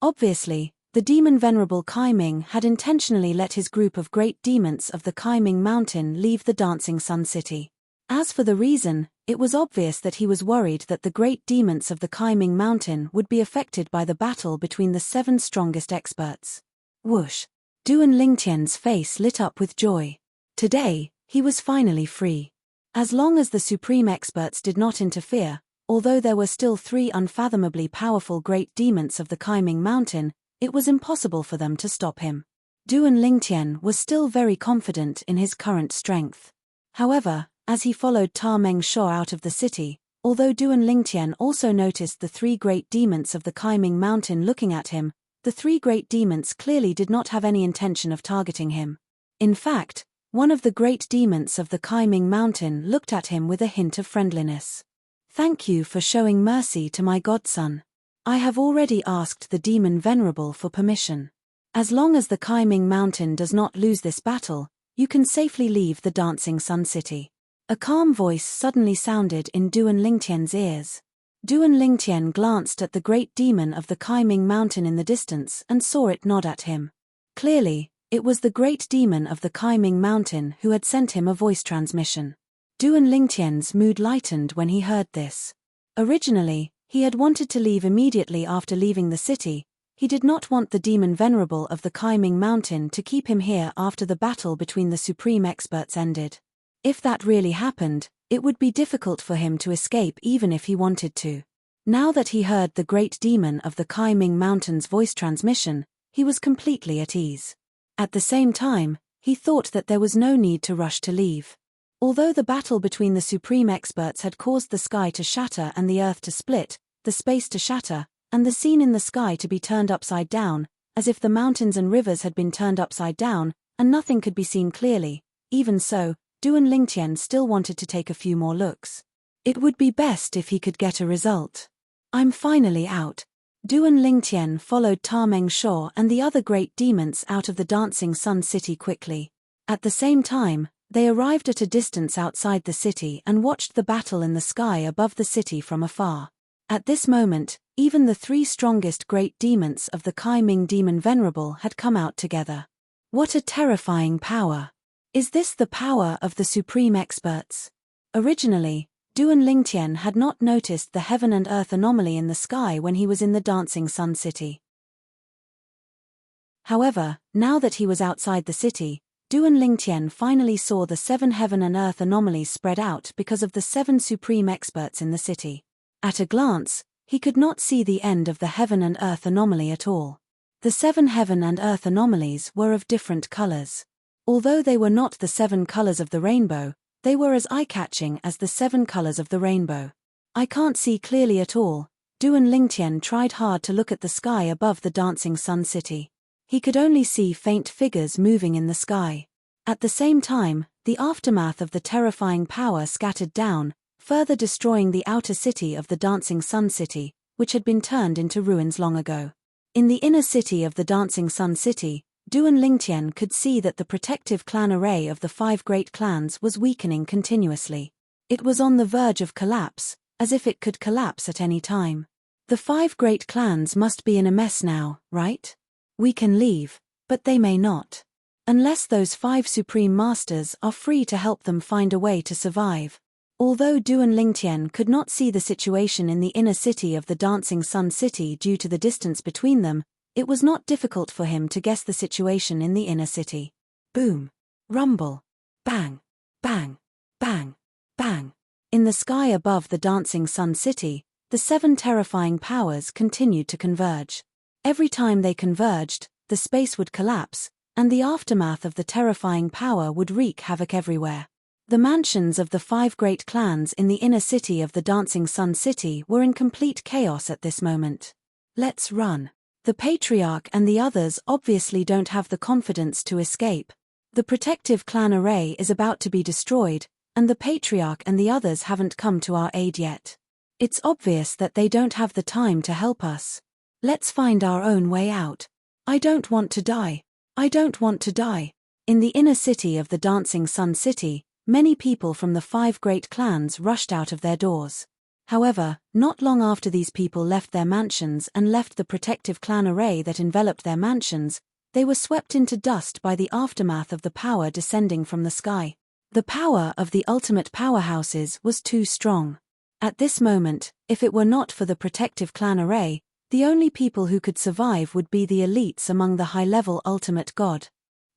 Obviously, the demon venerable Kai Ming had intentionally let his group of great demons of the Kaiming Mountain leave the dancing sun city. As for the reason, it was obvious that he was worried that the great demons of the Kaiming Mountain would be affected by the battle between the 7 strongest experts. Whoosh! Duan Lingtian's face lit up with joy. Today, he was finally free. As long as the supreme experts did not interfere, although there were still 3 unfathomably powerful great demons of the Kaiming Mountain, it was impossible for them to stop him. Duan Lingtian was still very confident in his current strength. However, as he followed Ta Meng Shou out of the city, although Duan Lingtian also noticed the 3 great demons of the Kaiming Mountain looking at him, the 3 great demons clearly did not have any intention of targeting him. In fact, one of the great demons of the Kaiming Mountain looked at him with a hint of friendliness. Thank you for showing mercy to my godson. I have already asked the demon venerable for permission. As long as the Kaiming Mountain does not lose this battle, you can safely leave the dancing sun city. A calm voice suddenly sounded in Duan Lingtian's ears. Duan Lingtian glanced at the great demon of the Kaiming Mountain in the distance and saw it nod at him. Clearly, it was the great demon of the Kaiming Mountain who had sent him a voice transmission. Duan Lingtian's mood lightened when he heard this. Originally, he had wanted to leave immediately after leaving the city. He did not want the demon venerable of the Kaiming Mountain to keep him here after the battle between the supreme experts ended. If that really happened, it would be difficult for him to escape even if he wanted to. Now that he heard the great demon of the Kaiming Mountain's voice transmission, he was completely at ease. At the same time, he thought that there was no need to rush to leave. Although the battle between the supreme experts had caused the sky to shatter and the earth to split, the space to shatter, and the scene in the sky to be turned upside down, as if the mountains and rivers had been turned upside down, and nothing could be seen clearly, even so, Duan Lingtian still wanted to take a few more looks. It would be best if he could get a result. I'm finally out. Duan Lingtian followed Ta Meng Shou and the other great demons out of the dancing sun city quickly. At the same time, they arrived at a distance outside the city and watched the battle in the sky above the city from afar. At this moment, even the 3 strongest great demons of the Kaiming Demon Venerable had come out together. What a terrifying power! Is this the power of the supreme experts? Originally, Duan Lingtian had not noticed the heaven and earth anomaly in the sky when he was in the dancing sun city. However, now that he was outside the city, Duan Lingtian finally saw the 7 heaven and earth anomalies spread out because of the 7 supreme experts in the city. At a glance, he could not see the end of the heaven and earth anomaly at all. The 7 heaven and earth anomalies were of different colors. Although they were not the 7 colors of the rainbow, they were as eye-catching as the 7 colors of the rainbow. I can't see clearly at all. Duan Lingtian tried hard to look at the sky above the dancing sun city. He could only see faint figures moving in the sky. At the same time, the aftermath of the terrifying power scattered down, further destroying the outer city of the dancing sun city, which had been turned into ruins long ago. In the inner city of the dancing sun city, Duan Lingtian could see that the protective clan array of the 5 great clans was weakening continuously. It was on the verge of collapse, as if it could collapse at any time. The 5 great clans must be in a mess now, right? We can leave, but they may not. Unless those 5 supreme masters are free to help them find a way to survive. Although Duan Lingtian could not see the situation in the inner city of the dancing sun city due to the distance between them, it was not difficult for him to guess the situation in the inner city. Boom. Rumble. Bang. Bang. Bang. Bang. In the sky above the dancing sun city, the 7 terrifying powers continued to converge. Every time they converged, the space would collapse, and the aftermath of the terrifying power would wreak havoc everywhere. The mansions of the 5 great clans in the inner city of the dancing sun city were in complete chaos at this moment. Let's run. The patriarch and the others obviously don't have the confidence to escape. The protective clan array is about to be destroyed, and the patriarch and the others haven't come to our aid yet. It's obvious that they don't have the time to help us. Let's find our own way out. I don't want to die. I don't want to die. In the inner city of the dancing sun city, many people from the 5 great clans rushed out of their doors. However, not long after these people left their mansions and left the protective clan array that enveloped their mansions, they were swept into dust by the aftermath of the power descending from the sky. The power of the ultimate powerhouses was too strong. At this moment, if it were not for the protective clan array, the only people who could survive would be the elites among the high-level ultimate god.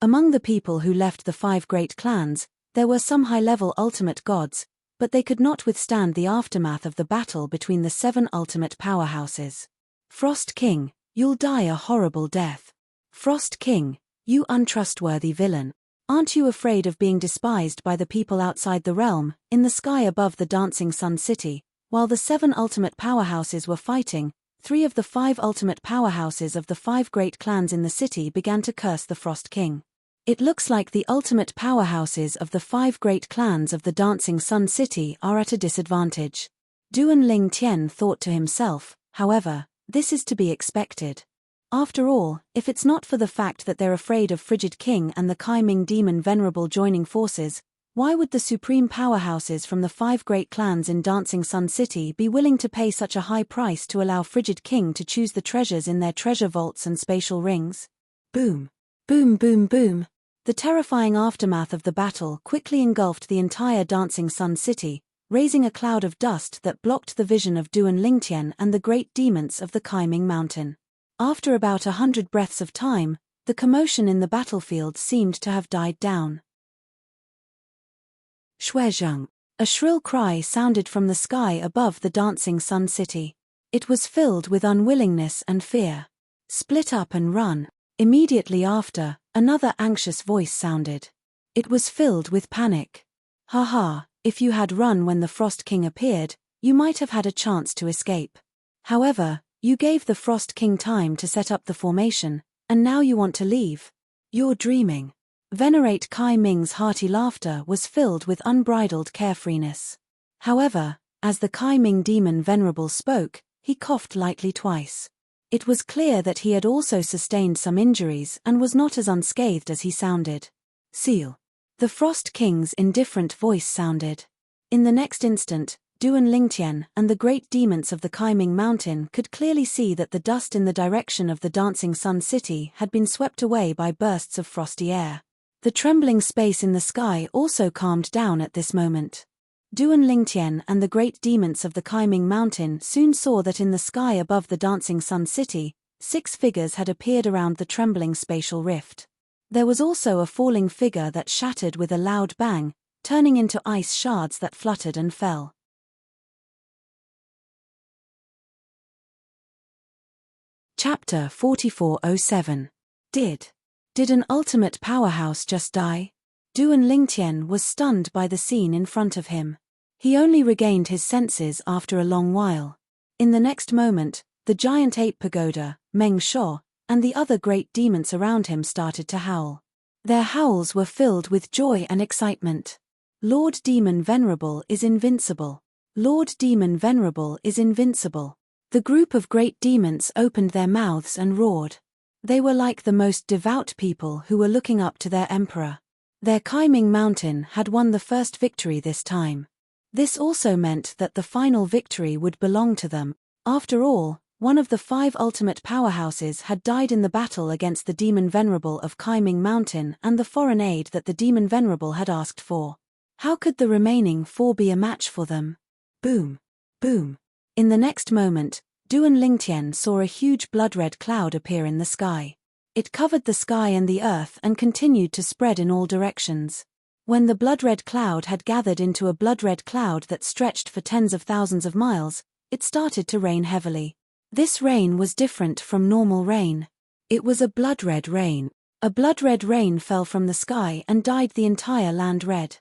Among the people who left the 5 great clans, there were some high-level ultimate gods, but they could not withstand the aftermath of the battle between the 7 ultimate powerhouses. Frost King, you'll die a horrible death. Frost King, you untrustworthy villain. Aren't you afraid of being despised by the people outside the realm? In the sky above the dancing sun city, while the 7 ultimate powerhouses were fighting, 3 of the 5 ultimate powerhouses of the 5 great clans in the city began to curse the Frost King. It looks like the ultimate powerhouses of the 5 great clans of the dancing sun city are at a disadvantage. Duan Lingtian thought to himself, however, this is to be expected. After all, if it's not for the fact that they're afraid of Frigid King and the Kaiming demon venerable joining forces, why would the supreme powerhouses from the 5 great clans in Dancing Sun City be willing to pay such a high price to allow Frigid King to choose the treasures in their treasure vaults and spatial rings? Boom. Boom boom boom. The terrifying aftermath of the battle quickly engulfed the entire Dancing Sun City, raising a cloud of dust that blocked the vision of Duan Lingtian and the great demons of the Kaiming Mountain. After about 100 breaths of time, the commotion in the battlefield seemed to have died down. Shuezheng. A shrill cry sounded from the sky above the Dancing Sun City. It was filled with unwillingness and fear. Split up and run. Immediately after, another anxious voice sounded. It was filled with panic. Haha, if you had run when the Frost King appeared, you might have had a chance to escape. However, you gave the Frost King time to set up the formation, and now you want to leave. You're dreaming. Venerate Kai Ming's hearty laughter was filled with unbridled carefreeness. However, as the Kai Ming demon venerable spoke, he coughed lightly twice. It was clear that he had also sustained some injuries and was not as unscathed as he sounded. Seal. The Frost King's indifferent voice sounded. In the next instant, Duan Lingtian and the great demons of the Kaiming Mountain could clearly see that the dust in the direction of the Dancing Sun City had been swept away by bursts of frosty air. The trembling space in the sky also calmed down at this moment. Duan Lingtian and the great demons of the Kaiming Mountain soon saw that in the sky above the Dancing Sun City, 6 figures had appeared around the trembling spatial rift. There was also a falling figure that shattered with a loud bang, turning into ice shards that fluttered and fell. Chapter 4407. Did an ultimate powerhouse just die? Duan Lingtian was stunned by the scene in front of him. He only regained his senses after a long while. In the next moment, the giant ape pagoda, Meng Sho, and the other great demons around him started to howl. Their howls were filled with joy and excitement. Lord Demon Venerable is invincible. Lord Demon Venerable is invincible. The group of great demons opened their mouths and roared. They were like the most devout people who were looking up to their emperor. Their Kaiming Mountain had won the first victory this time. This also meant that the final victory would belong to them. After all, one of the 5 ultimate powerhouses had died in the battle against the Demon Venerable of Kaiming Mountain and the foreign aid that the Demon Venerable had asked for. How could the remaining 4 be a match for them? Boom! Boom! In the next moment, Duan Lingtian saw a huge blood-red cloud appear in the sky. It covered the sky and the earth and continued to spread in all directions. When the blood-red cloud had gathered into a blood-red cloud that stretched for tens of thousands of miles, it started to rain heavily. This rain was different from normal rain. It was a blood-red rain. A blood-red rain fell from the sky and dyed the entire land red.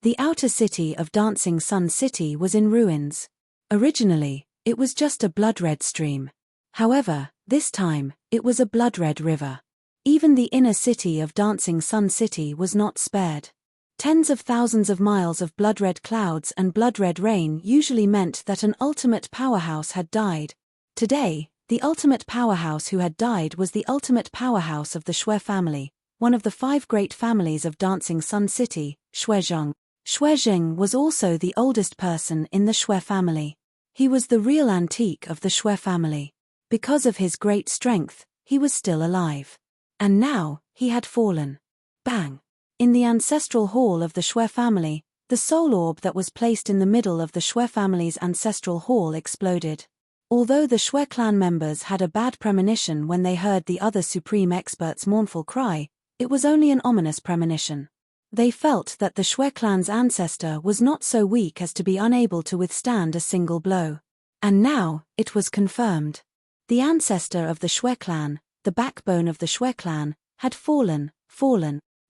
The outer city of Dancing Sun City was in ruins. Originally, it was just a blood-red stream. However, this time, it was a blood-red river. Even the inner city of Dancing Sun City was not spared. Tens of thousands of miles of blood-red clouds and blood-red rain usually meant that an ultimate powerhouse had died. Today, the ultimate powerhouse who had died was the ultimate powerhouse of the Shui family, one of the 5 great families of Dancing Sun City, Shuizheng. Shuizheng was also the oldest person in the Shui family. He was the real antique of the Shui family. Because of his great strength, he was still alive. And now, he had fallen. Bang! In the ancestral hall of the Shui family, the soul orb that was placed in the middle of the Shui family's ancestral hall exploded. Although the Shui clan members had a bad premonition when they heard the other supreme expert's mournful cry, it was only an ominous premonition. They felt that the Shui clan's ancestor was not so weak as to be unable to withstand a single blow. And now, it was confirmed. The ancestor of the Shui clan, the backbone of the Shui clan, had fallen.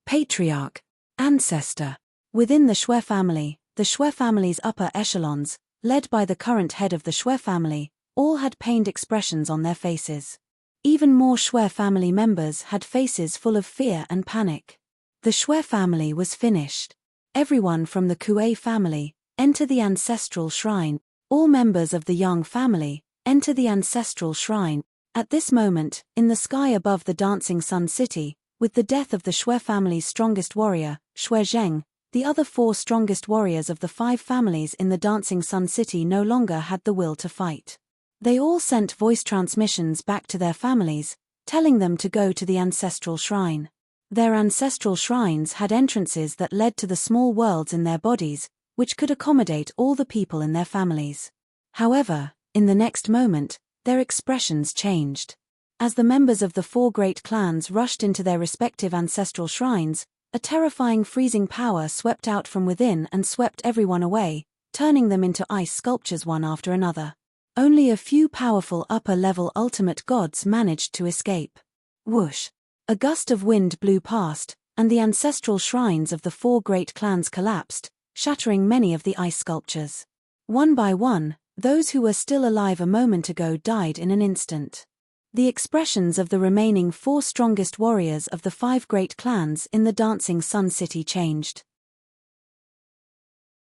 Patriarch. Ancestor. Within the Shui family, the Shui family's upper echelons, led by the current head of the Shui family, all had pained expressions on their faces. Even more Shui family members had faces full of fear and panic. The Shui family was finished. Everyone from the Kuei family, enter the ancestral shrine. All members of the Yang family, enter the ancestral shrine. At this moment, in the sky above the Dancing Sun City, with the death of the Shui family's strongest warrior, Shuizheng, the other 4 strongest warriors of the 5 families in the Dancing Sun City no longer had the will to fight. They all sent voice transmissions back to their families, telling them to go to the ancestral shrine. Their ancestral shrines had entrances that led to the small worlds in their bodies, which could accommodate all the people in their families. However, in the next moment, their expressions changed. As the members of the 4 great clans rushed into their respective ancestral shrines, a terrifying freezing power swept out from within and swept everyone away, turning them into ice sculptures one after another. Only a few powerful upper-level ultimate gods managed to escape. Whoosh! A gust of wind blew past, and the ancestral shrines of the 4 great clans collapsed, shattering many of the ice sculptures. One by one, those who were still alive a moment ago died in an instant. The expressions of the remaining 4 strongest warriors of the 5 great clans in the Dancing Sun City changed.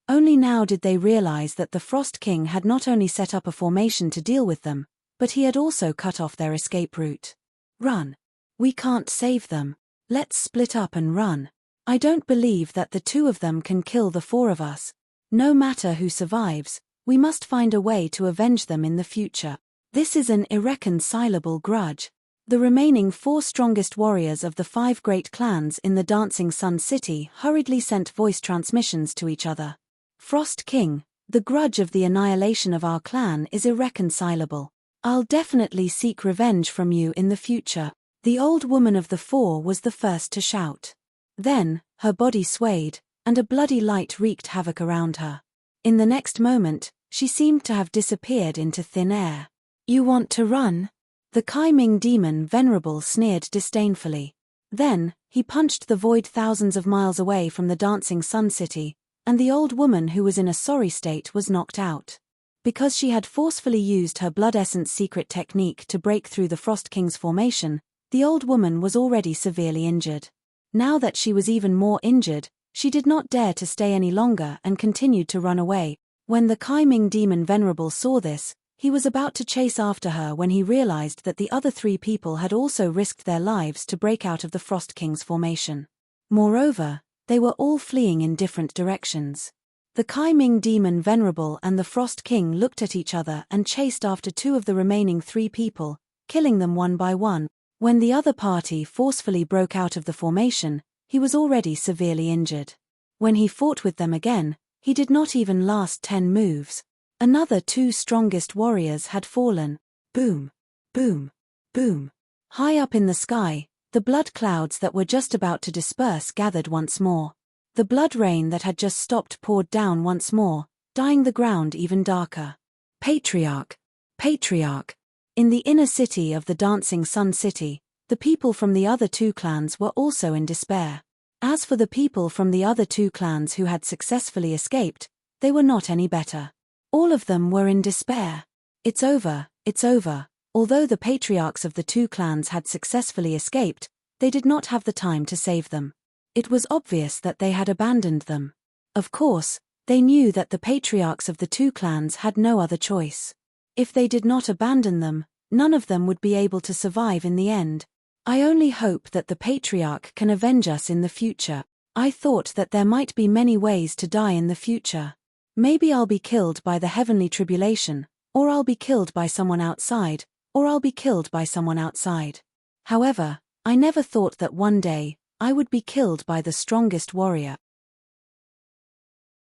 Only now did they realize that the Frost King had not only set up a formation to deal with them, but he had also cut off their escape route. Run! We can't save them. Let's split up and run. I don't believe that the 2 of them can kill the 4 of us. No matter who survives, we must find a way to avenge them in the future. This is an irreconcilable grudge. The remaining 4 strongest warriors of the 5 great clans in the Dancing Sun City hurriedly sent voice transmissions to each other. Frost King, the grudge of the annihilation of our clan is irreconcilable. I'll definitely seek revenge from you in the future. The old woman of the 4 was the first to shout. Then, her body swayed, and a bloody light wreaked havoc around her. In the next moment, she seemed to have disappeared into thin air. You want to run? The Kaiming demon venerable sneered disdainfully. Then, he punched the void thousands of miles away from the dancing sun city, and the old woman who was in a sorry state was knocked out. Because she had forcefully used her blood essence secret technique to break through the Frost King's formation, the old woman was already severely injured. Now that she was even more injured, she did not dare to stay any longer and continued to run away. When the Kaiming demon venerable saw this, he was about to chase after her when he realized that the other 3 people had also risked their lives to break out of the Frost King's formation. Moreover, they were all fleeing in different directions. The Kaiming demon venerable and the Frost King looked at each other and chased after 2 of the remaining 3 people, killing them one by one. When the other party forcefully broke out of the formation, he was already severely injured. When he fought with them again, he did not even last 10 moves. Another 2 strongest warriors had fallen. Boom, boom, boom. High up in the sky, the blood clouds that were just about to disperse gathered once more. The blood rain that had just stopped poured down once more, dyeing the ground even darker. Patriarch! Patriarch! In the inner city of the Dancing Sun City, the people from the other 2 clans were also in despair. As for the people from the other 2 clans who had successfully escaped, they were not any better. All of them were in despair. It's over, it's over. Although the patriarchs of the 2 clans had successfully escaped, they did not have the time to save them. It was obvious that they had abandoned them. Of course, they knew that the patriarchs of the 2 clans had no other choice. If they did not abandon them, none of them would be able to survive in the end. I only hope that the patriarch can avenge us in the future. I thought that there might be many ways to die in the future. Maybe I'll be killed by the heavenly tribulation, or I'll be killed by someone outside, or I'll be killed by someone outside. However, I never thought that one day, I would be killed by the strongest warrior.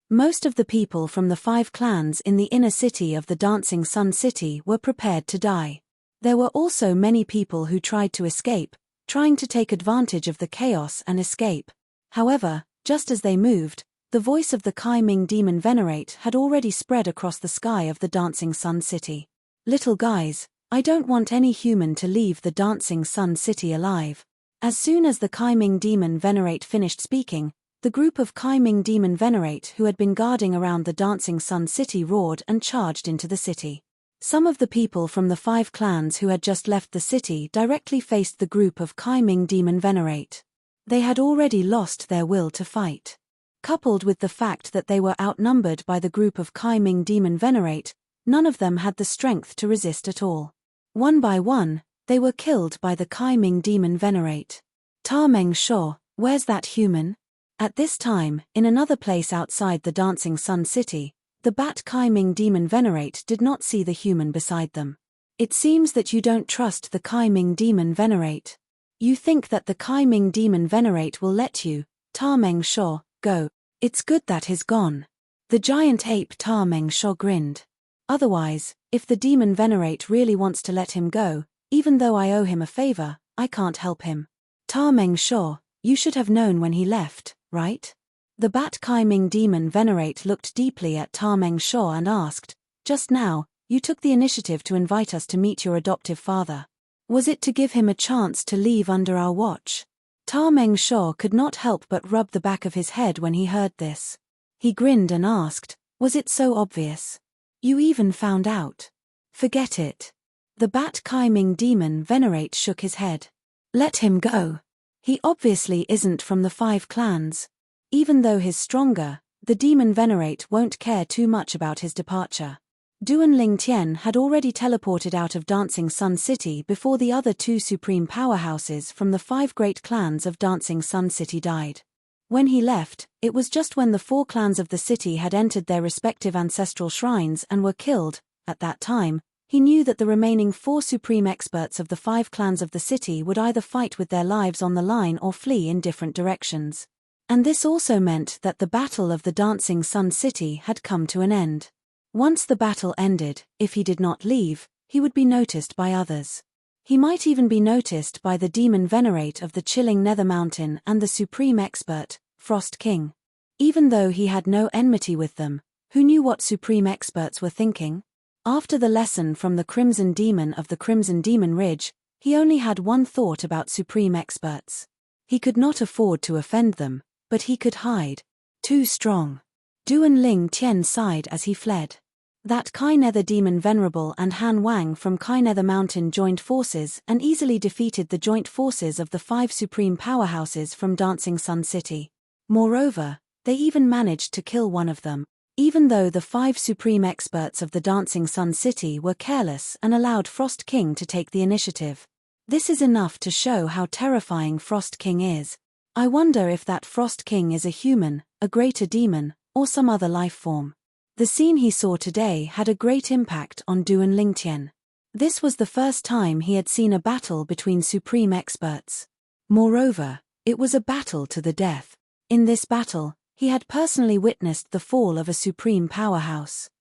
Most of the people from the 5 clans in the inner city of the Dancing Sun City were prepared to die. There were also many people who tried to escape, trying to take advantage of the chaos and escape. However, just as they moved, the voice of the Kaiming demon venerate had already spread across the sky of the Dancing Sun City. Little guys, I don't want any human to leave the Dancing Sun City alive. As soon as the Kaiming demon venerate finished speaking, the group of Kaiming demon venerate who had been guarding around the Dancing Sun City roared and charged into the city. Some of the people from the 5 clans who had just left the city directly faced the group of Kaiming demon venerate. They had already lost their will to fight. Coupled with the fact that they were outnumbered by the group of Kaiming demon venerate, none of them had the strength to resist at all. One by one, they were killed by the Kaiming demon venerate. Tameng Shor, where's that human? At this time, in another place outside the Dancing Sun City, the Bat Kaiming demon venerate did not see the human beside them. It seems that you don't trust the Kaiming demon venerate. You think that the Kaiming demon venerate will let you, Tameng Shor, go. It's good that he's gone. The giant ape Tameng Shor grinned. Otherwise, if the demon venerate really wants to let him go, even though I owe him a favor, I can't help him. Tameng Shor, you should have known when he left, right? The Bat Kaiming demon venerate looked deeply at Tameng Shor and asked, just now, you took the initiative to invite us to meet your adoptive father. Was it to give him a chance to leave under our watch? Tameng Shor could not help but rub the back of his head when he heard this. He grinned and asked, was it so obvious? You even found out. Forget it. The Bat Kaiming demon venerate shook his head. Let him go. He obviously isn't from the 5 clans. Even though he's stronger, the demon venerate won't care too much about his departure. Duan Lingtian had already teleported out of Dancing Sun City before the other 2 supreme powerhouses from the 5 great clans of Dancing Sun City died. When he left, it was just when the 4 clans of the city had entered their respective ancestral shrines and were killed. At that time, he knew that the remaining 4 supreme experts of the 5 clans of the city would either fight with their lives on the line or flee in different directions. And this also meant that the battle of the Dancing Sun City had come to an end. Once the battle ended, if he did not leave, he would be noticed by others. He might even be noticed by the demon venerate of the chilling Nether Mountain and the supreme expert, Frost King. Even though he had no enmity with them, who knew what supreme experts were thinking? After the lesson from the Crimson Demon of the Crimson Demon Ridge, he only had one thought about supreme experts. He could not afford to offend them, but he could hide. Too strong. Duan Ling Tian sighed as he fled. That Kai Nether Demon Venerable and Han Wang from Kai Nether Mountain joined forces and easily defeated the joint forces of the 5 supreme powerhouses from Dancing Sun City. Moreover, they even managed to kill one of them, even though the 5 supreme experts of the Dancing Sun City were careless and allowed Frost King to take the initiative. This is enough to show how terrifying Frost King is. I wonder if that Frost King is a human, a greater demon, or some other life form. The scene he saw today had a great impact on Duan Lingtian. This was the first time he had seen a battle between supreme experts. Moreover, it was a battle to the death. In this battle, he had personally witnessed the fall of a supreme powerhouse.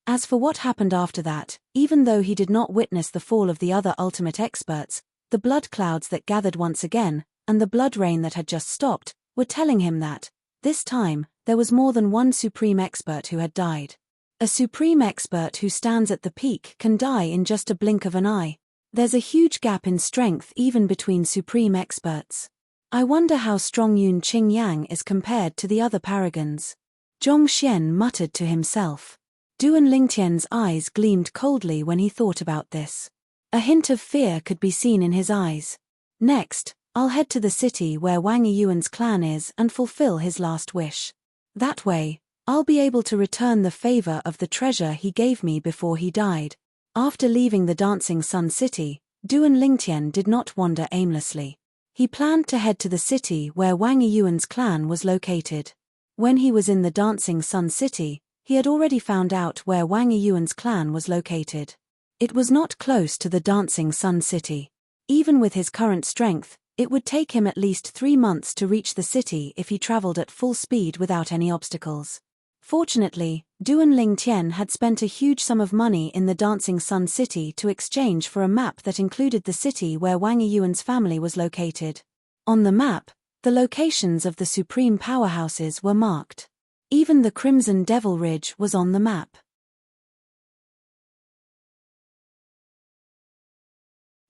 As for what happened after that, even though he did not witness the fall of the other ultimate experts, the blood clouds that gathered once again, and the blood rain that had just stopped, were telling him that, this time, there was more than one supreme expert who had died. A supreme expert who stands at the peak can die in just a blink of an eye. There's a huge gap in strength even between supreme experts. I wonder how strong Yun Qing Yang is compared to the other paragons. Zhong Xian muttered to himself. Duan Lingtian's eyes gleamed coldly when he thought about this. A hint of fear could be seen in his eyes. Next, I'll head to the city where Wang Yuan's clan is and fulfill his last wish. That way, I'll be able to return the favor of the treasure he gave me before he died. After leaving the Dancing Sun City, Duan Lingtian did not wander aimlessly. He planned to head to the city where Wang Yuan's clan was located. When he was in the Dancing Sun City, he had already found out where Wang Yuan's clan was located. It was not close to the Dancing Sun City. Even with his current strength, it would take him at least 3 months to reach the city if he traveled at full speed without any obstacles. Fortunately, Duan Lingtian had spent a huge sum of money in the Dancing Sun City to exchange for a map that included the city where Wang Yuan's family was located. On the map, the locations of the supreme powerhouses were marked. Even the Crimson Devil Ridge was on the map.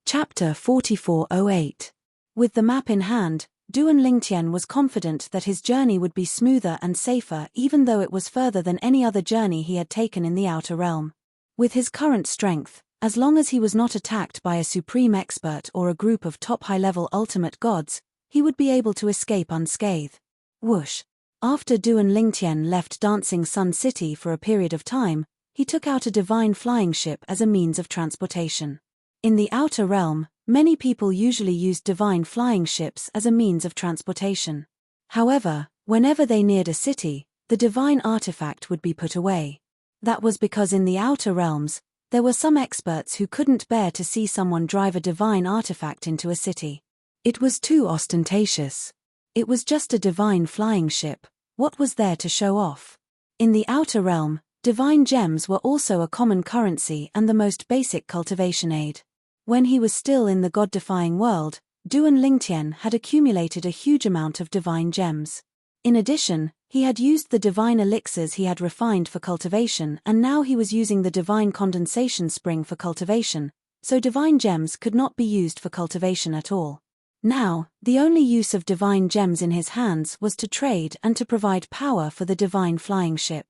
Chapter 4408. With the map in hand, Duan Lingtian was confident that his journey would be smoother and safer even though it was further than any other journey he had taken in the Outer Realm. With his current strength, as long as he was not attacked by a supreme expert or a group of top high-level ultimate gods, he would be able to escape unscathed. Whoosh! After Duan Lingtian left Dancing Sun City for a period of time, he took out a divine flying ship as a means of transportation. In the Outer Realm, many people usually used divine flying ships as a means of transportation. However, whenever they neared a city, the divine artifact would be put away. That was because in the Outer Realms, there were some experts who couldn't bear to see someone drive a divine artifact into a city. It was too ostentatious. It was just a divine flying ship. What was there to show off? In the Outer Realm, divine gems were also a common currency and the most basic cultivation aid. When he was still in the god-defying world, Duan Lingtian had accumulated a huge amount of divine gems. In addition, he had used the divine elixirs he had refined for cultivation and now he was using the divine condensation spring for cultivation, so divine gems could not be used for cultivation at all. Now, the only use of divine gems in his hands was to trade and to provide power for the divine flying ship.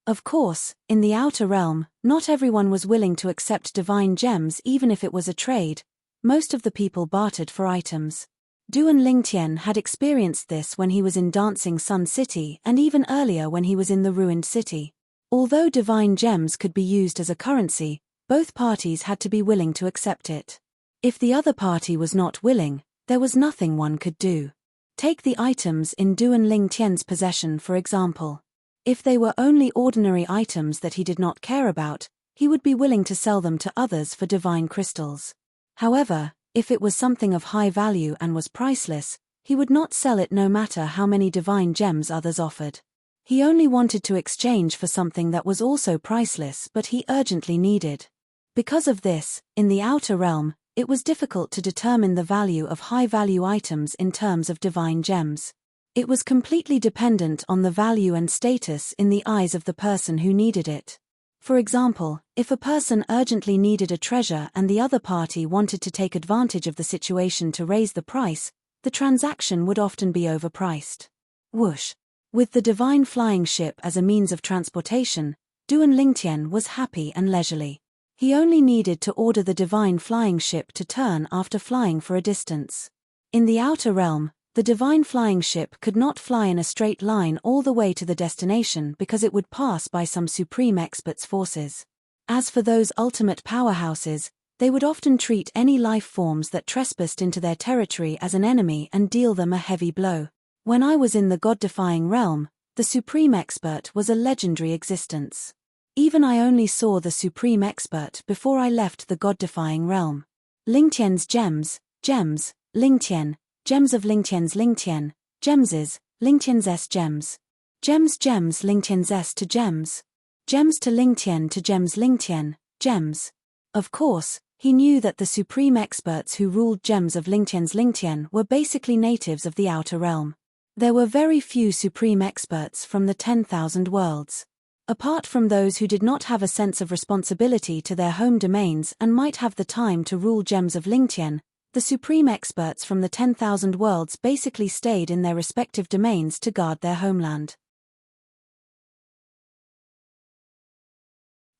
Of course, in the Outer Realm, not everyone was willing to accept divine gems even if it was a trade. Most of the people bartered for items. Duan Lingtian had experienced this when he was in Dancing Sun City and even earlier when he was in the ruined city. Although divine gems could be used as a currency, both parties had to be willing to accept it. If the other party was not willing, there was nothing one could do. Take the items in Duan Lingtian's possession for example. If they were only ordinary items that he did not care about, he would be willing to sell them to others for divine crystals. However, if it was something of high value and was priceless, he would not sell it no matter how many divine gems others offered. He only wanted to exchange for something that was also priceless but he urgently needed. Because of this, in the Outer Realm, it was difficult to determine the value of high-value items in terms of divine gems. It was completely dependent on the value and status in the eyes of the person who needed it. For example, if a person urgently needed a treasure and the other party wanted to take advantage of the situation to raise the price, the transaction would often be overpriced. Whoosh! With the divine flying ship as a means of transportation, Duan Lingtian was happy and leisurely. He only needed to order the divine flying ship to turn after flying for a distance. In the outer realm, the divine flying ship could not fly in a straight line all the way to the destination because it would pass by some supreme expert's forces. As for those ultimate powerhouses, they would often treat any life forms that trespassed into their territory as an enemy and deal them a heavy blow. When I was in the god-defying realm, the supreme expert was a legendary existence. Even I only saw the supreme expert before I left the god-defying realm. Lingtian's gems, Lingtian, gems of Lingtian's Lingtian, gemses, Lingtian's S gems. Gems Lingtian's S to gems. Gems to Lingtian to gems Lingtian, gems. Of course, he knew that the supreme experts who ruled gems of Lingtian's Lingtian were basically natives of the outer realm. There were very few supreme experts from the 10,000 worlds. Apart from those who did not have a sense of responsibility to their home domains and might have the time to rule gems of Lingtian, the supreme experts from the 10,000 worlds basically stayed in their respective domains to guard their homeland.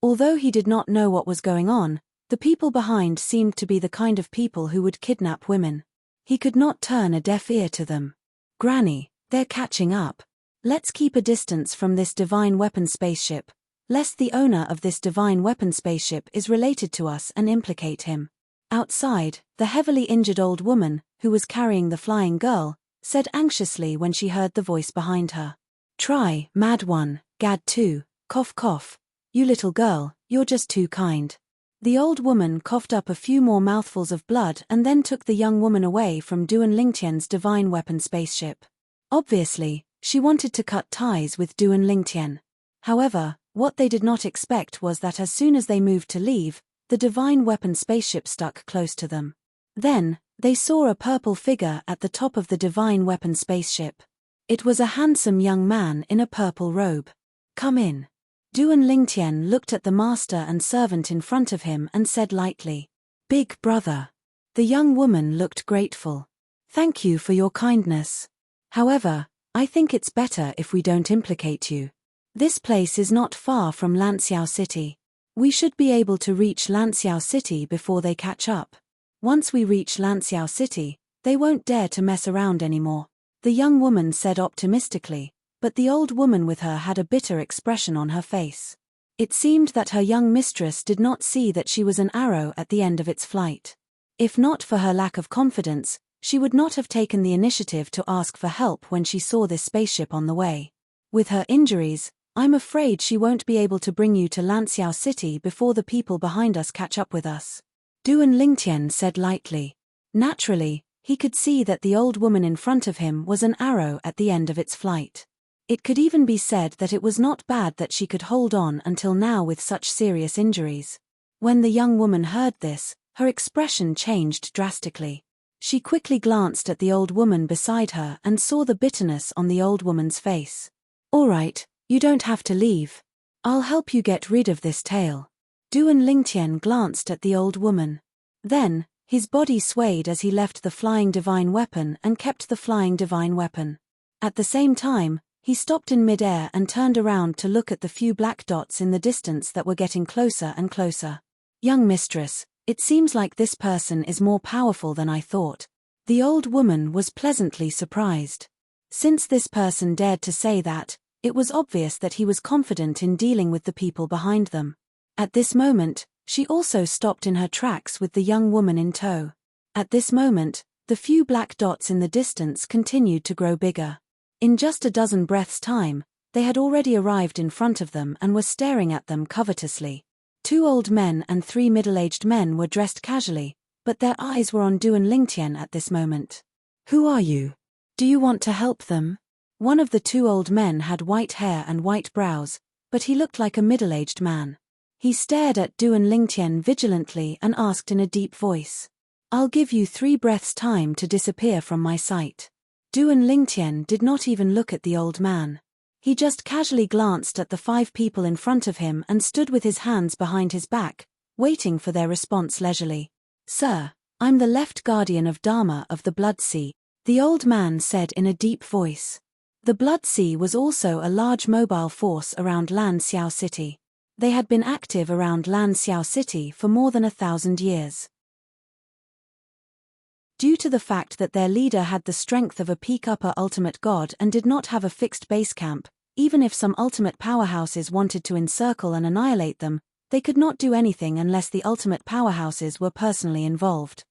Although he did not know what was going on, the people behind seemed to be the kind of people who would kidnap women. He could not turn a deaf ear to them. Granny, they're catching up. Let's keep a distance from this divine weapon spaceship, lest the owner of this divine weapon spaceship is related to us and implicate him. Outside, the heavily injured old woman, who was carrying the flying girl, said anxiously when she heard the voice behind her. Try, mad one, gad 2, cough cough. You little girl, you're just too kind. The old woman coughed up a few more mouthfuls of blood and then took the young woman away from Duan Lingtian's divine weapon spaceship. Obviously, she wanted to cut ties with Duan Lingtian. However, what they did not expect was that as soon as they moved to leave, the divine weapon spaceship stuck close to them. Then, they saw a purple figure at the top of the divine weapon spaceship. It was a handsome young man in a purple robe. Come in. Duan Lingtian looked at the master and servant in front of him and said lightly, Big brother. The young woman looked grateful. Thank you for your kindness. However, I think it's better if we don't implicate you. This place is not far from Lanxiao City. We should be able to reach Lanxiao City before they catch up. Once we reach Lanxiao City, they won't dare to mess around anymore, the young woman said optimistically, but the old woman with her had a bitter expression on her face. It seemed that her young mistress did not see that she was an arrow at the end of its flight. If not for her lack of confidence, she would not have taken the initiative to ask for help when she saw this spaceship on the way. With her injuries, I'm afraid she won't be able to bring you to Lanxiao City before the people behind us catch up with us, Duan Lingtian said lightly. Naturally, he could see that the old woman in front of him was an arrow at the end of its flight. It could even be said that it was not bad that she could hold on until now with such serious injuries. When the young woman heard this, her expression changed drastically. She quickly glanced at the old woman beside her and saw the bitterness on the old woman's face. All right. You don't have to leave. I'll help you get rid of this tail. Duan Lingtian glanced at the old woman. Then, his body swayed as he left the flying divine weapon and kept the flying divine weapon. At the same time, he stopped in mid-air and turned around to look at the few black dots in the distance that were getting closer and closer. Young mistress, it seems like this person is more powerful than I thought. The old woman was pleasantly surprised. Since this person dared to say that, it was obvious that he was confident in dealing with the people behind them. At this moment, she also stopped in her tracks with the young woman in tow. At this moment, the few black dots in the distance continued to grow bigger. In just a dozen breaths' time, they had already arrived in front of them and were staring at them covetously. 2 old men and 3 middle-aged men were dressed casually, but their eyes were on Duan Lingtian at this moment. Who are you? Do you want to help them? One of the 2 old men had white hair and white brows, but he looked like a middle-aged man. He stared at Duan Lingtian vigilantly and asked in a deep voice, I'll give you 3 breaths' time to disappear from my sight. Duan Lingtian did not even look at the old man. He just casually glanced at the 5 people in front of him and stood with his hands behind his back, waiting for their response leisurely. "Sir, I'm the left guardian of Dharma of the Blood Sea," the old man said in a deep voice. The Blood Sea was also a large mobile force around Lan Xiao City. They had been active around Lan Xiao City for more than 1,000 years. Due to the fact that their leader had the strength of a peak upper ultimate god and did not have a fixed base camp, even if some ultimate powerhouses wanted to encircle and annihilate them, they could not do anything unless the ultimate powerhouses were personally involved.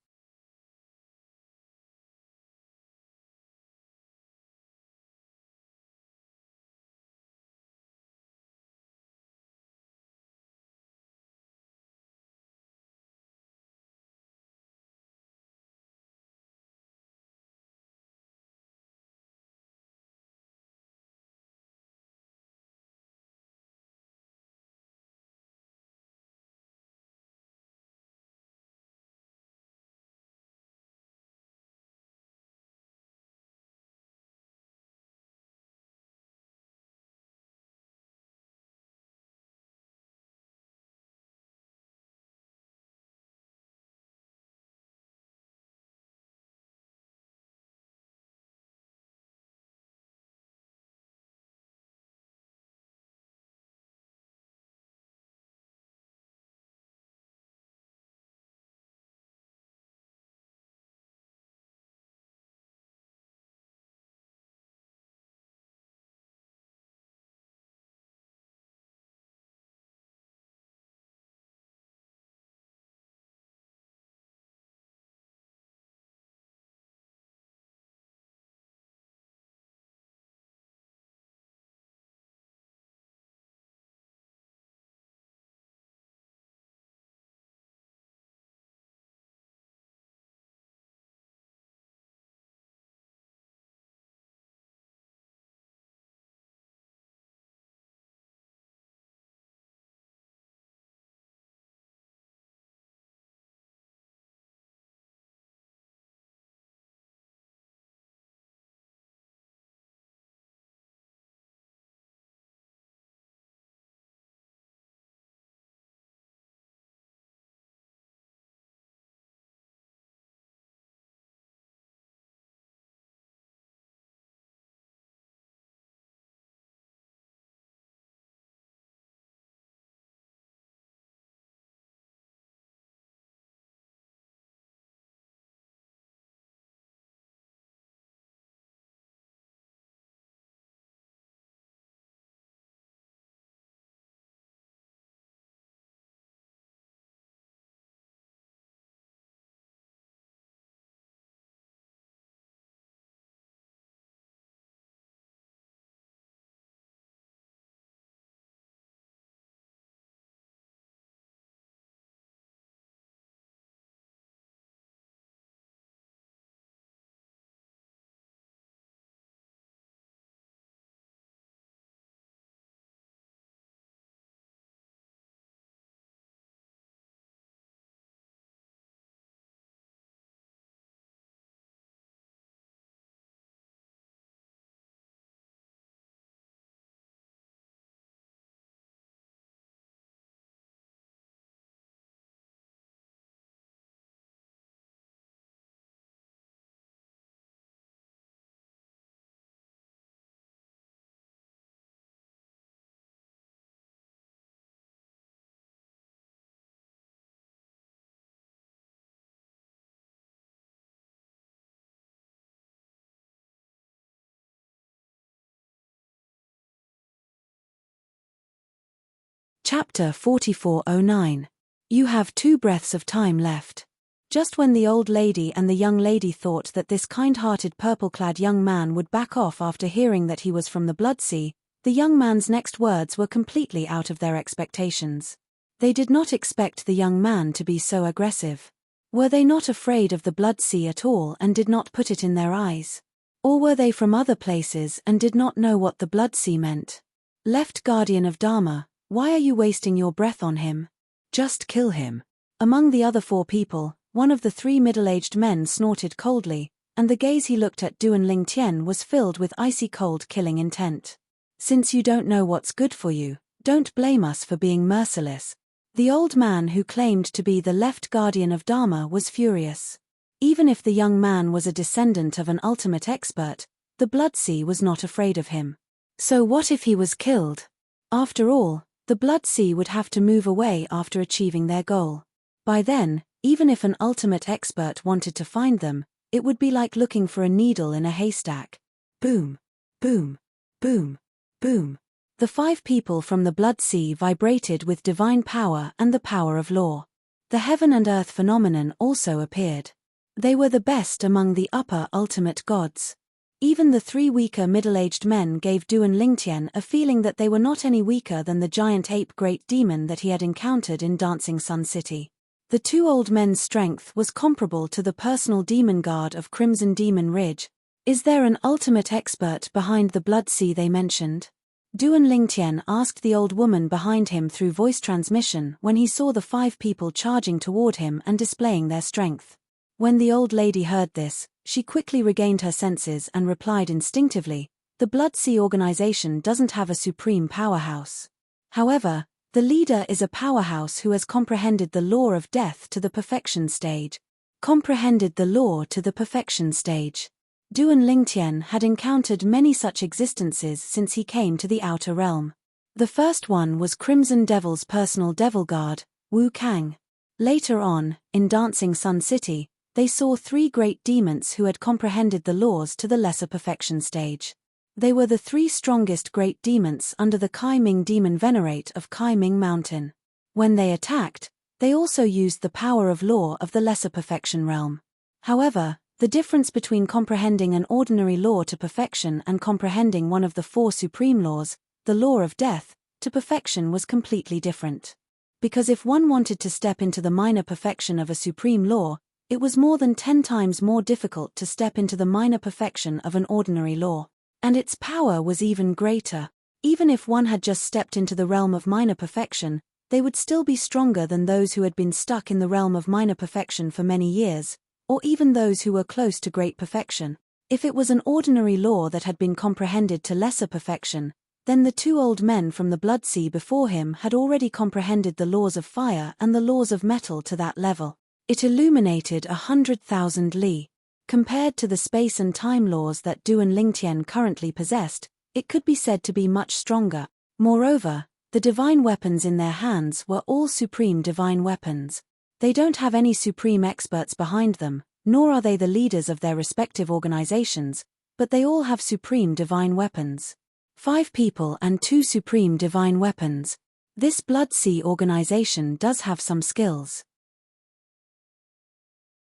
Chapter 4409. You have 2 breaths of time left. Just when the old lady and the young lady thought that this kind-hearted purple-clad young man would back off after hearing that he was from the Blood Sea, the young man's next words were completely out of their expectations. They did not expect the young man to be so aggressive. Were they not afraid of the Blood Sea at all and did not put it in their eyes? Or were they from other places and did not know what the Blood Sea meant? Left guardian of Dharma, why are you wasting your breath on him? Just kill him. Among the other 4 people, one of the 3 middle-aged men snorted coldly, and the gaze he looked at Duan Lingtian was filled with icy cold killing intent. Since you don't know what's good for you, don't blame us for being merciless." The old man who claimed to be the left guardian of Dharma was furious. Even if the young man was a descendant of an ultimate expert, the Blood Sea was not afraid of him. So what if he was killed? After all, the Blood Sea would have to move away after achieving their goal. By then, even if an ultimate expert wanted to find them, it would be like looking for a needle in a haystack. Boom, boom, boom, boom. The 5 people from the Blood Sea vibrated with divine power and the power of law. The heaven and earth phenomenon also appeared. They were the best among the upper ultimate gods. Even the 3 weaker middle-aged men gave Duan Lingtian a feeling that they were not any weaker than the giant ape great demon that he had encountered in Dancing Sun City. The 2 old men's strength was comparable to the personal demon guard of Crimson Demon Ridge. Is there an ultimate expert behind the Blood Sea they mentioned? Duan Lingtian asked the old woman behind him through voice transmission when he saw the 5 people charging toward him and displaying their strength. When the old lady heard this, she quickly regained her senses and replied instinctively, "The Blood Sea organization doesn't have a supreme powerhouse. However, the leader is a powerhouse who has comprehended the law of death to the perfection stage." Comprehended the law to the perfection stage. Duan Lingtian had encountered many such existences since he came to the outer realm. The first one was Crimson Devil's personal devil guard, Wu Kang. Later on, in Dancing Sun City, they saw 3 great demons who had comprehended the laws to the lesser perfection stage. They were the 3 strongest great demons under the Kai Ming demon venerate of Kai Ming Mountain. When they attacked, they also used the power of law of the lesser perfection realm. However, the difference between comprehending an ordinary law to perfection and comprehending one of the 4 supreme laws, the law of death, to perfection was completely different. Because if one wanted to step into the minor perfection of a supreme law, it was more than 10 times more difficult to step into the minor perfection of an ordinary law. And its power was even greater. Even if one had just stepped into the realm of minor perfection, they would still be stronger than those who had been stuck in the realm of minor perfection for many years, or even those who were close to great perfection. If it was an ordinary law that had been comprehended to lesser perfection, then the 2 old men from the Blood Sea before him had already comprehended the laws of fire and the laws of metal to that level. It illuminated 100,000 li. Compared to the space and time laws that Duan Lingtian currently possessed, it could be said to be much stronger. Moreover, the divine weapons in their hands were all supreme divine weapons. They don't have any supreme experts behind them, nor are they the leaders of their respective organizations, but they all have supreme divine weapons. 5 people and 2 supreme divine weapons. This Blood Sea organization does have some skills.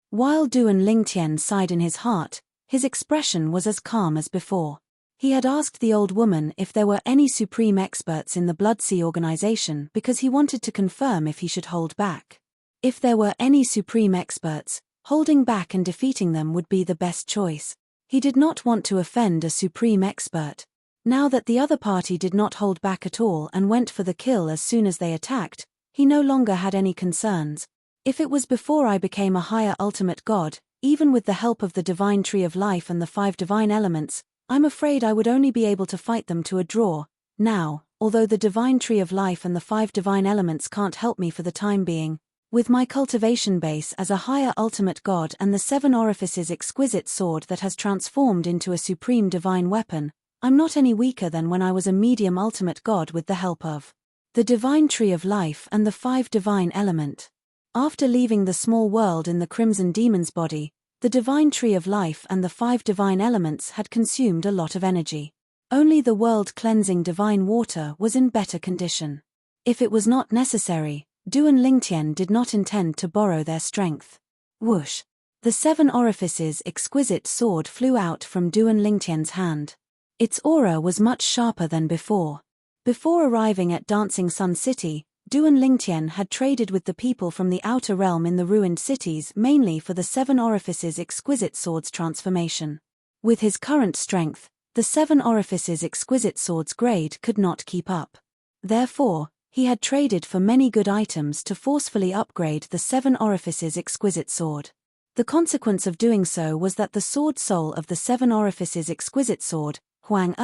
While Duan Lingtian sighed in his heart, his expression was as calm as before. He had asked the old woman if there were any supreme experts in the Blood Sea organization because he wanted to confirm if he should hold back. If there were any supreme experts, holding back and defeating them would be the best choice. He did not want to offend a supreme expert. Now that the other party did not hold back at all and went for the kill as soon as they attacked, he no longer had any concerns. If it was before I became a higher ultimate god, even with the help of the divine tree of life and the 5 divine elements, I'm afraid I would only be able to fight them to a draw. Now, although the divine tree of life and the 5 divine elements can't help me for the time being, with my cultivation base as a higher ultimate god and the 7 orifices exquisite sword that has transformed into a supreme divine weapon, I'm not any weaker than when I was a medium ultimate god with the help of the divine tree of life and the 5 divine element. After leaving the small world in the Crimson Demon's body, the divine tree of life and the 5 divine elements had consumed a lot of energy. Only the world-cleansing divine water was in better condition. If it was not necessary, Duan Lingtian did not intend to borrow their strength. Whoosh! The 7 orifices exquisite sword flew out from Duan Lingtian's hand. Its aura was much sharper than before. Before arriving at Dancing Sun City, Duan Lingtian had traded with the people from the outer realm in the ruined cities mainly for the 7 orifices exquisite sword's transformation. With his current strength, the 7 orifices exquisite sword's grade could not keep up. Therefore, he had traded for many good items to forcefully upgrade the 7 orifices exquisite sword. The consequence of doing so was that the sword soul of the 7 orifices exquisite sword, Huang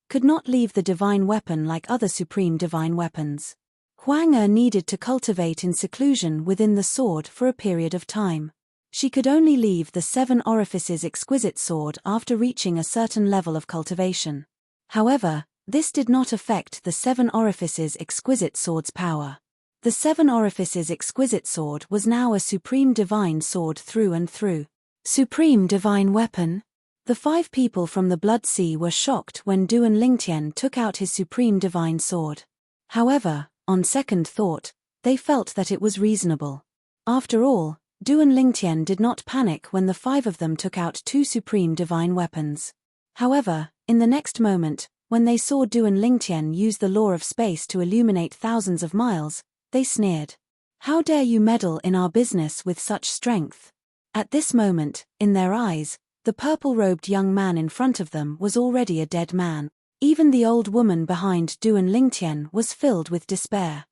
could not leave the divine weapon like other supreme divine weapons. Huang Er needed to cultivate in seclusion within the sword for a period of time. She could only leave the 7 orifices exquisite sword after reaching a certain level of cultivation. However, this did not affect the 7 orifices exquisite sword's power. The 7 orifices exquisite sword was now a supreme divine sword through and through. Supreme divine weapon? The 5 people from the Blood Sea were shocked when Duan Lingtian took out his supreme divine sword. However, on second thought, they felt that it was reasonable. After all, Duan Lingtian did not panic when the 5 of them took out 2 supreme divine weapons. However, in the next moment, when they saw Duan Lingtian use the law of space to illuminate thousands of miles, they sneered. "How dare you meddle in our business with such strength?" At this moment, in their eyes, the purple-robed young man in front of them was already a dead man. Even the old woman behind Duan Lingtian was filled with despair.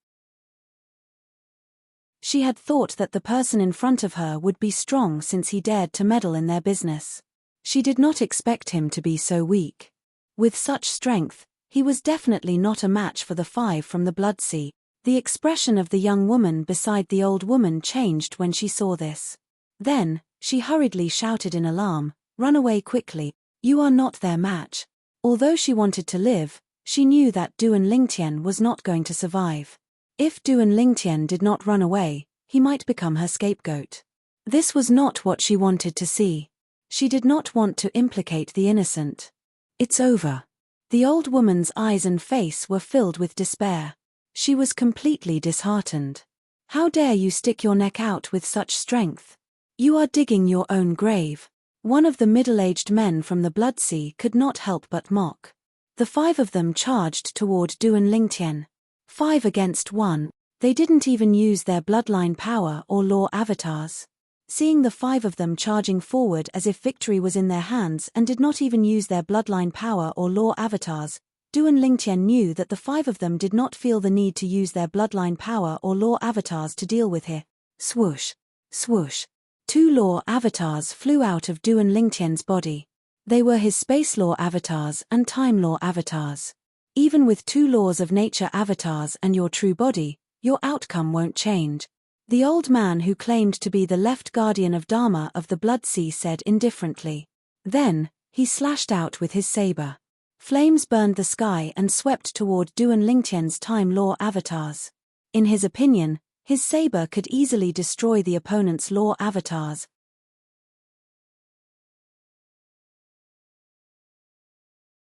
She had thought that the person in front of her would be strong since he dared to meddle in their business. She did not expect him to be so weak. With such strength, he was definitely not a match for the 5 from the Blood Sea. The expression of the young woman beside the old woman changed when she saw this. Then, she hurriedly shouted in alarm, "Run away quickly, you are not their match." Although she wanted to live, she knew that Duan Lingtian was not going to survive. If Duan Lingtian did not run away, he might become her scapegoat. This was not what she wanted to see. She did not want to implicate the innocent. "It's over." The old woman's eyes and face were filled with despair. She was completely disheartened. "How dare you stick your neck out with such strength? You are digging your own grave." One of the middle-aged men from the Blood Sea could not help but mock. The 5 of them charged toward Duan Lingtian. 5 against 1, they didn't even use their bloodline power or law avatars. Seeing the 5 of them charging forward as if victory was in their hands and did not even use their bloodline power or law avatars, Duan Lingtian knew that the 5 of them did not feel the need to use their bloodline power or law avatars to deal with her. Swoosh! Swoosh! 2 law avatars flew out of Duan Lingtian's body. They were his space law avatars and time law avatars. Even with 2 laws of nature avatars and your true body, your outcome won't change. The old man who claimed to be the left guardian of Dharma of the Blood Sea said indifferently. Then, he slashed out with his saber. Flames burned the sky and swept toward Duan Lingtian's time law avatars. In his opinion, his saber could easily destroy the opponent's law avatars.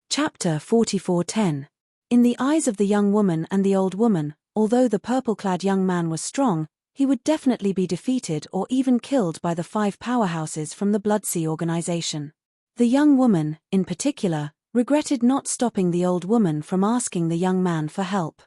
Chapter 44:10. In the eyes of the young woman and the old woman, although the purple-clad young man was strong, he would definitely be defeated or even killed by the 5 powerhouses from the Blood Sea organization. The young woman, in particular, regretted not stopping the old woman from asking the young man for help.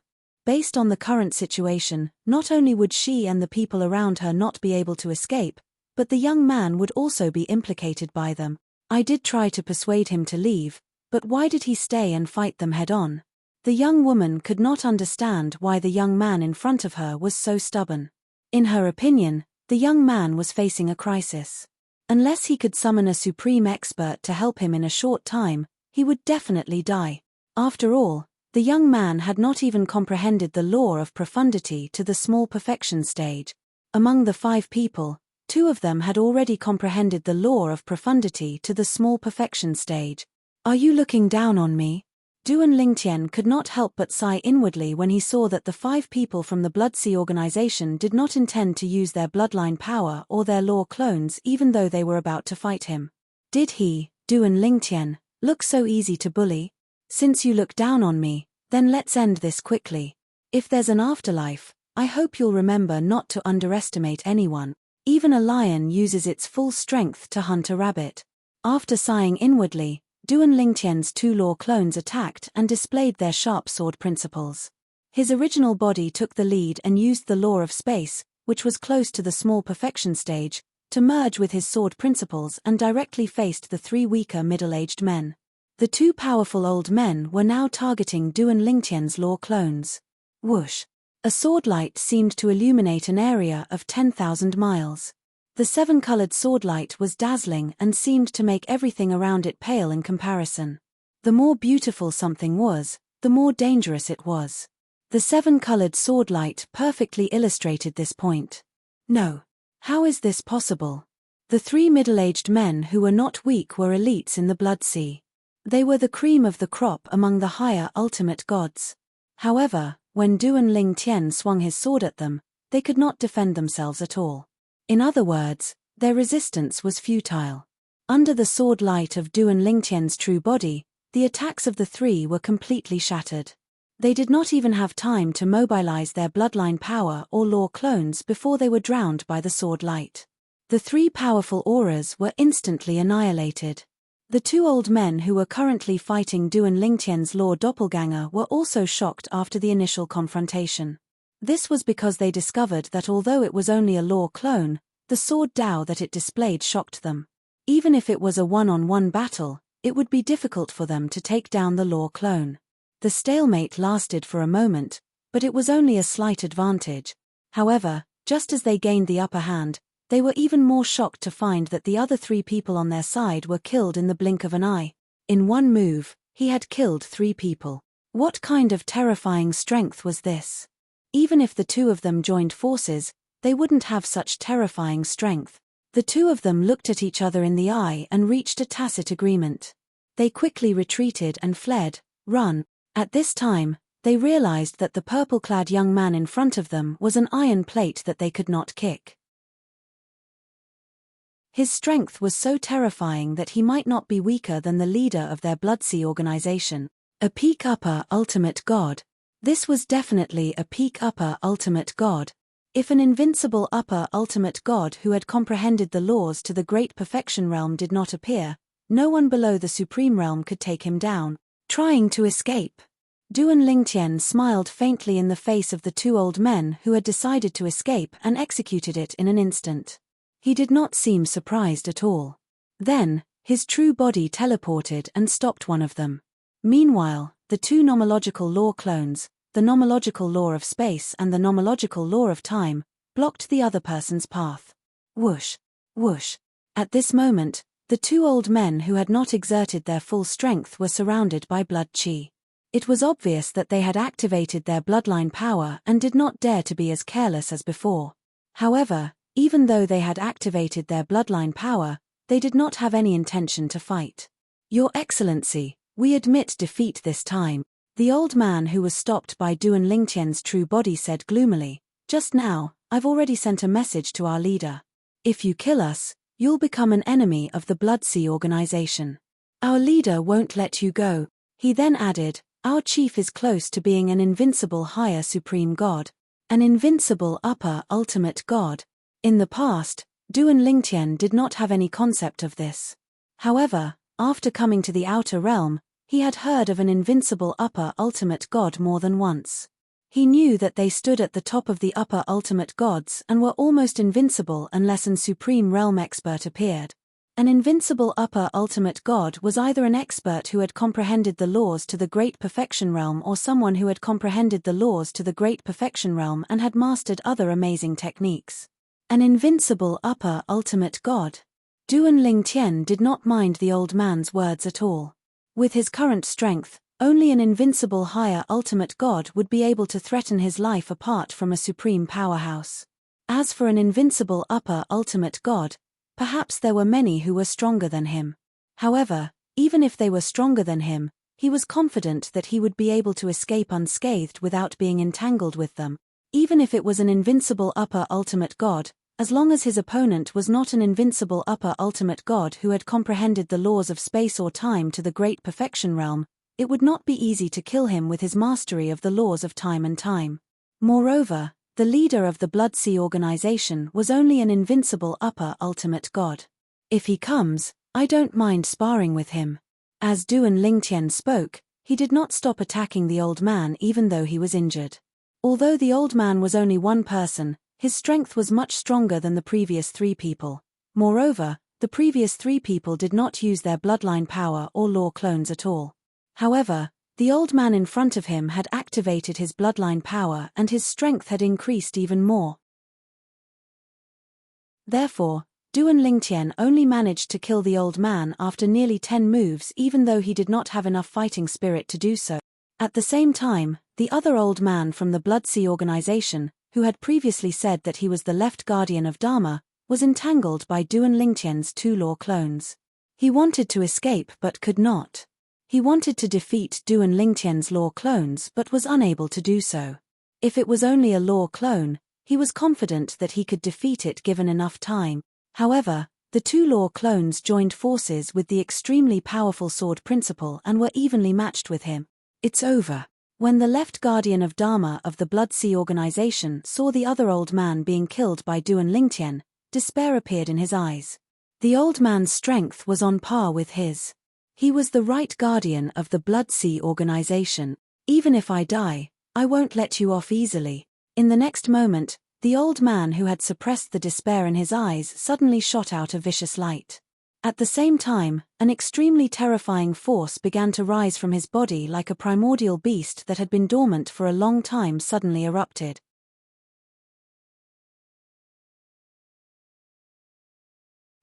Based on the current situation, not only would she and the people around her not be able to escape, but the young man would also be implicated by them. "I did try to persuade him to leave, but why did he stay and fight them head-on?" The young woman could not understand why the young man in front of her was so stubborn. In her opinion, the young man was facing a crisis. Unless he could summon a supreme expert to help him in a short time, he would definitely die. After all, the young man had not even comprehended the law of profundity to the small perfection stage. Among the 5 people, 2 of them had already comprehended the law of profundity to the small perfection stage. "Are you looking down on me?" Duan Lingtian could not help but sigh inwardly when he saw that the 5 people from the Blood Sea organization did not intend to use their bloodline power or their law clones even though they were about to fight him. Did he, Duan Lingtian, look so easy to bully? "Since you look down on me, then let's end this quickly. If there's an afterlife, I hope you'll remember not to underestimate anyone. Even a lion uses its full strength to hunt a rabbit." After sighing inwardly, Duan Lingtian's 2 law clones attacked and displayed their sharp sword principles. His original body took the lead and used the law of space, which was close to the small perfection stage, to merge with his sword principles and directly faced the 3 weaker middle-aged men. The 2 powerful old men were now targeting Duan Lingtian's law clones. Whoosh! A sword light seemed to illuminate an area of 10,000 miles. The 7-colored sword light was dazzling and seemed to make everything around it pale in comparison. The more beautiful something was, the more dangerous it was. The seven-colored sword light perfectly illustrated this point. No. How is this possible? The three middle-aged men who were not weak were elites in the Blood Sea. They were the cream of the crop among the higher ultimate gods. However, when Duan Ling Tian swung his sword at them, they could not defend themselves at all. In other words, their resistance was futile. Under the sword light of Duan Ling Tian's true body, the attacks of the three were completely shattered. They did not even have time to mobilize their bloodline power or law clones before they were drowned by the sword light. The three powerful auras were instantly annihilated. The two old men who were currently fighting Duan Ling Tian's law doppelganger were also shocked after the initial confrontation. This was because they discovered that although it was only a law clone, the sword Dao that it displayed shocked them. Even if it was a one-on-one battle, it would be difficult for them to take down the law clone. The stalemate lasted for a moment, but it was only a slight advantage. However, just as they gained the upper hand, they were even more shocked to find that the other three people on their side were killed in the blink of an eye. In one move, he had killed 3 people. What kind of terrifying strength was this? Even if the two of them joined forces, they wouldn't have such terrifying strength. The two of them looked at each other in the eye and reached a tacit agreement. They quickly retreated and fled, run. At this time, they realized that the purple-clad young man in front of them was an iron plate that they could not kick. His strength was so terrifying that he might not be weaker than the leader of their Blood Sea organization, a peak upper ultimate god. This was definitely a peak upper ultimate god. If an invincible upper ultimate god who had comprehended the laws to the Great Perfection Realm did not appear, no one below the Supreme Realm could take him down. Trying to escape. Duan Ling Tian smiled faintly in the face of the two old men who had decided to escape and executed it in an instant. He did not seem surprised at all. Then, his true body teleported and stopped one of them. Meanwhile, the two nomological law clones, the nomological law of space and the nomological law of time, blocked the other person's path. Whoosh! Whoosh! At this moment, the two old men who had not exerted their full strength were surrounded by blood chi. It was obvious that they had activated their bloodline power and did not dare to be as careless as before. However, even though they had activated their bloodline power, they did not have any intention to fight. Your Excellency, we admit defeat this time, the old man who was stopped by Duan Ling Tian's true body said gloomily. Just now, I've already sent a message to our leader. If you kill us, you'll become an enemy of the Blood Sea organization. Our leader won't let you go. He then added, our chief is close to being an invincible higher supreme god. An invincible upper ultimate god. In the past, Duan Ling Tian did not have any concept of this. However, after coming to the outer realm, he had heard of an invincible upper ultimate god more than once. He knew that they stood at the top of the upper ultimate gods and were almost invincible unless an supreme realm expert appeared. An invincible upper ultimate god was either an expert who had comprehended the laws to the Great Perfection Realm or someone who had comprehended the laws to the Great Perfection Realm and had mastered other amazing techniques. An invincible upper ultimate god. Duan Ling Tian did not mind the old man's words at all. With his current strength, only an invincible higher ultimate god would be able to threaten his life apart from a supreme powerhouse. As for an invincible upper ultimate god, perhaps there were many who were stronger than him. However, even if they were stronger than him, he was confident that he would be able to escape unscathed without being entangled with them. Even if it was an invincible upper ultimate god, as long as his opponent was not an invincible upper ultimate god who had comprehended the laws of space or time to the Great Perfection Realm, it would not be easy to kill him with his mastery of the laws of time and time. Moreover, the leader of the Blood Sea organization was only an invincible upper ultimate god. If he comes, I don't mind sparring with him. As Duan Ling Tian spoke, he did not stop attacking the old man even though he was injured. Although the old man was only one person, his strength was much stronger than the previous 3 people. Moreover, the previous 3 people did not use their bloodline power or law clones at all. However, the old man in front of him had activated his bloodline power and his strength had increased even more. Therefore, Duan Lingtian only managed to kill the old man after nearly 10 moves, even though he did not have enough fighting spirit to do so. At the same time, the other old man from the Blood Sea organization, who had previously said that he was the left guardian of Dharma, was entangled by Duan Lingtian's 2 law clones. He wanted to escape but could not. He wanted to defeat Duan Lingtian's law clones but was unable to do so. If it was only a law clone, he was confident that he could defeat it given enough time. However, the 2 law clones joined forces with the extremely powerful sword principal and were evenly matched with him. It's over. When the left guardian of Dharma of the Blood Sea organization saw the other old man being killed by Duan Lingtian, despair appeared in his eyes. The old man's strength was on par with his. He was the right guardian of the Blood Sea organization. Even if I die, I won't let you off easily. In the next moment, the old man who had suppressed the despair in his eyes suddenly shot out a vicious light. At the same time, an extremely terrifying force began to rise from his body like a primordial beast that had been dormant for a long time suddenly erupted.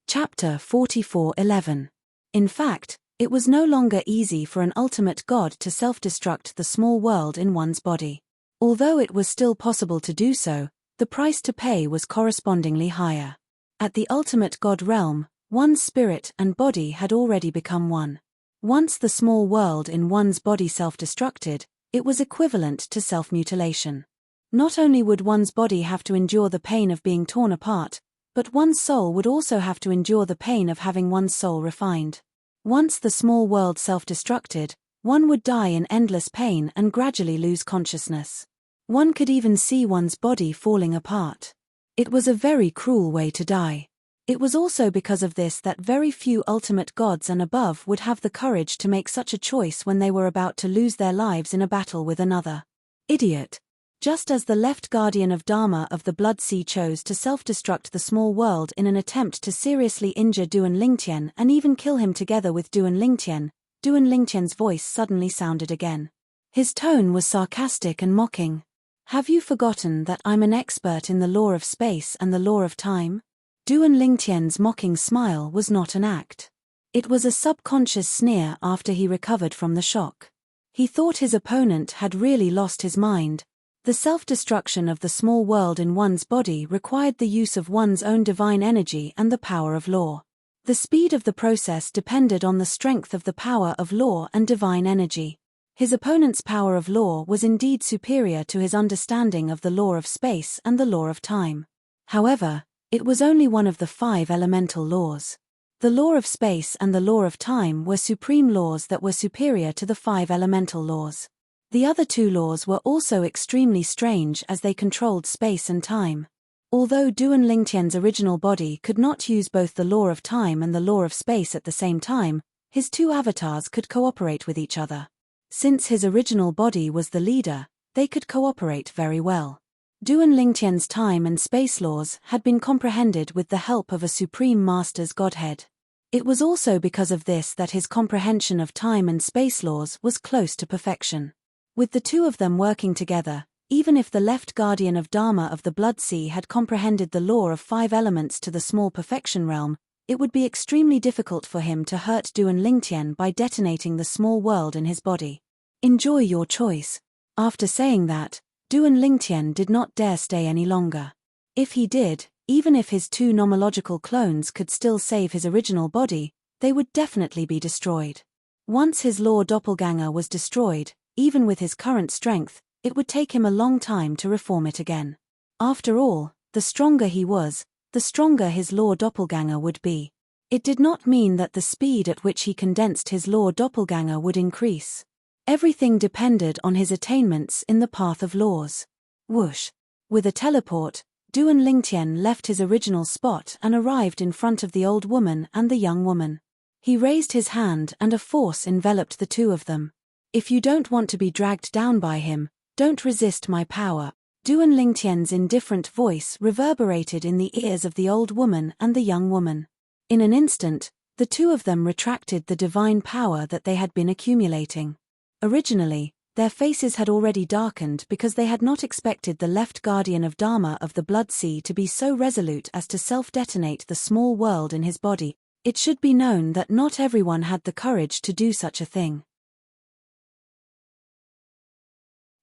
Chapter 44:11. In fact, it was no longer easy for an ultimate god to self-destruct the small world in one's body. Although it was still possible to do so, the price to pay was correspondingly higher. At the ultimate god realm, one's spirit and body had already become one. Once the small world in one's body self-destructed, it was equivalent to self-mutilation. Not only would one's body have to endure the pain of being torn apart, but one's soul would also have to endure the pain of having one's soul refined. Once the small world self-destructed, one would die in endless pain and gradually lose consciousness. One could even see one's body falling apart. It was a very cruel way to die. It was also because of this that very few ultimate gods and above would have the courage to make such a choice when they were about to lose their lives in a battle with another. Idiot. Just as the left guardian of Dharma of the Blood Sea chose to self-destruct the small world in an attempt to seriously injure Duan Lingtian and even kill him together with Duan Lingtian's voice suddenly sounded again. His tone was sarcastic and mocking. Have you forgotten that I'm an expert in the law of space and the law of time? Duan Lingtian's mocking smile was not an act. It was a subconscious sneer after he recovered from the shock. He thought his opponent had really lost his mind. The self-destruction of the small world in one's body required the use of one's own divine energy and the power of law. The speed of the process depended on the strength of the power of law and divine energy. His opponent's power of law was indeed superior to his understanding of the law of space and the law of time. However, it was only one of the 5 elemental laws. The law of space and the law of time were supreme laws that were superior to the 5 elemental laws. The other 2 laws were also extremely strange as they controlled space and time. Although Duan Lingtian's original body could not use both the law of time and the law of space at the same time, his 2 avatars could cooperate with each other. Since his original body was the leader, they could cooperate very well. Duan Lingtian's time and space laws had been comprehended with the help of a supreme master's godhead. It was also because of this that his comprehension of time and space laws was close to perfection. With the 2 of them working together, even if the left guardian of Dharma of the Blood Sea had comprehended the law of 5 elements to the small perfection realm, it would be extremely difficult for him to hurt Duan Lingtian by detonating the small world in his body. Enjoy your choice. After saying that, Duan Lingtian did not dare stay any longer. If he did, even if his 2 nomological clones could still save his original body, they would definitely be destroyed. Once his law doppelganger was destroyed, even with his current strength, it would take him a long time to reform it again. After all, the stronger he was, the stronger his law doppelganger would be. It did not mean that the speed at which he condensed his law doppelganger would increase. Everything depended on his attainments in the path of laws. Whoosh! With a teleport, Duan Lingtian left his original spot and arrived in front of the old woman and the young woman. He raised his hand and a force enveloped the 2 of them. If you don't want to be dragged down by him, don't resist my power. Duan Lingtian's indifferent voice reverberated in the ears of the old woman and the young woman. In an instant, the 2 of them retracted the divine power that they had been accumulating. Originally, Their faces had already darkened because they had not expected the left guardian of Dharma of the Blood Sea to be so resolute as to self-detonate the small world in his body. It should be known that not everyone had the courage to do such a thing.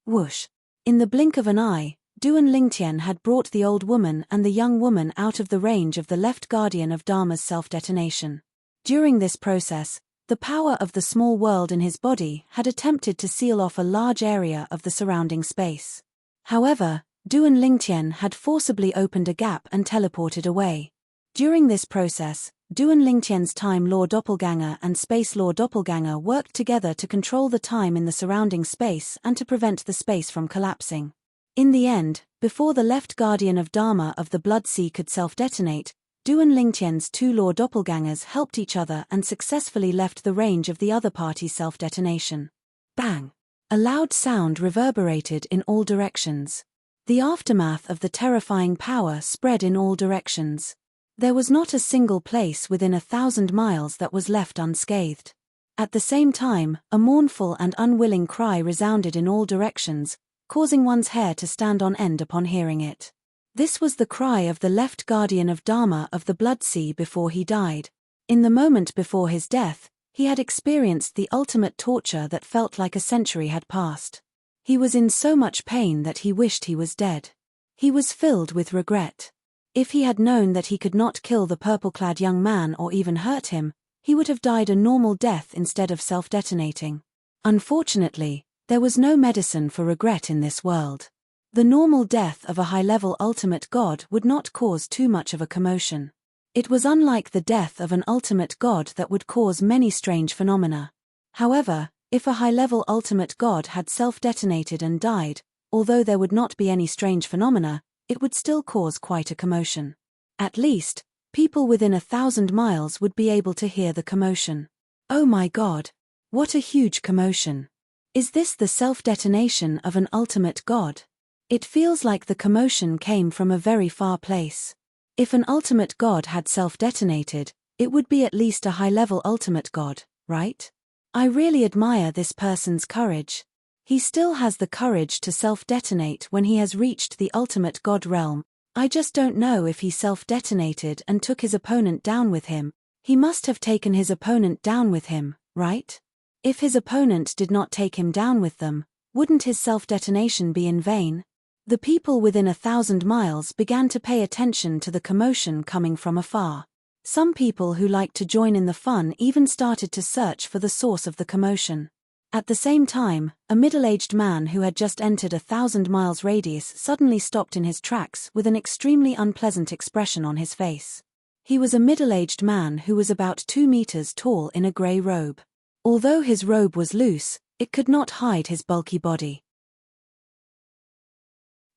Whoosh! In the blink of an eye, Duan Lingtian had brought the old woman and the young woman out of the range of the left guardian of Dharma's self-detonation. During this process, the power of the small world in his body had attempted to seal off a large area of the surrounding space. However, Duan Lingtian had forcibly opened a gap and teleported away. During this process, Duan Lingtian's Time Law Doppelganger and Space Law Doppelganger worked together to control the time in the surrounding space and to prevent the space from collapsing. In the end, before the left guardian of Dharma of the Blood Sea could self-detonate, Duan Lingtian's two law doppelgangers helped each other and successfully left the range of the other party's self-detonation. Bang! A loud sound reverberated in all directions. The aftermath of the terrifying power spread in all directions. There was not a single place within 1,000 miles that was left unscathed. At the same time, a mournful and unwilling cry resounded in all directions, causing one's hair to stand on end upon hearing it. This was the cry of the left guardian of Dharma of the Blood Sea before he died. In the moment before his death, he had experienced the ultimate torture that felt like a century had passed. He was in so much pain that he wished he was dead. He was filled with regret. If he had known that he could not kill the purple-clad young man or even hurt him, he would have died a normal death instead of self-detonating. Unfortunately, there was no medicine for regret in this world. The normal death of a high-level ultimate god would not cause too much of a commotion. It was unlike the death of an ultimate god that would cause many strange phenomena. However, if a high-level ultimate god had self-detonated and died, although there would not be any strange phenomena, it would still cause quite a commotion. At least, people within 1,000 miles would be able to hear the commotion. Oh my god! What a huge commotion! Is this the self-detonation of an ultimate god? It feels like the commotion came from a very far place. If an ultimate god had self-detonated, it would be at least a high-level ultimate god, right? I really admire this person's courage. He still has the courage to self-detonate when he has reached the ultimate god realm. I just don't know if he self-detonated and took his opponent down with him. He must have taken his opponent down with him, right? If his opponent did not take him down with them, wouldn't his self-detonation be in vain? The people within 1,000 miles began to pay attention to the commotion coming from afar. Some people who liked to join in the fun even started to search for the source of the commotion. At the same time, a middle-aged man who had just entered 1,000 miles radius suddenly stopped in his tracks with an extremely unpleasant expression on his face. He was a middle-aged man who was about 2 meters tall in a grey robe. Although his robe was loose, it could not hide his bulky body.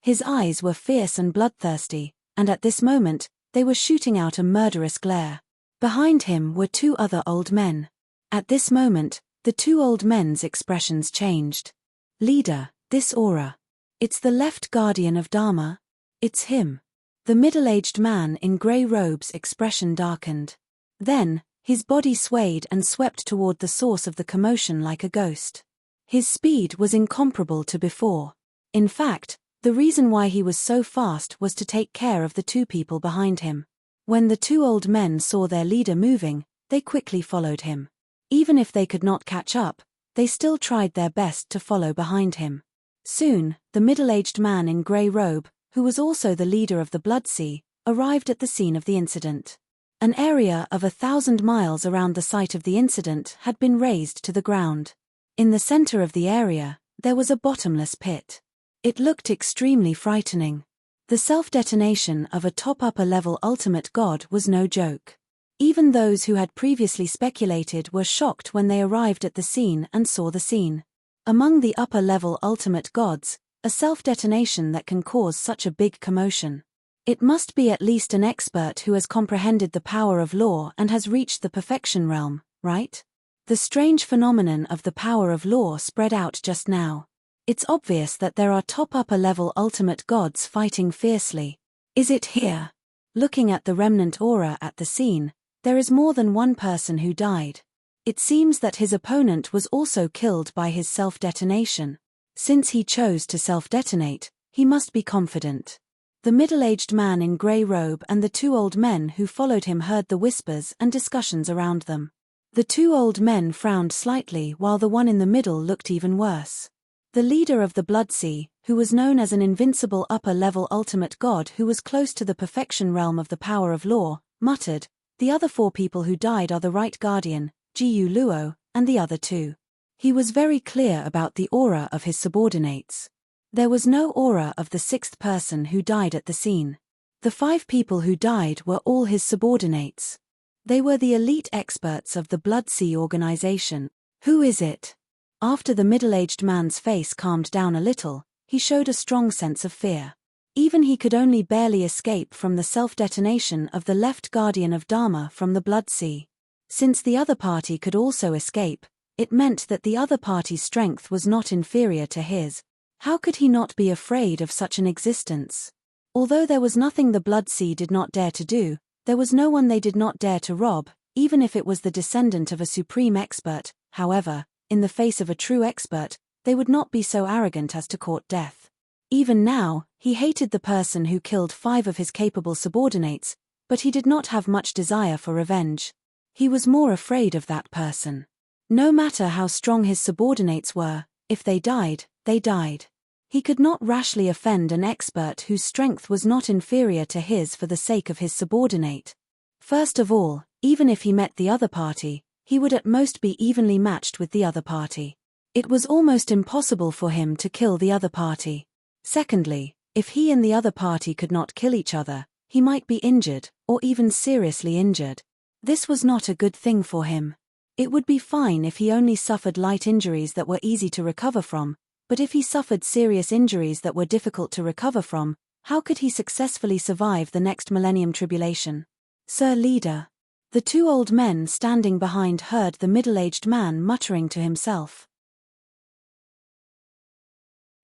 His eyes were fierce and bloodthirsty, and at this moment, they were shooting out a murderous glare. Behind him were 2 other old men. At this moment, the 2 old men's expressions changed. Leader, this aura. It's the left guardian of Dharma. It's him. The middle-aged man in grey robe's expression darkened. Then, his body swayed and swept toward the source of the commotion like a ghost. His speed was incomparable to before. In fact, the reason why he was so fast was to take care of the 2 people behind him. When the 2 old men saw their leader moving, they quickly followed him. Even if they could not catch up, they still tried their best to follow behind him. Soon, the middle-aged man in grey robe, who was also the leader of the Blood Sea, arrived at the scene of the incident. An area of 1,000 miles around the site of the incident had been razed to the ground. In the center of the area, there was a bottomless pit. It looked extremely frightening. The self-detonation of a top upper-level ultimate god was no joke. Even those who had previously speculated were shocked when they arrived at the scene and saw the scene. Among the upper-level ultimate gods, a self-detonation that can cause such a big commotion. It must be at least an expert who has comprehended the power of law and has reached the perfection realm, right? The strange phenomenon of the power of law spread out just now. It's obvious that there are top upper-level ultimate gods fighting fiercely. Is it here? Looking at the remnant aura at the scene, there is more than one person who died. It seems that his opponent was also killed by his self-detonation. Since he chose to self-detonate, he must be confident. The middle-aged man in grey robe and the two old men who followed him heard the whispers and discussions around them. The two old men frowned slightly while the one in the middle looked even worse. The leader of the Blood Sea, who was known as an invincible upper-level ultimate god who was close to the perfection realm of the power of law, muttered, "The other 4 people who died are the Right Guardian, Jiu Luo, and the other 2. He was very clear about the aura of his subordinates. There was no aura of the 6th person who died at the scene. The 5 people who died were all his subordinates. They were the elite experts of the Blood Sea organization. Who is it? After the middle-aged man's face calmed down a little, he showed a strong sense of fear. Even he could only barely escape from the self-detonation of the left guardian of Dharma from the Blood Sea. Since the other party could also escape, it meant that the other party's strength was not inferior to his. How could he not be afraid of such an existence? Although there was nothing the Blood Sea did not dare to do, there was no one they did not dare to rob, even if it was the descendant of a supreme expert. However, in the face of a true expert, they would not be so arrogant as to court death. Even now, he hated the person who killed 5 of his capable subordinates, but he did not have much desire for revenge. He was more afraid of that person. No matter how strong his subordinates were, if they died, they died. He could not rashly offend an expert whose strength was not inferior to his for the sake of his subordinate. First of all, even if he met the other party, he would at most be evenly matched with the other party. It was almost impossible for him to kill the other party. Secondly, if he and the other party could not kill each other, he might be injured, or even seriously injured. This was not a good thing for him. It would be fine if he only suffered light injuries that were easy to recover from, but if he suffered serious injuries that were difficult to recover from, how could he successfully survive the next millennium tribulation? "Sir Leader." The 2 old men standing behind heard the middle-aged man muttering to himself.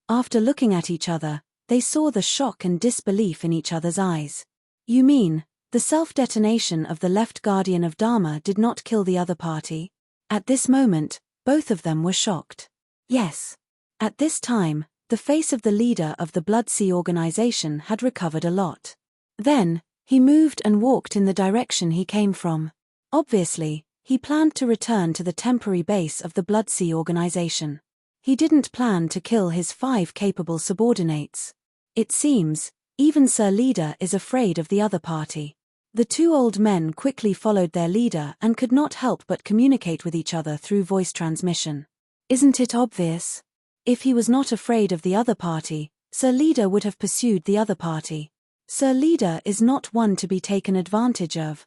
After looking at each other, they saw the shock and disbelief in each other's eyes. "You mean, the self-detonation of the left guardian of Dharma did not kill the other party?" At this moment, both of them were shocked. Yes. At this time, the face of the leader of the Blood Sea organization had recovered a lot. Then, he moved and walked in the direction he came from. Obviously, he planned to return to the temporary base of the Blood Sea organization. He didn't plan to kill his 5 capable subordinates. It seems, even Sir Leader is afraid of the other party. The 2 old men quickly followed their leader and could not help but communicate with each other through voice transmission. Isn't it obvious? If he was not afraid of the other party, Sir Leader would have pursued the other party. Sir Leader is not one to be taken advantage of.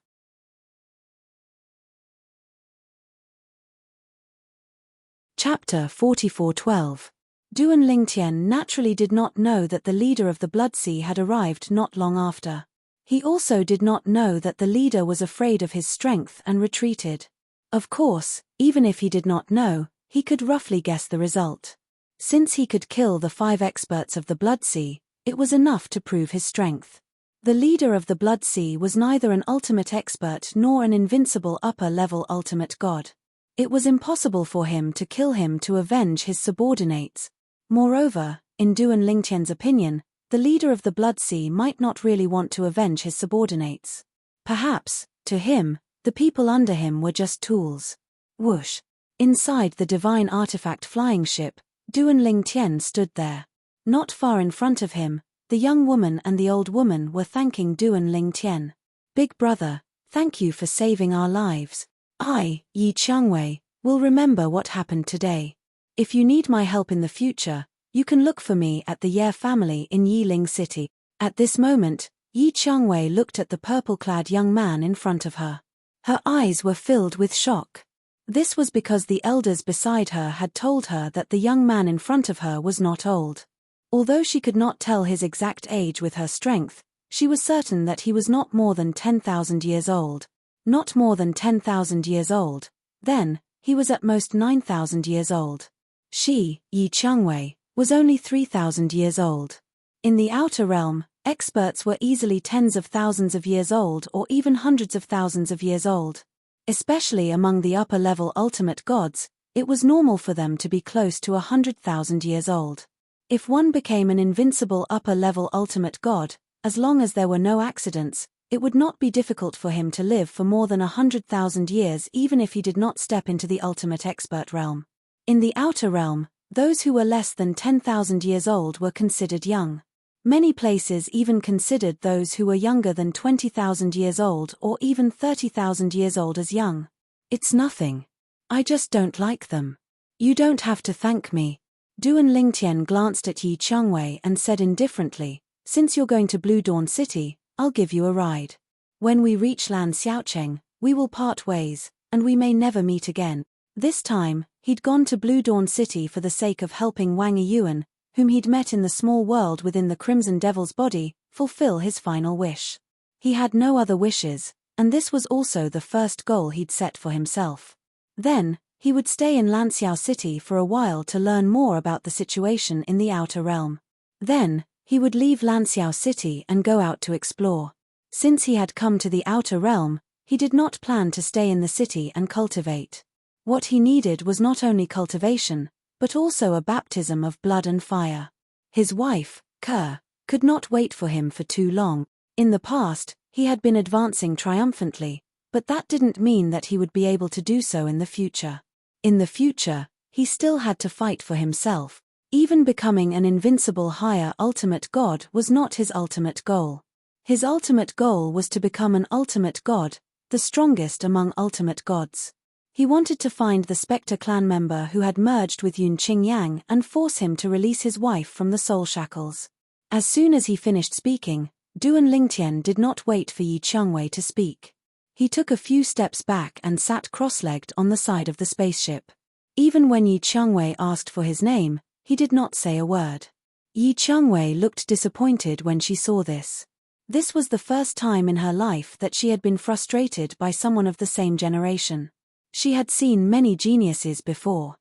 Chapter 44:12. Duan Lingtian naturally did not know that the leader of the Blood Sea had arrived not long after. He also did not know that the leader was afraid of his strength and retreated. Of course, even if he did not know, he could roughly guess the result. Since he could kill the 5 experts of the Blood Sea, it was enough to prove his strength. The leader of the Blood Sea was neither an ultimate expert nor an invincible upper-level ultimate god. It was impossible for him to kill him to avenge his subordinates. Moreover, in Duan Lingtian's opinion, the leader of the Blood Sea might not really want to avenge his subordinates. Perhaps, to him, the people under him were just tools. Whoosh! Inside the divine artifact flying ship, Duan Lingtian stood there. Not far in front of him, the young woman and the old woman were thanking Duan Lingtian. "Big brother, thank you for saving our lives. I, Yi Qiangwei, will remember what happened today. If you need my help in the future, you can look for me at the Ye family in Yiling City." At this moment, Yi Qiangwei looked at the purple-clad young man in front of her. Her eyes were filled with shock. This was because the elders beside her had told her that the young man in front of her was not old. Although she could not tell his exact age with her strength, she was certain that he was not more than 10,000 years old. Not more than 10,000 years old. Then, he was at most 9,000 years old. She, Yi Qiangwei, was only 3,000 years old. In the outer realm, experts were easily tens of thousands of years old or even hundreds of thousands of years old. Especially among the upper-level ultimate gods, It was normal for them to be close to 100,000 years old. If one became an invincible upper-level ultimate god, as long as there were no accidents, it would not be difficult for him to live for more than 100,000 years even if he did not step into the ultimate expert realm. In the outer realm, those who were less than 10,000 years old were considered young. Many places even considered those who were younger than 20,000 years old or even 30,000 years old as young. It's nothing. I just don't like them. You don't have to thank me. Duan Lingtian glanced at Yi Changwei and said indifferently, since you're going to Blue Dawn City, I'll give you a ride. When we reach Lan Xiaocheng, we will part ways, and we may never meet again. This time, he'd gone to Blue Dawn City for the sake of helping Wang Yiyuan, whom he'd met in the small world within the Crimson Devil's body, fulfill his final wish. He had no other wishes, and this was also the first goal he'd set for himself. Then, he would stay in Lanxiao City for a while to learn more about the situation in the outer realm. Then, he would leave Lanxiao City and go out to explore. Since he had come to the outer realm, he did not plan to stay in the city and cultivate. What he needed was not only cultivation, but also a baptism of blood and fire. His wife, Kerr, could not wait for him for too long. In the past, he had been advancing triumphantly, but that didn't mean that he would be able to do so in the future. In the future, he still had to fight for himself. Even becoming an invincible higher ultimate god was not his ultimate goal. His ultimate goal was to become an ultimate god, the strongest among ultimate gods. He wanted to find the Spectre clan member who had merged with Yun Qingyang and force him to release his wife from the soul shackles. As soon as he finished speaking, Duan Lingtian did not wait for Yi Changwei to speak. He took a few steps back and sat cross-legged on the side of the spaceship. Even when Yi Changwei asked for his name, he did not say a word. Yi Changwei looked disappointed when she saw this. This was the first time in her life that she had been frustrated by someone of the same generation. She had seen many geniuses before.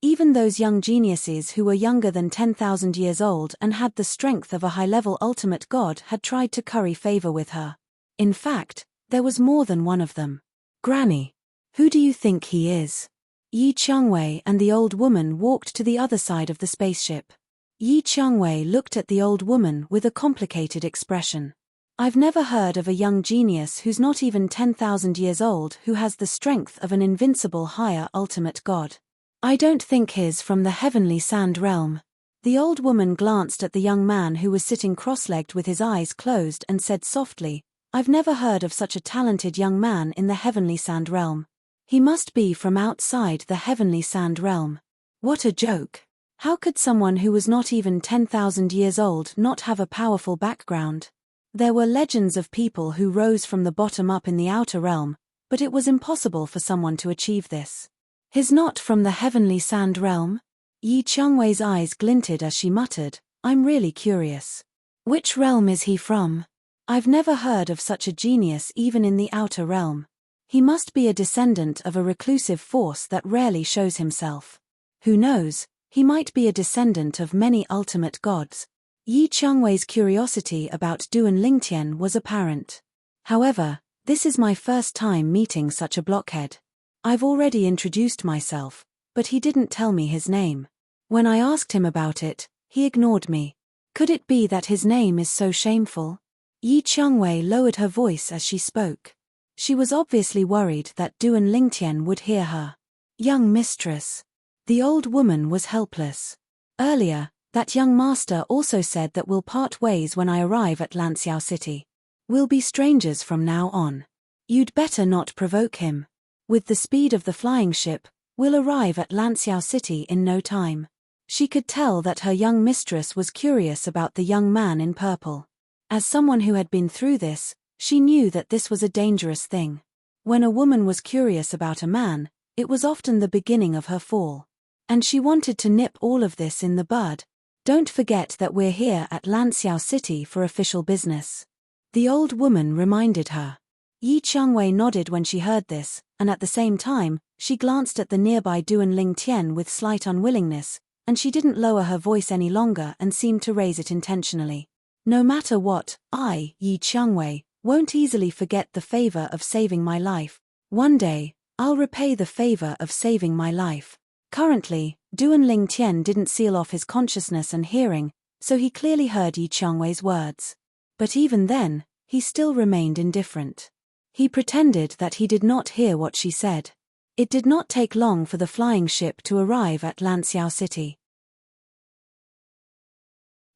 Even those young geniuses who were younger than 10,000 years old and had the strength of a high-level ultimate god had tried to curry favor with her. In fact, there was more than one of them. Granny. Who do you think he is? Yi Changwei and the old woman walked to the other side of the spaceship. Yi Changwei looked at the old woman with a complicated expression. I've never heard of a young genius who's not even 10,000 years old who has the strength of an invincible higher ultimate god. I don't think he's from the heavenly sand realm. The old woman glanced at the young man who was sitting cross-legged with his eyes closed and said softly, I've never heard of such a talented young man in the heavenly sand realm. He must be from outside the heavenly sand realm. What a joke. How could someone who was not even 10,000 years old not have a powerful background? There were legends of people who rose from the bottom up in the outer realm, but it was impossible for someone to achieve this. He's not from the heavenly sand realm? Yi Changwei's eyes glinted as she muttered, I'm really curious. Which realm is he from? I've never heard of such a genius even in the outer realm. He must be a descendant of a reclusive force that rarely shows himself. Who knows, he might be a descendant of many ultimate gods. Yi Changwei's curiosity about Duan Lingtian was apparent. However, this is my first time meeting such a blockhead. I've already introduced myself, but he didn't tell me his name. When I asked him about it, he ignored me. Could it be that his name is so shameful? Yi Changwei lowered her voice as she spoke. She was obviously worried that Duan Lingtian would hear her. Young mistress. The old woman was helpless. Earlier, that young master also said that we'll part ways when I arrive at Lanxiao City. We'll be strangers from now on. You'd better not provoke him. With the speed of the flying ship, we'll arrive at Lanxiao City in no time. She could tell that her young mistress was curious about the young man in purple. As someone who had been through this, she knew that this was a dangerous thing. When a woman was curious about a man, it was often the beginning of her fall. And she wanted to nip all of this in the bud. Don't forget that we're here at Lanxiao City for official business. The old woman reminded her. Yi Changwei nodded when she heard this, and at the same time, she glanced at the nearby Duan Lingtian with slight unwillingness, and she didn't lower her voice any longer and seemed to raise it intentionally. No matter what, I, Yi Changwei, won't easily forget the favor of saving my life. One day, I'll repay the favor of saving my life. Currently, Duan Lingtian didn't seal off his consciousness and hearing, so he clearly heard Yi Qiangwei's words. But even then, he still remained indifferent. He pretended that he did not hear what she said. It did not take long for the flying ship to arrive at Lanxiao City.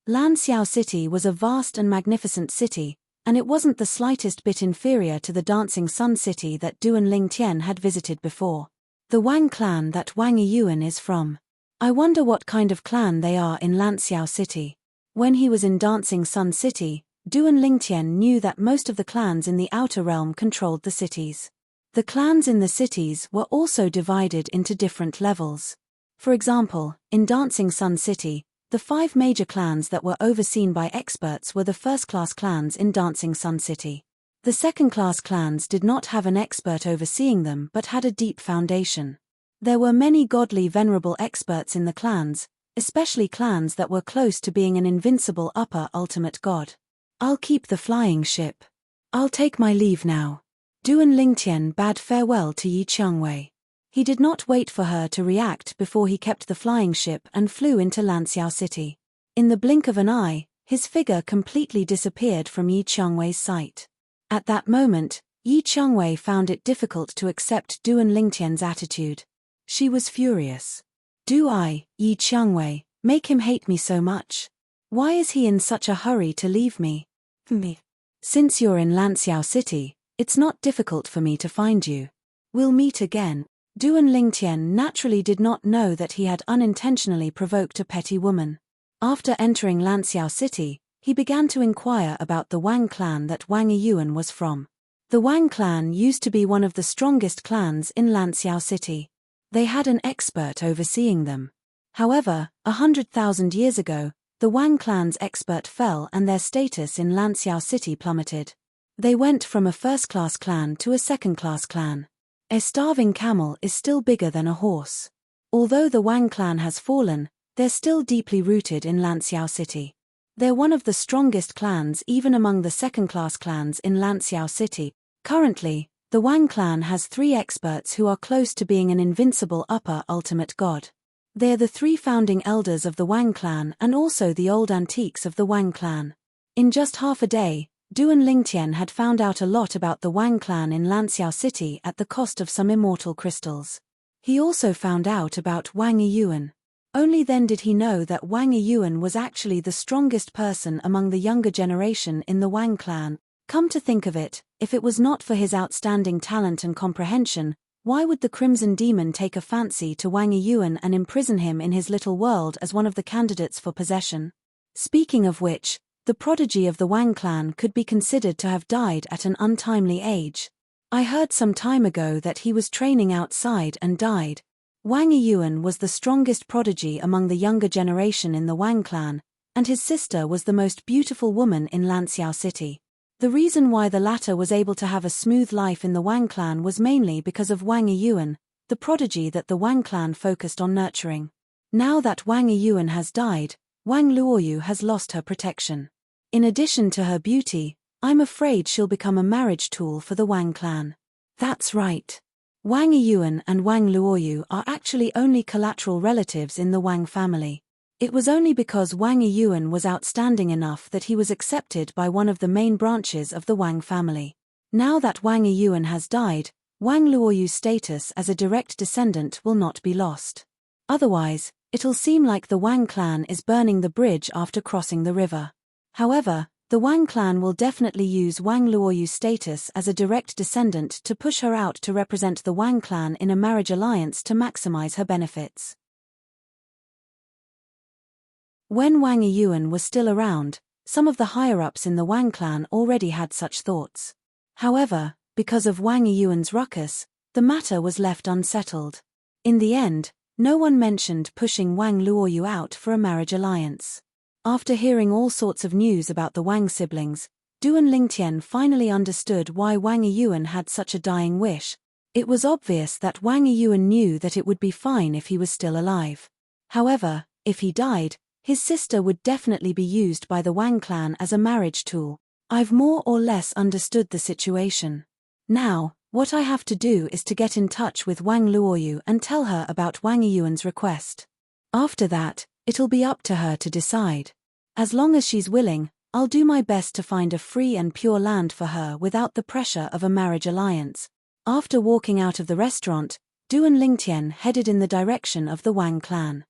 Lanxiao City was a vast and magnificent city, and it wasn't the slightest bit inferior to the Dancing Sun City that Duan Lingtian had visited before. The Wang clan that Wang Yiyuan is from. I wonder what kind of clan they are in Lanxiao City. When he was in Dancing Sun City, Duan Lingtian knew that most of the clans in the outer realm controlled the cities. The clans in the cities were also divided into different levels. For example, in Dancing Sun City, the 5 major clans that were overseen by experts were the first-class clans in Dancing Sun City. The second-class clans did not have an expert overseeing them but had a deep foundation. There were many godly venerable experts in the clans, especially clans that were close to being an invincible upper ultimate god. I'll keep the flying ship. I'll take my leave now. Duan Lingtian bade farewell to Yi Qiangwei. He did not wait for her to react before he kept the flying ship and flew into Lanxiao City. In the blink of an eye, his figure completely disappeared from Yi Qiangwei's sight. At that moment, Yi Qiangwei found it difficult to accept Duan Lingtian's attitude. She was furious. Do I, Yi Qiangwei, make him hate me so much? Why is he in such a hurry to leave me? Since you're in Lanxiao City, it's not difficult for me to find you. We'll meet again. Duan Lingtian naturally did not know that he had unintentionally provoked a petty woman. After entering Lanxiao City, he began to inquire about the Wang clan that Wang Yiyuan was from. The Wang clan used to be one of the strongest clans in Lanxiao City. They had an expert overseeing them. However, 100,000 years ago, the Wang clan's expert fell and their status in Lanxiao City plummeted. They went from a first-class clan to a second-class clan. A starving camel is still bigger than a horse. Although the Wang clan has fallen, they're still deeply rooted in Lanxiao City. They're one of the strongest clans even among the second-class clans in Lanxiao City. Currently, the Wang clan has 3 experts who are close to being an invincible upper ultimate god. They're the 3 founding elders of the Wang clan and also the old antiques of the Wang clan. In just half a day, Duan Lingtian had found out a lot about the Wang clan in Lanxiao City at the cost of some immortal crystals. He also found out about Wang Yiyuan. Only then did he know that Wang Yiyuan was actually the strongest person among the younger generation in the Wang clan. Come to think of it, if it was not for his outstanding talent and comprehension, why would the Crimson Demon take a fancy to Wang Yiyuan and imprison him in his little world as one of the candidates for possession? Speaking of which, the prodigy of the Wang clan could be considered to have died at an untimely age. I heard some time ago that he was training outside and died. Wang Yiyuan was the strongest prodigy among the younger generation in the Wang clan, and his sister was the most beautiful woman in Lanxiao City. The reason why the latter was able to have a smooth life in the Wang clan was mainly because of Wang Yiyuan, the prodigy that the Wang clan focused on nurturing. Now that Wang Yiyuan has died, Wang Luoyu has lost her protection. In addition to her beauty, I'm afraid she'll become a marriage tool for the Wang clan. That's right. Wang Yiyuan and Wang Luoyu are actually only collateral relatives in the Wang family. It was only because Wang Yiyuan was outstanding enough that he was accepted by one of the main branches of the Wang family. Now that Wang Yiyuan has died, Wang Luoyu's status as a direct descendant will not be lost. Otherwise, it'll seem like the Wang clan is burning the bridge after crossing the river. However, the Wang clan will definitely use Wang Luoyu's status as a direct descendant to push her out to represent the Wang clan in a marriage alliance to maximize her benefits. When Wang Yiyuan was still around, some of the higher-ups in the Wang clan already had such thoughts. However, because of Wang Yiyuan's ruckus, the matter was left unsettled. In the end, no one mentioned pushing Wang Luoyu out for a marriage alliance. After hearing all sorts of news about the Wang siblings, Duan Lingtian finally understood why Wang Yiyuan had such a dying wish. It was obvious that Wang Yiyuan knew that it would be fine if he was still alive. However, if he died, his sister would definitely be used by the Wang clan as a marriage tool. I've more or less understood the situation. Now, What I have to do is to get in touch with Wang Luoyu and tell her about Wang Yiyuan's request. After that, it'll be up to her to decide. As long as she's willing, I'll do my best to find a free and pure land for her without the pressure of a marriage alliance. After walking out of the restaurant, Du and Lingtian headed in the direction of the Wang clan.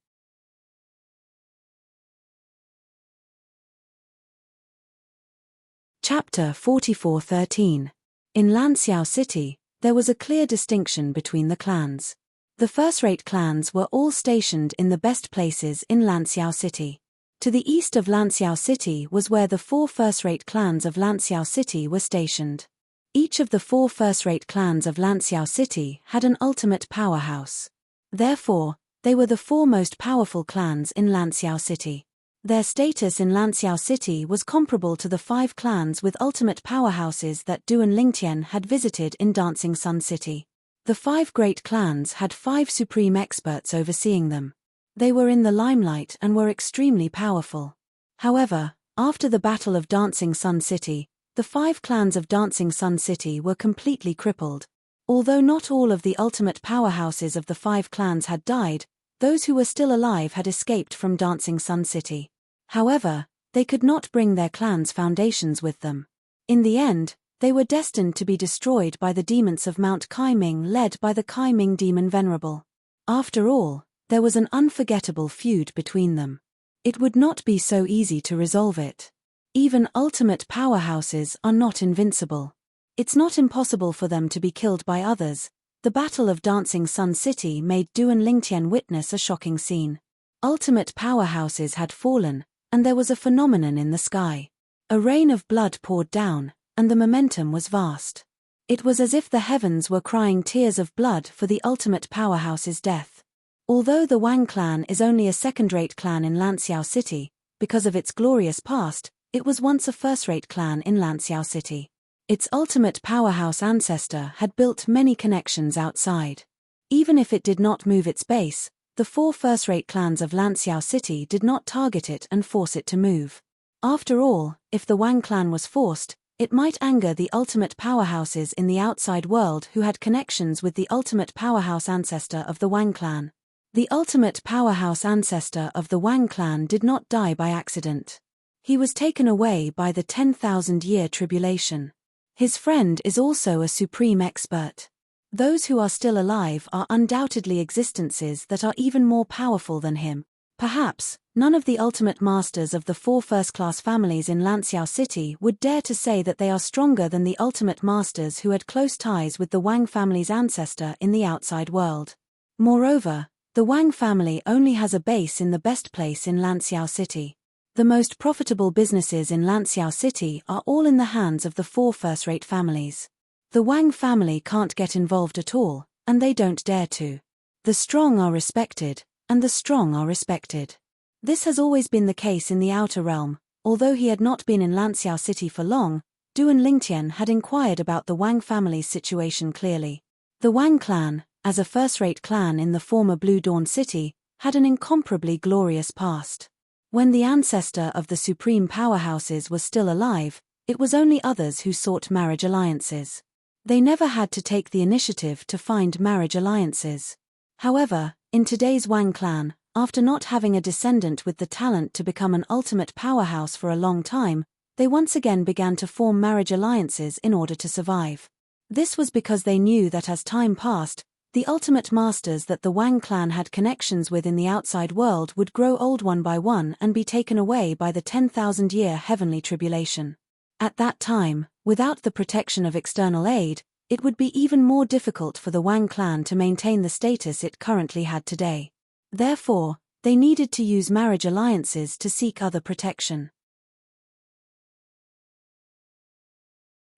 Chapter 44:13. In Lanxiao City, there was a clear distinction between the clans. The first-rate clans were all stationed in the best places in Lanxiao City. To the east of Lanxiao City was where the 4 first-rate clans of Lanxiao City were stationed. Each of the 4 first-rate clans of Lanxiao City had an ultimate powerhouse. Therefore, they were the 4 most powerful clans in Lanxiao City. Their status in Lanxiao City was comparable to the 5 clans with ultimate powerhouses that Du and Lingtian had visited in Dancing Sun City. The 5 great clans had 5 supreme experts overseeing them. They were in the limelight and were extremely powerful. However, after the Battle of Dancing Sun City, the 5 clans of Dancing Sun City were completely crippled. Although not all of the ultimate powerhouses of the 5 clans had died, those who were still alive had escaped from Dancing Sun City. However, they could not bring their clan's foundations with them. In the end, they were destined to be destroyed by the demons of Mount Kaiming led by the Kaiming demon Venerable. After all, there was an unforgettable feud between them. It would not be so easy to resolve it. Even ultimate powerhouses are not invincible. It's not impossible for them to be killed by others. The Battle of Dancing Sun City made Du and Lingtian witness a shocking scene. Ultimate powerhouses had fallen, and there was a phenomenon in the sky. A rain of blood poured down, and the momentum was vast. It was as if the heavens were crying tears of blood for the ultimate powerhouse's death. Although the Wang clan is only a second-rate clan in Lanxiao City, because of its glorious past, it was once a first-rate clan in Lanxiao City. Its ultimate powerhouse ancestor had built many connections outside. Even if it did not move its base, the 4 first-rate clans of Lanxiao City did not target it and force it to move. After all, if the Wang clan was forced, it might anger the ultimate powerhouses in the outside world who had connections with the ultimate powerhouse ancestor of the Wang clan. The ultimate powerhouse ancestor of the Wang clan did not die by accident. He was taken away by the 10,000-year tribulation. His friend is also a supreme expert. Those who are still alive are undoubtedly existences that are even more powerful than him. Perhaps, none of the ultimate masters of the 4 first-class families in Lanxiao City would dare to say that they are stronger than the ultimate masters who had close ties with the Wang family's ancestor in the outside world. Moreover, the Wang family only has a base in the best place in Lanxiao City. The most profitable businesses in Lanxiao City are all in the hands of the 4 first-rate families. The Wang family can't get involved at all, and they don't dare to. The strong are respected, and the strong are respected. This has always been the case in the outer realm. Although he had not been in Lanxiao City for long, Du and Lingtian had inquired about the Wang family's situation clearly. The Wang clan, as a first-rate clan in the former Blue Dawn City, had an incomparably glorious past. When the ancestor of the supreme powerhouses was still alive, it was only others who sought marriage alliances. They never had to take the initiative to find marriage alliances. However, in today's Wang clan, after not having a descendant with the talent to become an ultimate powerhouse for a long time, they once again began to form marriage alliances in order to survive. This was because they knew that as time passed, the ultimate masters that the Wang clan had connections with in the outside world would grow old one by one and be taken away by the 10,000-year heavenly tribulation. At that time, without the protection of external aid, it would be even more difficult for the Wang clan to maintain the status it currently had today. Therefore, they needed to use marriage alliances to seek other protection.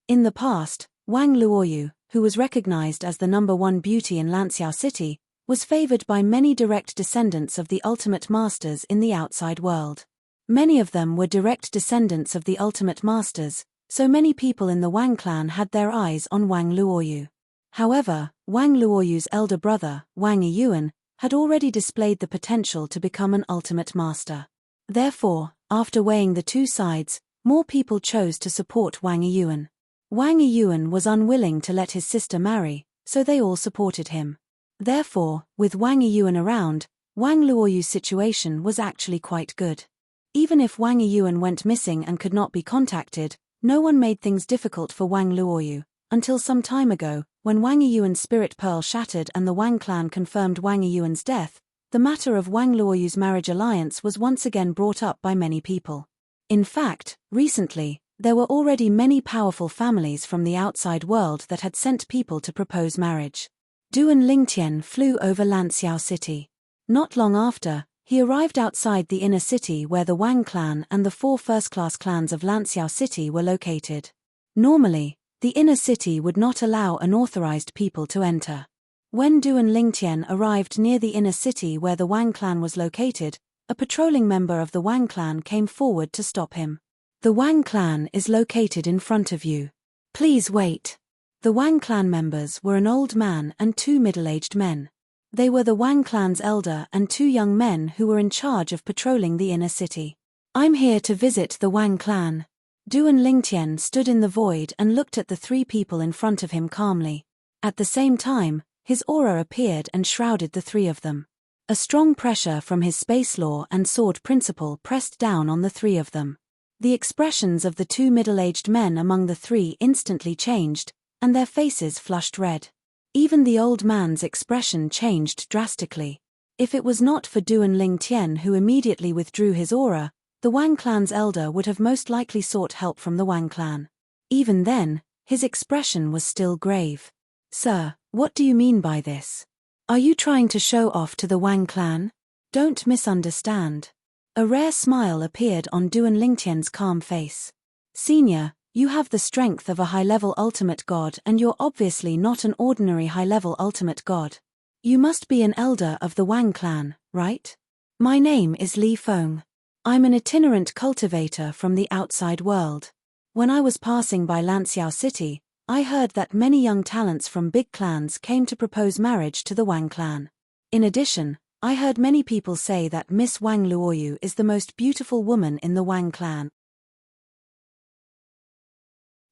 In the past, Wang Luoyu, who was recognized as the #1 beauty in Lanxiao City, was favored by many direct descendants of the ultimate masters in the outside world. Many of them were direct descendants of the ultimate masters, so many people in the Wang clan had their eyes on Wang Luoyu. However, Wang Luoyu's elder brother, Wang Yiyuan, had already displayed the potential to become an ultimate master. Therefore, after weighing the two sides, more people chose to support Wang Yiyuan. Wang Yiyuan was unwilling to let his sister marry, so they all supported him. Therefore, with Wang Yiyuan around, Wang Luoyu's situation was actually quite good. Even if Wang Yiyuan went missing and could not be contacted, no one made things difficult for Wang Luoyu, until some time ago, when Wang Yiyuan's spirit pearl shattered and the Wang clan confirmed Wang Yiyuan's death. The matter of Wang Luoyu's marriage alliance was once again brought up by many people. In fact, recently, there were already many powerful families from the outside world that had sent people to propose marriage. Duan Lingtian flew over Lanxiao city. Not long after, he arrived outside the inner city where the Wang clan and the 4 first-class clans of Lanxiao city were located. Normally, the inner city would not allow unauthorized people to enter. When Duan Lingtian arrived near the inner city where the Wang clan was located, a patrolling member of the Wang clan came forward to stop him. The Wang clan is located in front of you. Please wait. The Wang clan members were an old man and 2 middle-aged men. They were the Wang clan's elder and 2 young men who were in charge of patrolling the inner city. I'm here to visit the Wang clan. Duan Lingtian stood in the void and looked at the 3 people in front of him calmly. At the same time, his aura appeared and shrouded the 3 of them. A strong pressure from his space law and sword principle pressed down on the 3 of them. The expressions of the 2 middle-aged men among the 3 instantly changed, and their faces flushed red. Even the old man's expression changed drastically. If it was not for Duan Lingtian who immediately withdrew his aura, the Wang clan's elder would have most likely sought help from the Wang clan. Even then, his expression was still grave. Sir, what do you mean by this? Are you trying to show off to the Wang clan? Don't misunderstand. A rare smile appeared on Duan Lingtian's calm face. Senior, you have the strength of a high-level ultimate god and you're obviously not an ordinary high-level ultimate god. You must be an elder of the Wang clan, right? My name is Li Feng. I'm an itinerant cultivator from the outside world. When I was passing by Lanxiao City, I heard that many young talents from big clans came to propose marriage to the Wang clan. In addition, I heard many people say that Miss Wang Luoyu is the most beautiful woman in the Wang clan.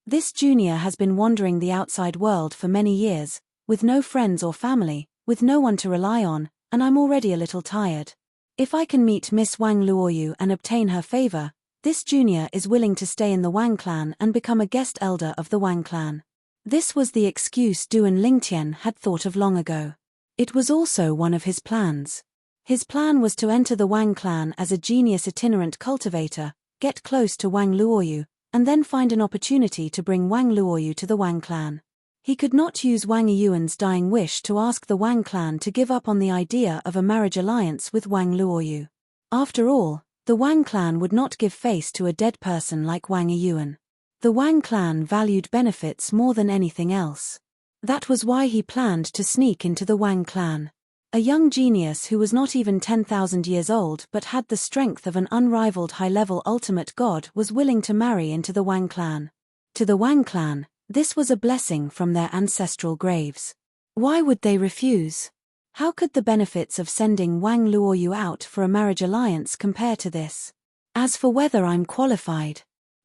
This junior has been wandering the outside world for many years, with no friends or family, with no one to rely on, and I'm already a little tired. If I can meet Miss Wang Luoyu and obtain her favor, this junior is willing to stay in the Wang clan and become a guest elder of the Wang clan. This was the excuse Duan Lingtian had thought of long ago. It was also one of his plans. His plan was to enter the Wang clan as a genius itinerant cultivator, get close to Wang Luoyu, and then find an opportunity to bring Wang Luoyu to the Wang clan. He could not use Wang Yiyuan's dying wish to ask the Wang clan to give up on the idea of a marriage alliance with Wang Luoyu. After all, the Wang clan would not give face to a dead person like Wang Yiyuan. The Wang clan valued benefits more than anything else. That was why he planned to sneak into the Wang clan. A young genius who was not even 10,000 years old but had the strength of an unrivaled high-level ultimate god was willing to marry into the Wang clan. To the Wang clan, this was a blessing from their ancestral graves. Why would they refuse? How could the benefits of sending Wang Luoyu out for a marriage alliance compare to this? As for whether I'm qualified,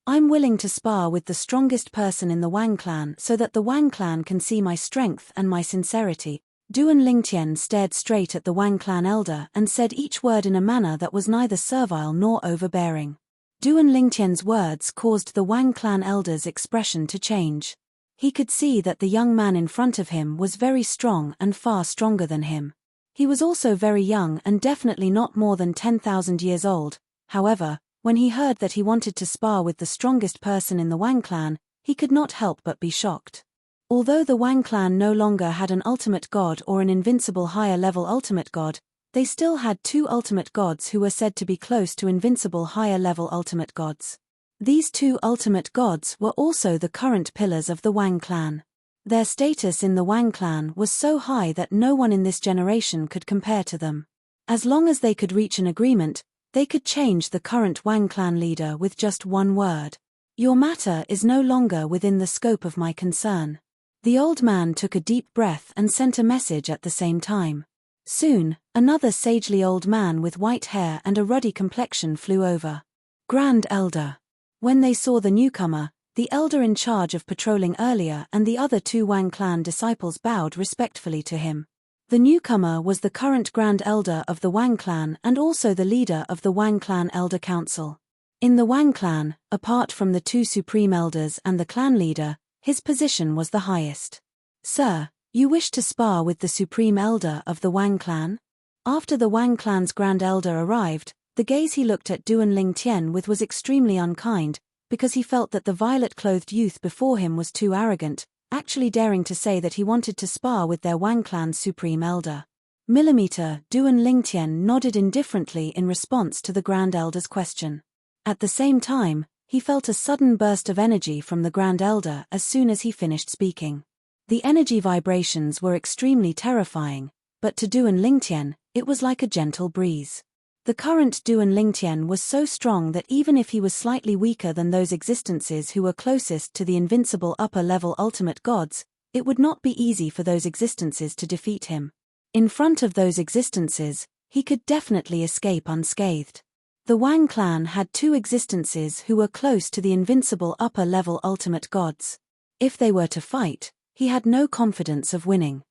I'm willing to spar with the strongest person in the Wang clan so that the Wang clan can see my strength and my sincerity. Duan Lingtian stared straight at the Wang clan elder and said each word in a manner that was neither servile nor overbearing. Duan Lingtian's words caused the Wang clan elder's expression to change. He could see that the young man in front of him was very strong and far stronger than him. He was also very young and definitely not more than 10,000 years old. However, when he heard that he wanted to spar with the strongest person in the Wang clan, he could not help but be shocked. Although the Wang clan no longer had an ultimate god or an invincible higher-level ultimate god, they still had 2 ultimate gods who were said to be close to invincible higher-level ultimate gods. These 2 ultimate gods were also the current pillars of the Wang clan. Their status in the Wang clan was so high that no one in this generation could compare to them. As long as they could reach an agreement, they could change the current Wang clan leader with just one word. Your matter is no longer within the scope of my concern. The old man took a deep breath and sent a message at the same time. Soon, another sagely old man with white hair and a ruddy complexion flew over. Grand Elder. When they saw the newcomer, The elder in charge of patrolling earlier and the other two Wang clan disciples bowed respectfully to him. The newcomer was the current Grand Elder of the Wang clan and also the leader of the Wang clan Elder Council. In the Wang clan, apart from the two supreme elders and the clan leader, his position was the highest. "Sir, you wish to spar with the supreme elder of the Wang clan?" After the Wang clan's Grand Elder arrived, the gaze he looked at Duan Lingtian with was extremely unkind, because he felt that the violet-clothed youth before him was too arrogant, actually daring to say that he wanted to spar with their Wang clan's supreme elder. Duan Lingtian nodded indifferently in response to the Grand Elder's question. At the same time, he felt a sudden burst of energy from the Grand Elder as soon as he finished speaking. The energy vibrations were extremely terrifying, but to Duan Lingtian, it was like a gentle breeze. The current Duan Lingtian was so strong that even if he was slightly weaker than those existences who were closest to the invincible upper-level ultimate gods, it would not be easy for those existences to defeat him. In front of those existences, he could definitely escape unscathed. The Wang clan had two existences who were close to the invincible upper-level ultimate gods. If they were to fight, he had no confidence of winning.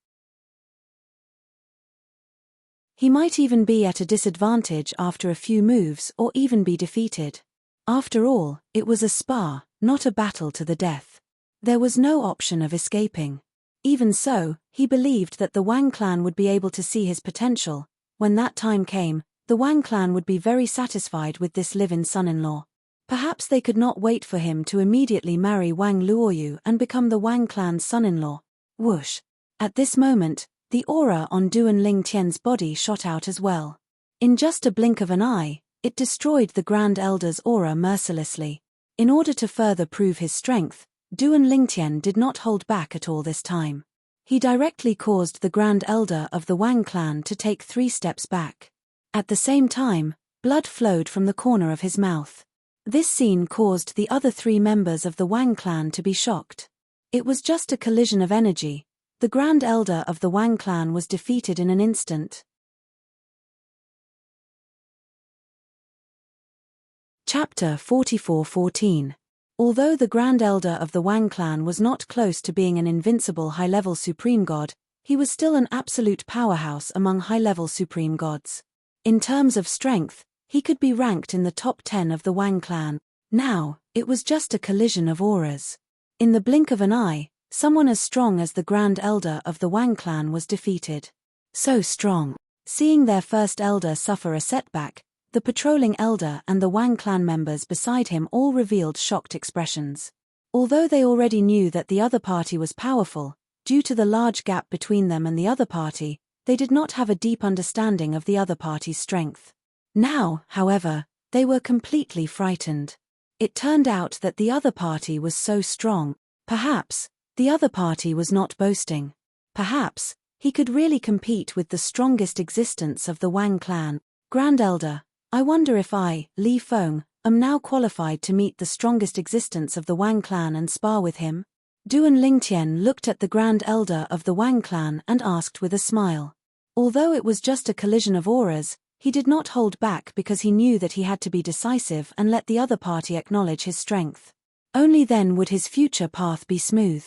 He might even be at a disadvantage after a few moves or even be defeated. After all, it was a spar, not a battle to the death. There was no option of escaping. Even so, he believed that the Wang clan would be able to see his potential. When that time came, the Wang clan would be very satisfied with this live-in son-in-law. Perhaps they could not wait for him to immediately marry Wang Luoyu and become the Wang clan's son-in-law. Whoosh! At this moment, the aura on Duan Lingtian's body shot out as well. In just a blink of an eye, it destroyed the Grand Elder's aura mercilessly. In order to further prove his strength, Duan Lingtian did not hold back at all this time. He directly caused the Grand Elder of the Wang clan to take 3 steps back. At the same time, blood flowed from the corner of his mouth. This scene caused the other 3 members of the Wang clan to be shocked. It was just a collision of energy. The Grand Elder of the Wang clan was defeated in an instant. Chapter 44:14. Although the Grand Elder of the Wang clan was not close to being an invincible high-level supreme god, he was still an absolute powerhouse among high-level supreme gods. In terms of strength, he could be ranked in the top 10 of the Wang clan. Now, it was just a collision of auras. In the blink of an eye, someone as strong as the Grand Elder of the Wang clan was defeated. So strong. Seeing their first elder suffer a setback, the patrolling elder and the Wang clan members beside him all revealed shocked expressions. Although they already knew that the other party was powerful, due to the large gap between them and the other party, they did not have a deep understanding of the other party's strength. Now, however, they were completely frightened. It turned out that the other party was so strong. Perhaps the other party was not boasting. Perhaps he could really compete with the strongest existence of the Wang clan. Grand Elder, I wonder if I, Li Feng, am now qualified to meet the strongest existence of the Wang clan and spar with him? Duan Lingtian looked at the Grand Elder of the Wang clan and asked with a smile. Although it was just a collision of auras, he did not hold back because he knew that he had to be decisive and let the other party acknowledge his strength. Only then would his future path be smooth.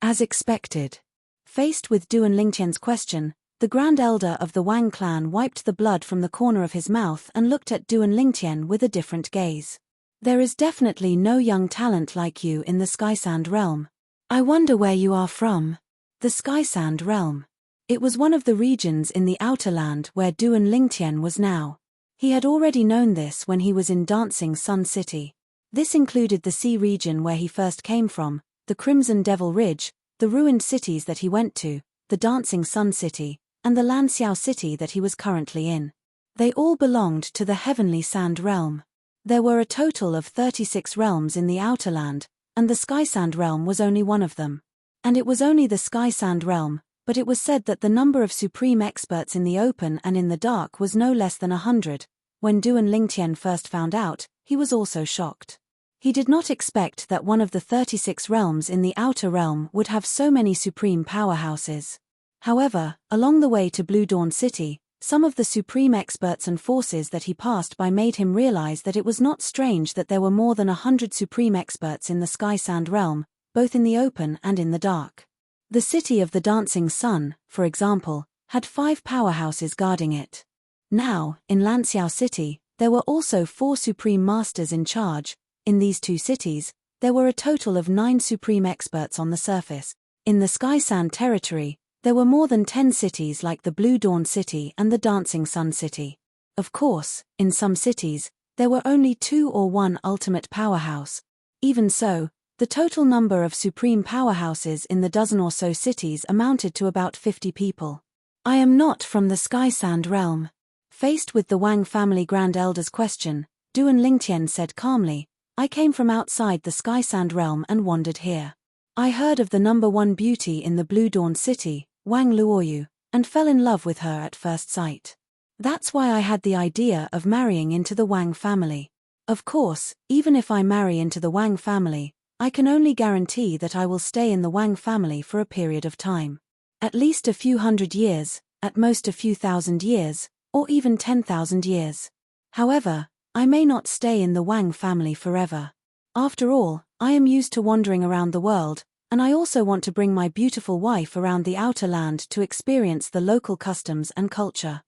As expected. Faced with Duan Lingtian's question, the Grand Elder of the Wang clan wiped the blood from the corner of his mouth and looked at Duan Lingtian with a different gaze. There is definitely no young talent like you in the Skysand realm. I wonder where you are from. The Skysand realm. It was one of the regions in the Outer Land where Duan Lingtian was now. He had already known this when he was in Dancing Sun City. This included the sea region where he first came from, the Crimson Devil Ridge, the ruined cities that he went to, the Dancing Sun City, and the Lanxiao City that he was currently in. They all belonged to the Heavenly Sand realm. There were a total of 36 realms in the Outer Land, and the Skysand realm was only one of them. And it was only the Skysand realm, but it was said that the number of supreme experts in the open and in the dark was no less than 100. When Duan Lingtian first found out, he was also shocked. He did not expect that one of the 36 realms in the Outer Realm would have so many supreme powerhouses. However, along the way to Blue Dawn City, Some of the supreme experts and forces that he passed by made him realize that it was not strange that there were more than 100 supreme experts in the Sky-Sand realm, both in the open and in the dark. The city of the Dancing Sun, for example, had 5 powerhouses guarding it. Now, in Lanxiao City, there were also 4 supreme masters in charge. In these 2 cities, there were a total of 9 supreme experts on the surface. In the Sky-Sand territory, there were more than 10 cities like the Blue Dawn City and the Dancing Sun City. Of course, in some cities, there were only 2 or 1 ultimate powerhouse. Even so, the total number of supreme powerhouses in the dozen or so cities amounted to about 50 people. I am not from the Sky-Sand realm. Faced with the Wang family Grand Elder's question, Duan Lingtian said calmly, I came from outside the Sky-Sand realm and wandered here. I heard of the number 1 beauty in the Blue Dawn City, Wang Luoyu, and fell in love with her at first sight. That's why I had the idea of marrying into the Wang family. Of course, even if I marry into the Wang family, I can only guarantee that I will stay in the Wang family for a period of time. At least a few hundred years, at most a few thousand years, or even 10,000 years. However, I may not stay in the Wang family forever. After all, I am used to wandering around the world, and I also want to bring my beautiful wife around the outer land to experience the local customs and culture.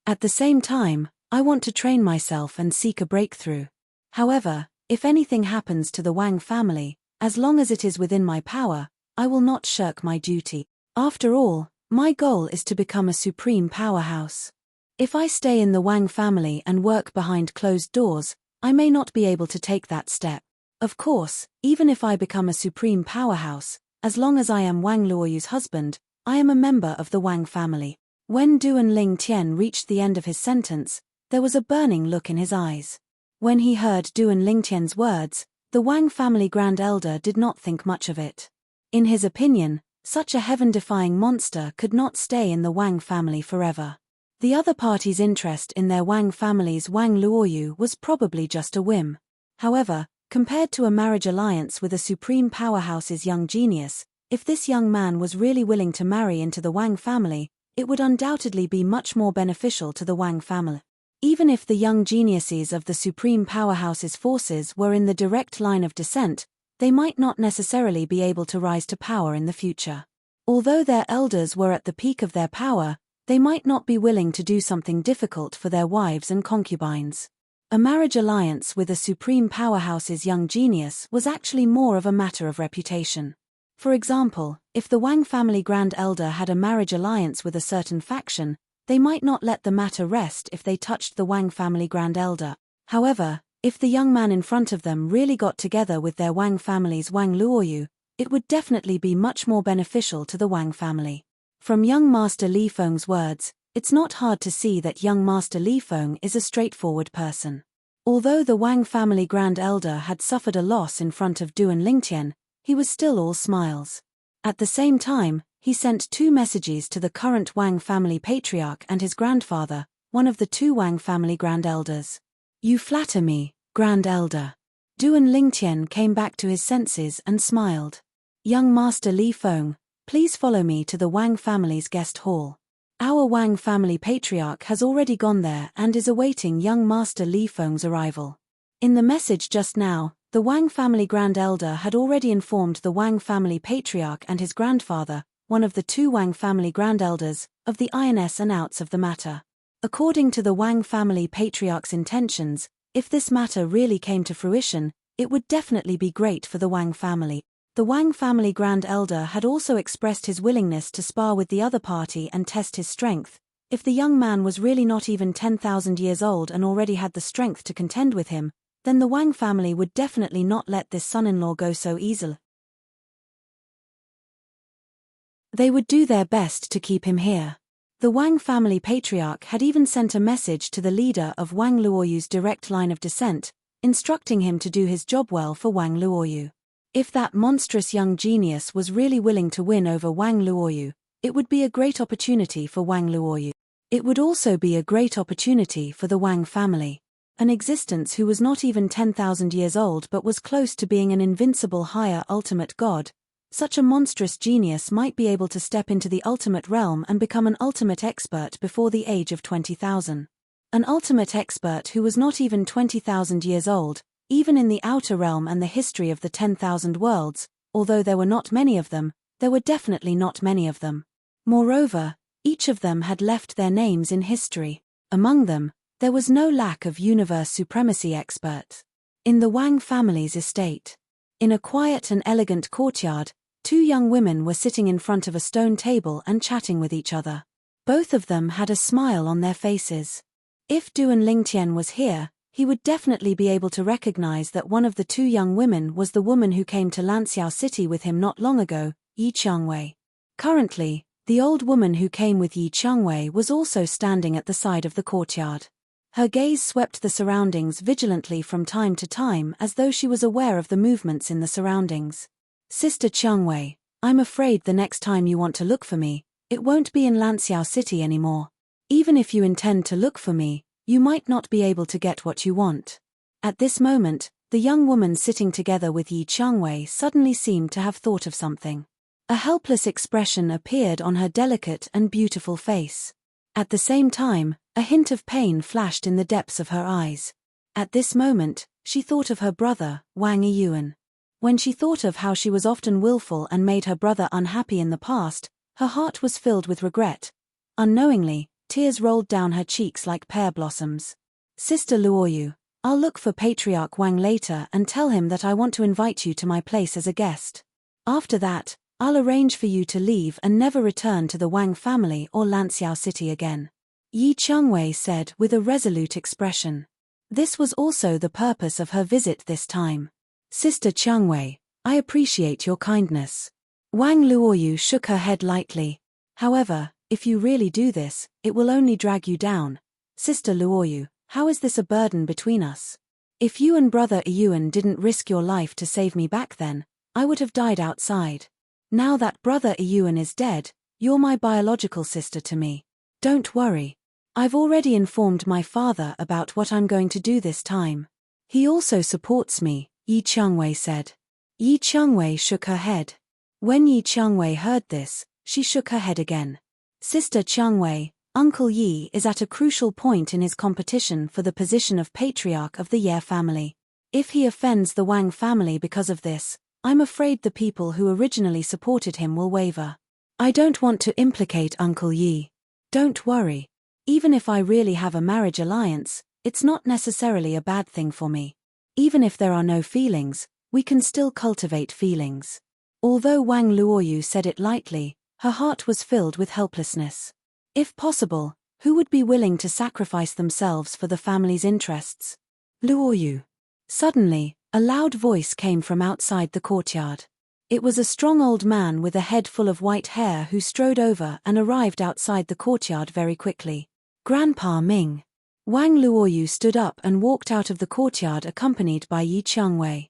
At the same time, I want to train myself and seek a breakthrough. However, if anything happens to the Wang family, as long as it is within my power, I will not shirk my duty. After all, my goal is to become a supreme powerhouse. If I stay in the Wang family and work behind closed doors, I may not be able to take that step. Of course, even if I become a supreme powerhouse, as long as I am Wang Luoyu's husband, I am a member of the Wang family. When Duan Lingtian reached the end of his sentence, there was a burning look in his eyes. When he heard Duan Lingtian's words, the Wang family Grand Elder did not think much of it. In his opinion, such a heaven-defying monster could not stay in the Wang family forever. The other party's interest in their Wang family's Wang Luoyu was probably just a whim. However, compared to a marriage alliance with a supreme powerhouse's young genius, if this young man was really willing to marry into the Wang family, it would undoubtedly be much more beneficial to the Wang family. Even if the young geniuses of the supreme powerhouse's forces were in the direct line of descent, they might not necessarily be able to rise to power in the future. Although their elders were at the peak of their power, they might not be willing to do something difficult for their wives and concubines. A marriage alliance with a supreme powerhouse's young genius was actually more of a matter of reputation. For example, if the Wang family Grand Elder had a marriage alliance with a certain faction, they might not let the matter rest if they touched the Wang family Grand Elder. However, if the young man in front of them really got together with their Wang family's Wang Luoyu, it would definitely be much more beneficial to the Wang family. From young Master Li Feng's words, it's not hard to see that young Master Li Feng is a straightforward person. Although the Wang family Grand Elder had suffered a loss in front of Duan Lingtian, he was still all smiles. At the same time, he sent 2 messages to the current Wang family patriarch and his grandfather, one of the 2 Wang family Grand Elders. You flatter me, Grand Elder. Duan Lingtian came back to his senses and smiled. Young Master Li Feng, please follow me to the Wang family's guest hall. Our Wang family patriarch has already gone there and is awaiting young Master Li Feng's arrival. In the message just now, the Wang family Grand Elder had already informed the Wang family patriarch and his grandfather, one of the 2 Wang family Grand Elders, of the ins and outs of the matter. According to the Wang family patriarch's intentions, if this matter really came to fruition, it would definitely be great for the Wang family. The Wang family Grand Elder had also expressed his willingness to spar with the other party and test his strength. If the young man was really not even 10,000 years old and already had the strength to contend with him, then the Wang family would definitely not let this son-in-law go so easily. They would do their best to keep him here. The Wang family patriarch had even sent a message to the leader of Wang Luoyu's direct line of descent, instructing him to do his job well for Wang Luoyu. If that monstrous young genius was really willing to win over Wang Luoyu, it would be a great opportunity for Wang Luoyu. It would also be a great opportunity for the Wang family. An existence who was not even 10,000 years old but was close to being an invincible higher ultimate god. Such a monstrous genius might be able to step into the ultimate realm and become an ultimate expert before the age of 20,000. An ultimate expert who was not even 20,000 years old, even in the outer realm and the history of the 10,000 worlds, although there were not many of them, there were definitely not many of them. Moreover, each of them had left their names in history. Among them, there was no lack of universe supremacy experts. In the Wang family's estate, in a quiet and elegant courtyard, two young women were sitting in front of a stone table and chatting with each other. Both of them had a smile on their faces. If Duan Lingtian was here, he would definitely be able to recognize that one of the two young women was the woman who came to Lanxiao City with him not long ago, Yi Changwei. Currently, the old woman who came with Yi Changwei was also standing at the side of the courtyard. Her gaze swept the surroundings vigilantly from time to time as though she was aware of the movements in the surroundings. Sister Changwei, I'm afraid the next time you want to look for me, it won't be in Lanxiao City anymore. Even if you intend to look for me, you might not be able to get what you want. At this moment, the young woman sitting together with Yi Changwei suddenly seemed to have thought of something. A helpless expression appeared on her delicate and beautiful face. At the same time, a hint of pain flashed in the depths of her eyes. At this moment, she thought of her brother, Wang Yiyuan. When she thought of how she was often willful and made her brother unhappy in the past, her heart was filled with regret. Unknowingly, tears rolled down her cheeks like pear blossoms. Sister Luoyu, I'll look for Patriarch Wang later and tell him that I want to invite you to my place as a guest. After that, I'll arrange for you to leave and never return to the Wang family or Lanxiao City again. Yi Changwei said with a resolute expression. This was also the purpose of her visit this time. Sister Changwei, I appreciate your kindness. Wang Luoyu shook her head lightly. However, if you really do this, it will only drag you down. Sister Luoyu, how is this a burden between us? If you and brother Yuan didn't risk your life to save me back then, I would have died outside. Now that brother Yuan is dead, you're my biological sister to me. Don't worry. I've already informed my father about what I'm going to do this time. He also supports me, Yi Changwei said. Yi Changwei shook her head. When Yi Changwei heard this, she shook her head again. Sister Changwei, Uncle Yi is at a crucial point in his competition for the position of patriarch of the Ye family. If he offends the Wang family because of this, I'm afraid the people who originally supported him will waver. I don't want to implicate Uncle Yi. Don't worry. Even if I really have a marriage alliance, it's not necessarily a bad thing for me. Even if there are no feelings, we can still cultivate feelings. Although Wang Luoyu said it lightly, her heart was filled with helplessness. If possible, who would be willing to sacrifice themselves for the family's interests? Luoyu. Suddenly, a loud voice came from outside the courtyard. It was a strong old man with a head full of white hair who strode over and arrived outside the courtyard very quickly. Grandpa Ming. Wang Luoyu stood up and walked out of the courtyard accompanied by Yi Changwei.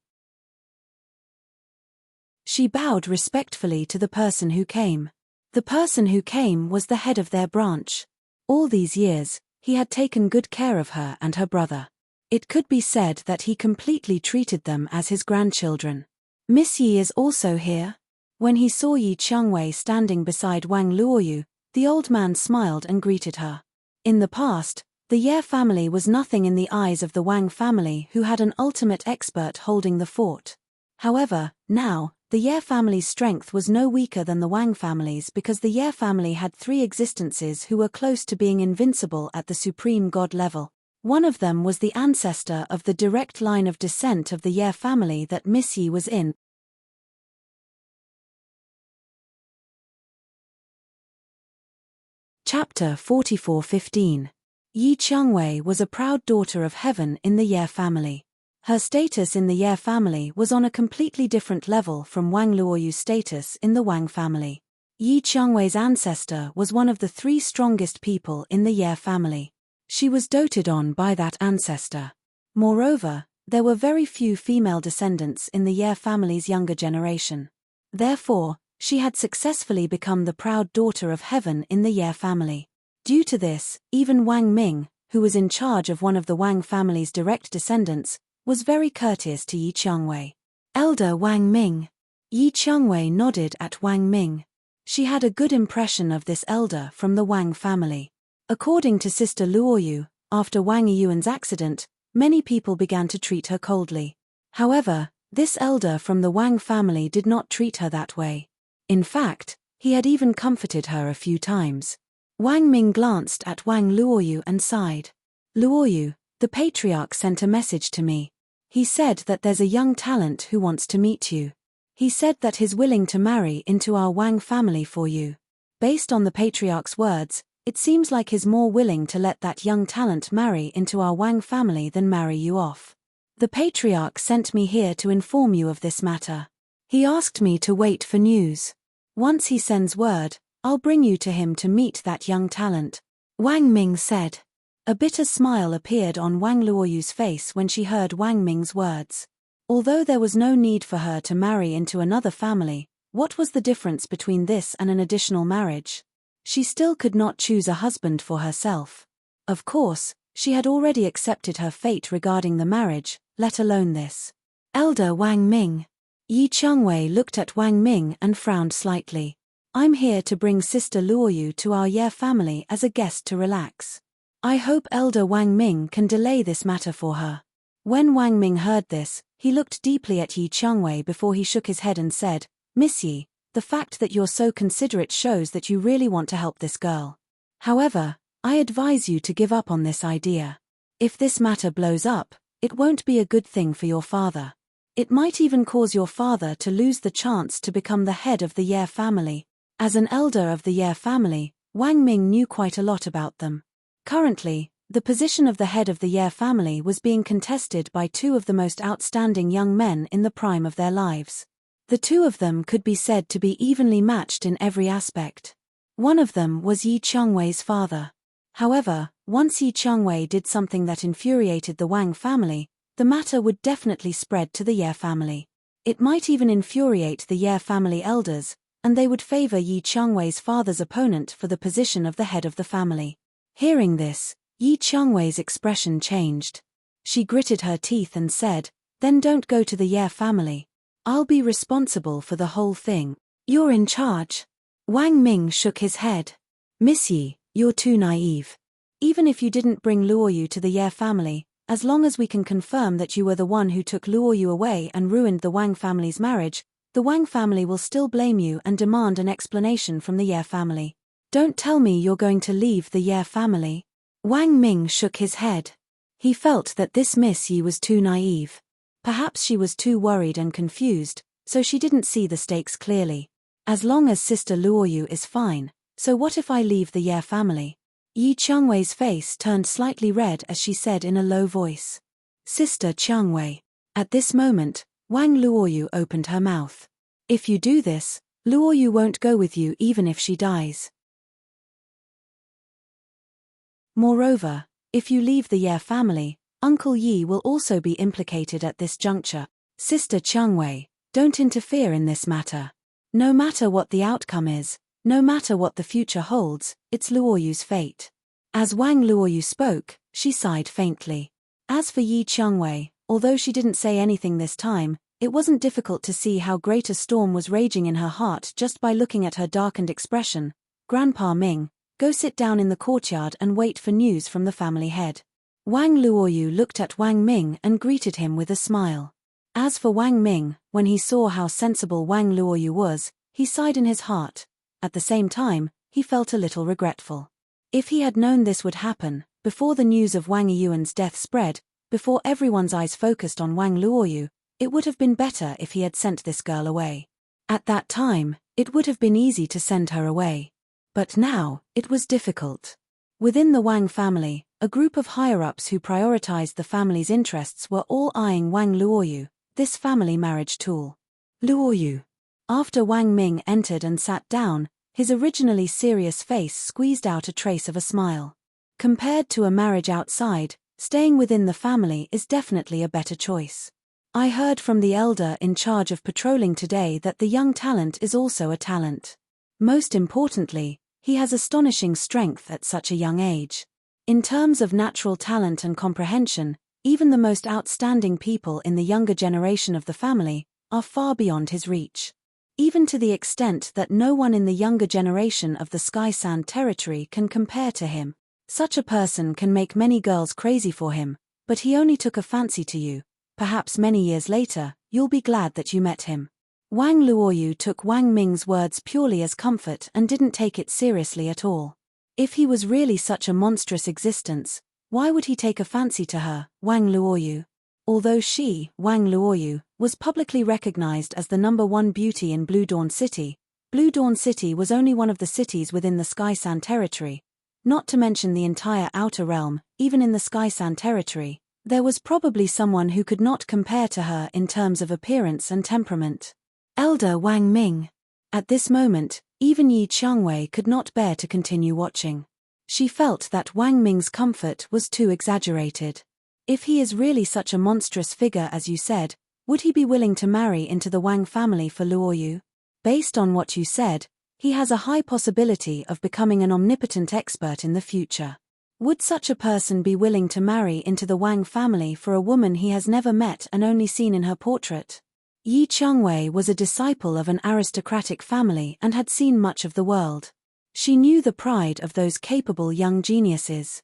She bowed respectfully to the person who came. The person who came was the head of their branch. All these years, he had taken good care of her and her brother. It could be said that he completely treated them as his grandchildren. Miss Yi is also here? When he saw Yi Changwei standing beside Wang Luoyu, the old man smiled and greeted her. In the past, the Ye family was nothing in the eyes of the Wang family who had an ultimate expert holding the fort. However, now, the Ye family's strength was no weaker than the Wang family's because the Ye family had three existences who were close to being invincible at the supreme god level. One of them was the ancestor of the direct line of descent of the Ye family that Miss Yi was in. Chapter 44:15. Yi Changwei was a proud daughter of heaven in the Ye family. Her status in the Ye family was on a completely different level from Wang Luoyu's status in the Wang family. Yi Changwei's ancestor was one of the three strongest people in the Ye family. She was doted on by that ancestor. Moreover, there were very few female descendants in the Ye family's younger generation. Therefore, she had successfully become the proud daughter of heaven in the Ye family. Due to this, even Wang Ming, who was in charge of one of the Wang family's direct descendants, was very courteous to Yi Changwei. Elder Wang Ming. Yi Changwei nodded at Wang Ming. She had a good impression of this elder from the Wang family. According to Sister Luoyu, after Wang Yuan's accident, many people began to treat her coldly. However, this elder from the Wang family did not treat her that way. In fact, he had even comforted her a few times. Wang Ming glanced at Wang Luoyu and sighed. Luoyu, the patriarch sent a message to me. He said that there's a young talent who wants to meet you. He said that he's willing to marry into our Wang family for you. Based on the patriarch's words, it seems like he's more willing to let that young talent marry into our Wang family than marry you off. The patriarch sent me here to inform you of this matter. He asked me to wait for news. Once he sends word, I'll bring you to him to meet that young talent, Wang Ming said. A bitter smile appeared on Wang Luoyu's face when she heard Wang Ming's words. Although there was no need for her to marry into another family, what was the difference between this and an additional marriage? She still could not choose a husband for herself. Of course, she had already accepted her fate regarding the marriage, let alone this. Elder Wang Ming. Yi Changwei looked at Wang Ming and frowned slightly. I'm here to bring Sister Luoyu to our Ye family as a guest to relax. I hope Elder Wang Ming can delay this matter for her. When Wang Ming heard this, he looked deeply at Yi Changwei before he shook his head and said, Miss Yi, the fact that you're so considerate shows that you really want to help this girl. However, I advise you to give up on this idea. If this matter blows up, it won't be a good thing for your father. It might even cause your father to lose the chance to become the head of the Ye family. As an elder of the Ye family, Wang Ming knew quite a lot about them. Currently, the position of the head of the Ye family was being contested by two of the most outstanding young men in the prime of their lives. The two of them could be said to be evenly matched in every aspect. One of them was Yi Changwei's father. However, once Yi Changwei did something that infuriated the Wang family, the matter would definitely spread to the Ye family. It might even infuriate the Ye family elders, and they would favor Yi Changwei's father's opponent for the position of the head of the family. Hearing this, Yi Changwei's expression changed. She gritted her teeth and said, Then don't go to the Ye family. I'll be responsible for the whole thing. You're in charge. Wang Ming shook his head. Miss Yi, you're too naive. Even if you didn't bring Luoyu to the Ye family, as long as we can confirm that you were the one who took Luoyu away and ruined the Wang family's marriage, the Wang family will still blame you and demand an explanation from the Ye family. Don't tell me you're going to leave the Ye family. Wang Ming shook his head. He felt that this Miss Yi was too naive. Perhaps she was too worried and confused, so she didn't see the stakes clearly. As long as Sister Luoyu is fine, so what if I leave the Ye family? Yi Changwei's face turned slightly red as she said in a low voice. Sister Changwei. At this moment, Wang Luoyu opened her mouth. If you do this, Luoyu won't go with you even if she dies. Moreover, if you leave the Ye family, Uncle Yi will also be implicated at this juncture. Sister Changwei, don't interfere in this matter. No matter what the outcome is, no matter what the future holds, it's Luoyu's fate. As Wang Luoyu spoke, she sighed faintly. As for Yi Changwei, although she didn't say anything this time, it wasn't difficult to see how great a storm was raging in her heart just by looking at her darkened expression. Grandpa Ming, go sit down in the courtyard and wait for news from the family head. Wang Luoyu looked at Wang Ming and greeted him with a smile. As for Wang Ming, when he saw how sensible Wang Luoyu was, he sighed in his heart. At the same time, he felt a little regretful. If he had known this would happen, before the news of Wang Yuan's death spread, before everyone's eyes focused on Wang Luoyu, it would have been better if he had sent this girl away. At that time, it would have been easy to send her away. But now, it was difficult. Within the Wang family, a group of higher-ups who prioritized the family's interests were all eyeing Wang Luoyu, this family marriage tool. Luoyu. After Wang Ming entered and sat down, his originally serious face squeezed out a trace of a smile. Compared to a marriage outside, staying within the family is definitely a better choice. I heard from the elder in charge of patrolling today that the young talent is also a talent. Most importantly, he has astonishing strength at such a young age. In terms of natural talent and comprehension, even the most outstanding people in the younger generation of the family are far beyond his reach. even to the extent that no one in the younger generation of the Sky Sand territory can compare to him. Such a person can make many girls crazy for him, but he only took a fancy to you. Perhaps many years later, you'll be glad that you met him. Wang Luoyu took Wang Ming's words purely as comfort and didn't take it seriously at all. If he was really such a monstrous existence, why would he take a fancy to her, Wang Luoyu? Although she, Wang Luoyu, was publicly recognized as the #1 beauty in Blue Dawn City was only one of the cities within the Sky Sand territory. Not to mention the entire outer realm, even in the Sky Sand territory, there was probably someone who could not compare to her in terms of appearance and temperament. Elder Wang Ming. At this moment, even Yi Qiangwei could not bear to continue watching. She felt that Wang Ming's comfort was too exaggerated. If he is really such a monstrous figure as you said, would he be willing to marry into the Wang family for Luoyu? Based on what you said, he has a high possibility of becoming an omnipotent expert in the future. Would such a person be willing to marry into the Wang family for a woman he has never met and only seen in her portrait? Yi Qiangwei was a disciple of an aristocratic family and had seen much of the world. She knew the pride of those capable young geniuses.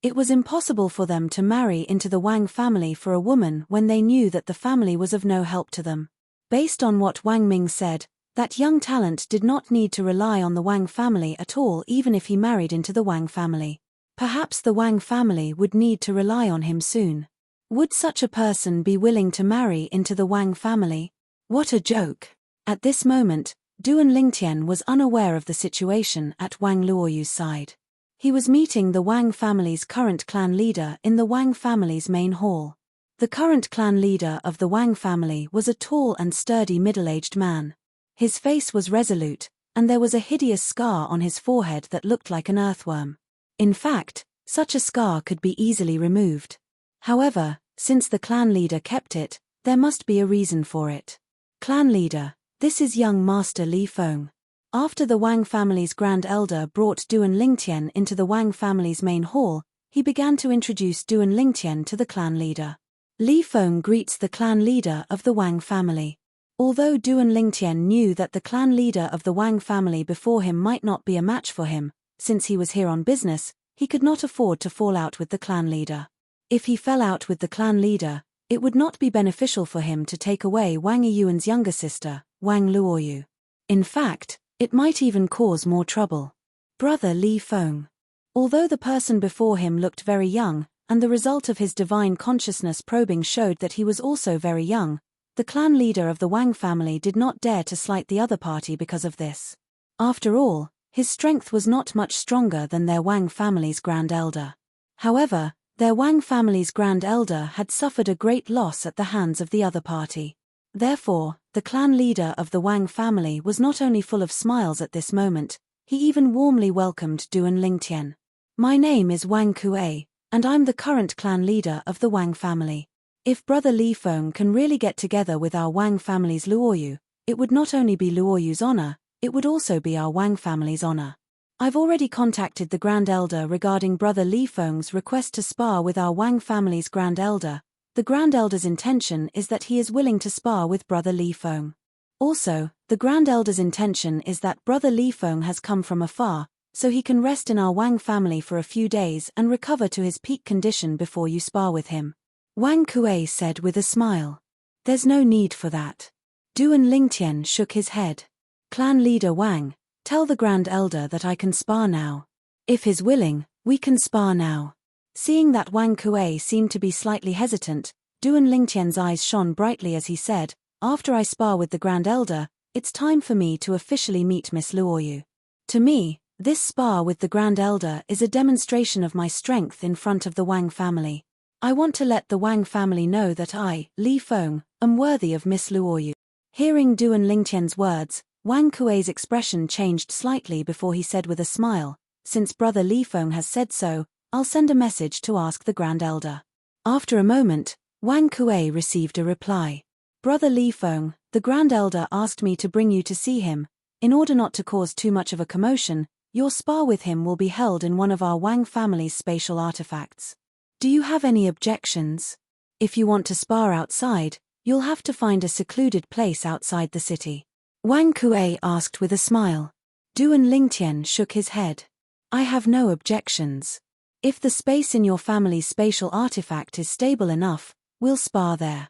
It was impossible for them to marry into the Wang family for a woman when they knew that the family was of no help to them. Based on what Wang Ming said, that young talent did not need to rely on the Wang family at all even if he married into the Wang family. Perhaps the Wang family would need to rely on him soon. Would such a person be willing to marry into the Wang family? What a joke! At this moment, Duan Lingtian was unaware of the situation at Wang Luoyu's side. He was meeting the Wang family's current clan leader in the Wang family's main hall. The current clan leader of the Wang family was a tall and sturdy middle-aged man. His face was resolute, and there was a hideous scar on his forehead that looked like an earthworm. In fact, such a scar could be easily removed. However, since the clan leader kept it, there must be a reason for it. Clan leader, this is young Master Li Feng. After the Wang family's grand elder brought Duan Lingtian into the Wang family's main hall, he began to introduce Duan Lingtian to the clan leader. Li Feng greets the clan leader of the Wang family. Although Duan Lingtian knew that the clan leader of the Wang family before him might not be a match for him, since he was here on business, he could not afford to fall out with the clan leader. If he fell out with the clan leader, it would not be beneficial for him to take away Wang Yiyuan's younger sister, Wang Luoyu. In fact, it might even cause more trouble. Brother Li Feng. Although the person before him looked very young, and the result of his divine consciousness probing showed that he was also very young, the clan leader of the Wang family did not dare to slight the other party because of this. After all, his strength was not much stronger than their Wang family's grand elder. However, their Wang family's grand elder had suffered a great loss at the hands of the other party. Therefore, the clan leader of the Wang family was not only full of smiles at this moment, he even warmly welcomed Duan Lingtian. My name is Wang Kuei, and I'm the current clan leader of the Wang family. If Brother Li Feng can really get together with our Wang family's Luoyu, it would not only be Luoyu's honor, it would also be our Wang family's honor. I've already contacted the Grand Elder regarding Brother Li Feng's request to spar with our Wang family's Grand Elder. The Grand Elder's intention is that he is willing to spar with Brother Li Feng. Also, the Grand Elder's intention is that Brother Li Feng has come from afar, so he can rest in our Wang family for a few days and recover to his peak condition before you spar with him. Wang Kuei said with a smile. There's no need for that. Duan Lingtian shook his head. Clan leader Wang, tell the Grand Elder that I can spar now. If he's willing, we can spar now. Seeing that Wang Kuei seemed to be slightly hesitant, Duan Lingtian's eyes shone brightly as he said, after I spar with the Grand Elder, it's time for me to officially meet Miss Luoyu. To me, this spar with the Grand Elder is a demonstration of my strength in front of the Wang family. I want to let the Wang family know that I, Li Feng, am worthy of Miss Luoyu. Hearing Duan Lingtian's words, Wang Kuei's expression changed slightly before he said with a smile, since Brother Li Feng has said so, I'll send a message to ask the Grand Elder. After a moment, Wang Kuei received a reply. Brother Li Feng, the Grand Elder asked me to bring you to see him. In order not to cause too much of a commotion, your spar with him will be held in one of our Wang family's spatial artifacts. Do you have any objections? If you want to spar outside, You'll have to find a secluded place outside the city. Wang Kuei asked with a smile. Duan Lingtian shook his head. I have no objections. If the space in your family's spatial artifact is stable enough, we'll spar there.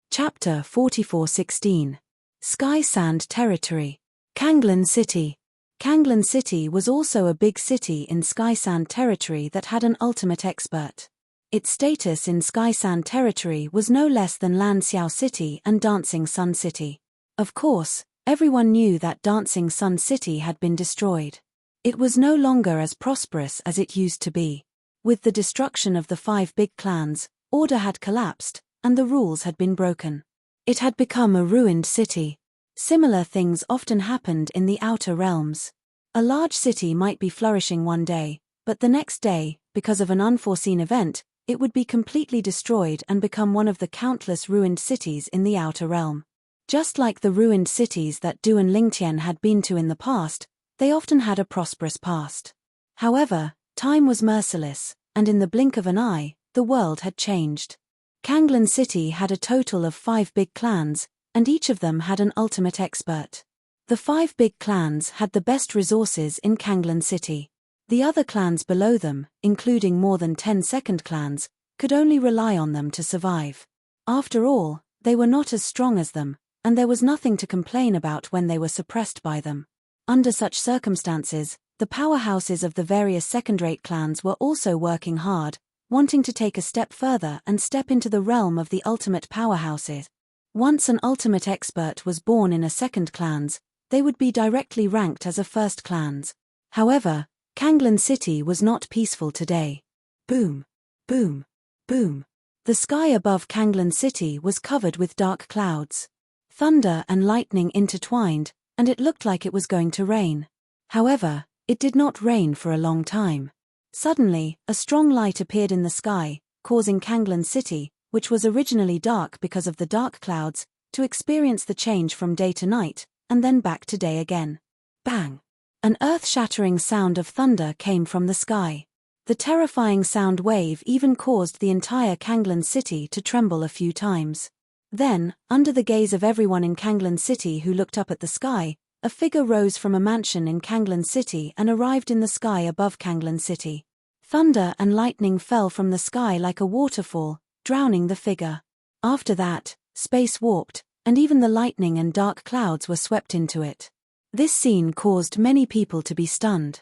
Chapter 44:16. Sky Sand Territory. Kanglan City. Kanglan City was also a big city in Sky Sand Territory that had an ultimate expert. Its status in Sky Sand Territory was no less than Lanxiao City and Dancing Sun City. Of course, everyone knew that Dancing Sun City had been destroyed. It was no longer as prosperous as it used to be. With the destruction of the 5 big clans, order had collapsed, and the rules had been broken. It had become a ruined city. Similar things often happened in the outer realms. A large city might be flourishing one day, but the next day, because of an unforeseen event, it would be completely destroyed and become one of the countless ruined cities in the outer realm. Just like the ruined cities that Duan Lingtian had been to in the past, they often had a prosperous past. However, time was merciless, and in the blink of an eye, the world had changed. Kanglan City had a total of 5 big clans, and each of them had an ultimate expert. The 5 big clans had the best resources in Kanglan City. The other clans below them, including more than 10 second clans, could only rely on them to survive. After all, they were not as strong as them, and there was nothing to complain about when they were suppressed by them. Under such circumstances, the powerhouses of the various second-rate clans were also working hard, wanting to take a step further and step into the realm of the ultimate powerhouses. Once an ultimate expert was born in a second clans, they would be directly ranked as a first clans. However, Kanglan City was not peaceful today. Boom, boom, boom. The sky above Kanglan City was covered with dark clouds. Thunder and lightning intertwined, and it looked like it was going to rain. However, it did not rain for a long time. Suddenly, a strong light appeared in the sky, causing Kanglan City, which was originally dark because of the dark clouds, to experience the change from day to night, and then back to day again. Bang! An earth-shattering sound of thunder came from the sky. The terrifying sound wave even caused the entire Kanglan City to tremble a few times. Then, under the gaze of everyone in Kanglan City who looked up at the sky, a figure rose from a mansion in Kanglan City and arrived in the sky above Kanglan City. Thunder and lightning fell from the sky like a waterfall, drowning the figure. After that, space warped, and even the lightning and dark clouds were swept into it. This scene caused many people to be stunned.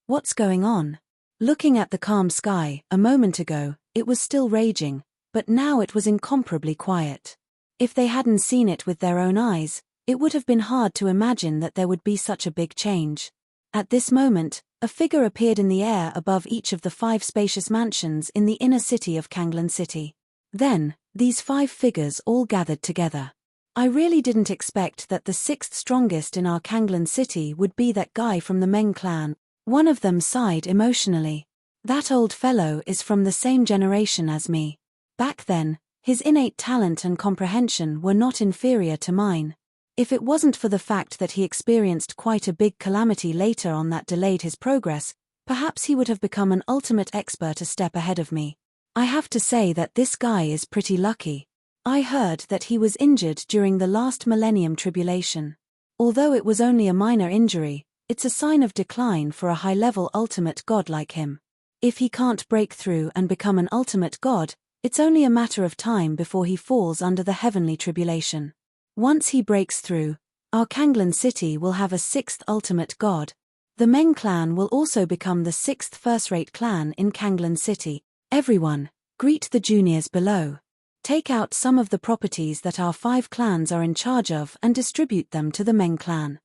What's going on? Looking at the calm sky, a moment ago, it was still raging, but now it was incomparably quiet. If they hadn't seen it with their own eyes, it would have been hard to imagine that there would be such a big change. At this moment, a figure appeared in the air above each of the 5 spacious mansions in the inner city of Kanglan City. Then, these 5 figures all gathered together. I really didn't expect that the 6th strongest in our Kanglan City would be that guy from the Meng clan. One of them sighed emotionally. That old fellow is from the same generation as me. Back then, his innate talent and comprehension were not inferior to mine. If it wasn't for the fact that he experienced quite a big calamity later on that delayed his progress, perhaps he would have become an ultimate expert a step ahead of me. I have to say that this guy is pretty lucky. I heard that he was injured during the last millennium tribulation. Although it was only a minor injury, it's a sign of decline for a high-level ultimate god like him. If he can't break through and become an ultimate god, it's only a matter of time before he falls under the heavenly tribulation. Once he breaks through, our Kanglan City will have a 6th ultimate god. The Meng clan will also become the 6th first-rate clan in Kanglan City. Everyone, greet the juniors below. Take out some of the properties that our 5 clans are in charge of and distribute them to the Meng clan.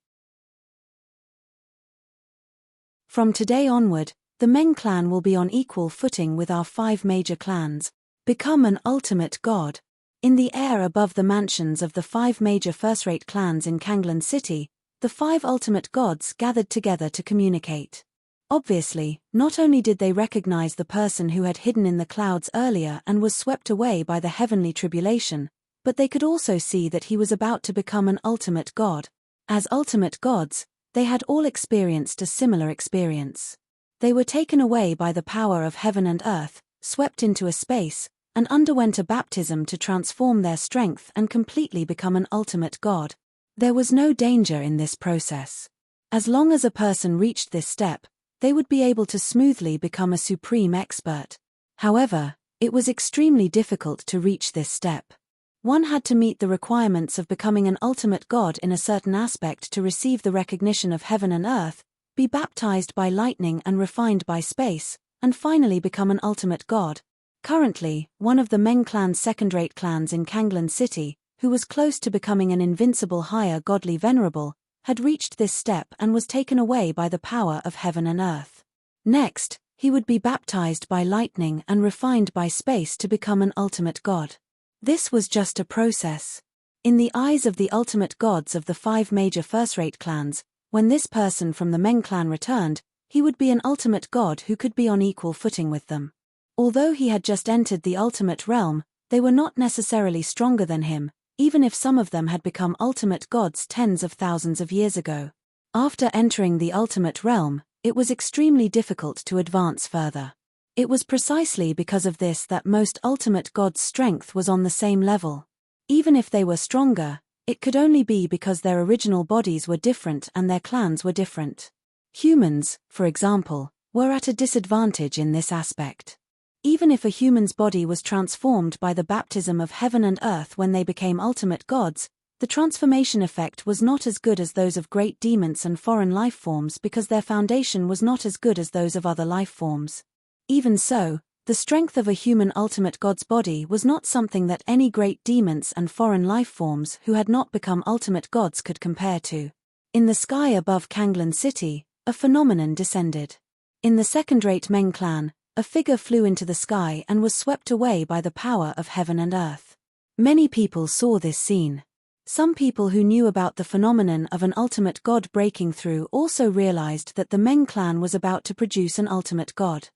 From today onward, the Meng clan will be on equal footing with our 5 major clans. Become an ultimate god. In the air above the mansions of the 5 major first-rate clans in Kanglan City, the 5 ultimate gods gathered together to communicate. Obviously, not only did they recognize the person who had hidden in the clouds earlier and was swept away by the heavenly tribulation, but they could also see that he was about to become an ultimate god. As ultimate gods, they had all experienced a similar experience. They were taken away by the power of heaven and earth, swept into a space, and underwent a baptism to transform their strength and completely become an ultimate god. There was no danger in this process. As long as a person reached this step, they would be able to smoothly become a supreme expert. However, it was extremely difficult to reach this step. One had to meet the requirements of becoming an ultimate god in a certain aspect to receive the recognition of heaven and earth, be baptized by lightning and refined by space, and finally become an ultimate god. Currently, one of the Meng clan's second-rate clans in Kanglan City, who was close to becoming an invincible higher godly venerable, had reached this step and was taken away by the power of heaven and earth. Next, he would be baptized by lightning and refined by space to become an ultimate god. This was just a process. In the eyes of the ultimate gods of the 5 major first-rate clans, when this person from the Meng clan returned, he would be an ultimate god who could be on equal footing with them. Although he had just entered the ultimate realm, they were not necessarily stronger than him, even if some of them had become ultimate gods tens of thousands of years ago. After entering the ultimate realm, it was extremely difficult to advance further. It was precisely because of this that most ultimate gods' strength was on the same level. Even if they were stronger, it could only be because their original bodies were different and their clans were different. Humans, for example, were at a disadvantage in this aspect. Even if a human's body was transformed by the baptism of heaven and earth when they became ultimate gods, the transformation effect was not as good as those of great demons and foreign life forms because their foundation was not as good as those of other life forms. Even so, the strength of a human ultimate god's body was not something that any great demons and foreign life forms who had not become ultimate gods could compare to. In the sky above Kanglan City, a phenomenon descended. In the second-rate Meng clan, a figure flew into the sky and was swept away by the power of heaven and earth. Many people saw this scene. Some people who knew about the phenomenon of an ultimate god breaking through also realized that the Meng clan was about to produce an ultimate god.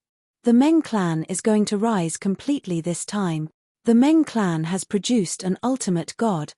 The Meng clan is going to rise completely this time. The Meng clan has produced an ultimate god.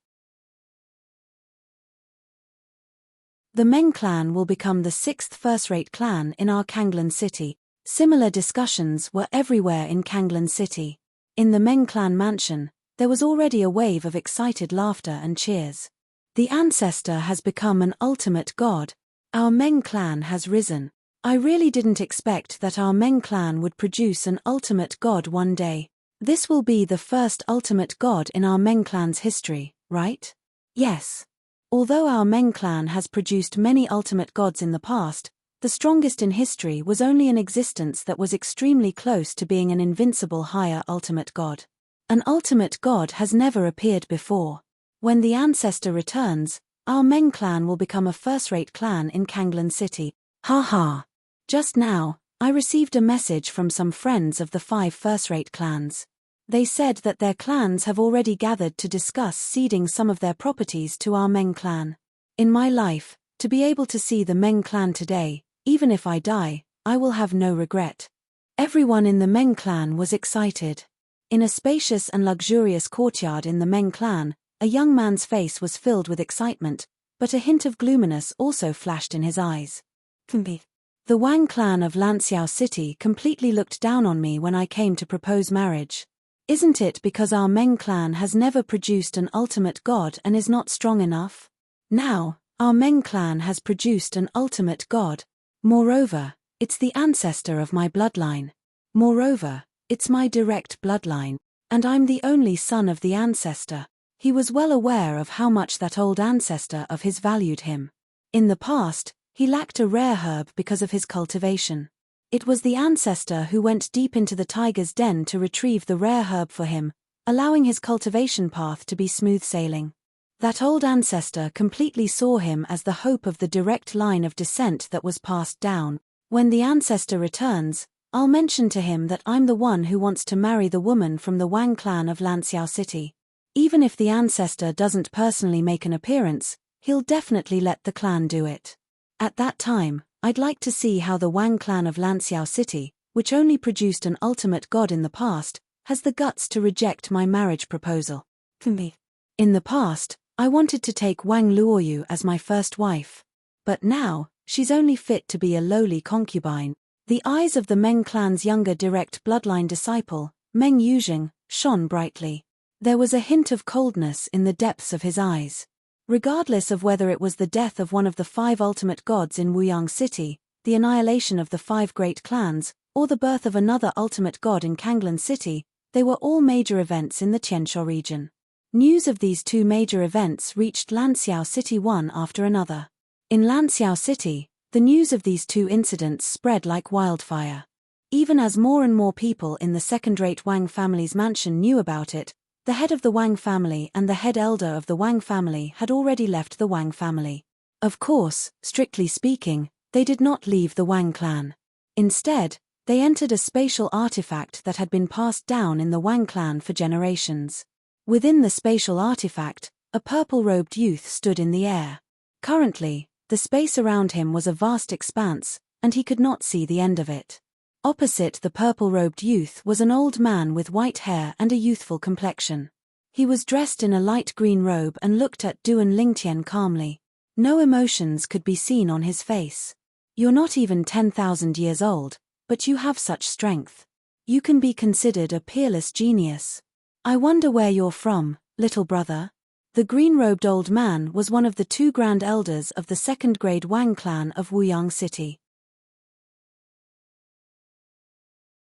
The Meng clan will become the 6th first-rate clan in our Kanglan City. Similar discussions were everywhere in Kanglan City. In the Meng clan mansion, there was already a wave of excited laughter and cheers. The ancestor has become an ultimate god. Our Meng clan has risen. I really didn't expect that our Meng clan would produce an ultimate god one day. This will be the first ultimate god in our Meng clan's history, right? Yes. Although our Meng clan has produced many ultimate gods in the past, the strongest in history was only an existence that was extremely close to being an invincible higher ultimate god. An ultimate god has never appeared before. When the ancestor returns, our Meng clan will become a first-rate clan in Kanglan City. Ha ha. Just now, I received a message from some friends of the 5 first-rate clans. They said that their clans have already gathered to discuss ceding some of their properties to our Meng clan. In my life, to be able to see the Meng clan today, even if I die, I will have no regret. Everyone in the Meng clan was excited. In a spacious and luxurious courtyard in the Meng clan, a young man's face was filled with excitement, but a hint of gloominess also flashed in his eyes. The Wang clan of Lanxiao City completely looked down on me when I came to propose marriage. Isn't it because our Meng clan has never produced an ultimate god and is not strong enough? Now, our Meng clan has produced an ultimate god. Moreover, it's the ancestor of my bloodline. Moreover, it's my direct bloodline, and I'm the only son of the ancestor. He was well aware of how much that old ancestor of his valued him. In the past, he lacked a rare herb because of his cultivation. It was the ancestor who went deep into the tiger's den to retrieve the rare herb for him, allowing his cultivation path to be smooth sailing. That old ancestor completely saw him as the hope of the direct line of descent that was passed down. When the ancestor returns, I'll mention to him that I'm the one who wants to marry the woman from the Wang clan of Lanxiao City. Even if the ancestor doesn't personally make an appearance, he'll definitely let the clan do it. At that time, I'd like to see how the Wang clan of Lanxiao City, which only produced an ultimate god in the past, has the guts to reject my marriage proposal. In the past, I wanted to take Wang Luoyu as my first wife. But now, she's only fit to be a lowly concubine. The eyes of the Meng clan's younger direct bloodline disciple, Meng Yuzheng, shone brightly. There was a hint of coldness in the depths of his eyes. Regardless of whether it was the death of one of the 5 ultimate gods in Wuyang City, the annihilation of the 5 great clans, or the birth of another ultimate god in Kanglan City, they were all major events in the Qianshou region. News of these 2 major events reached Lanxiao City one after another. In Lanxiao City, the news of these 2 incidents spread like wildfire. Even as more and more people in the second-rate Wang family's mansion knew about it, the head of the Wang family and the head elder of the Wang family had already left the Wang family. Of course, strictly speaking, they did not leave the Wang clan. Instead, they entered a spatial artifact that had been passed down in the Wang clan for generations. Within the spatial artifact, a purple-robed youth stood in the air. Currently, the space around him was a vast expanse, and he could not see the end of it. Opposite the purple-robed youth was an old man with white hair and a youthful complexion. He was dressed in a light green robe and looked at Duan Lingtian calmly. No emotions could be seen on his face. "You're not even 10,000 years old, but you have such strength. You can be considered a peerless genius. I wonder where you're from, little brother?" The green-robed old man was one of the 2 grand elders of the second-grade Wang clan of Wuyang City.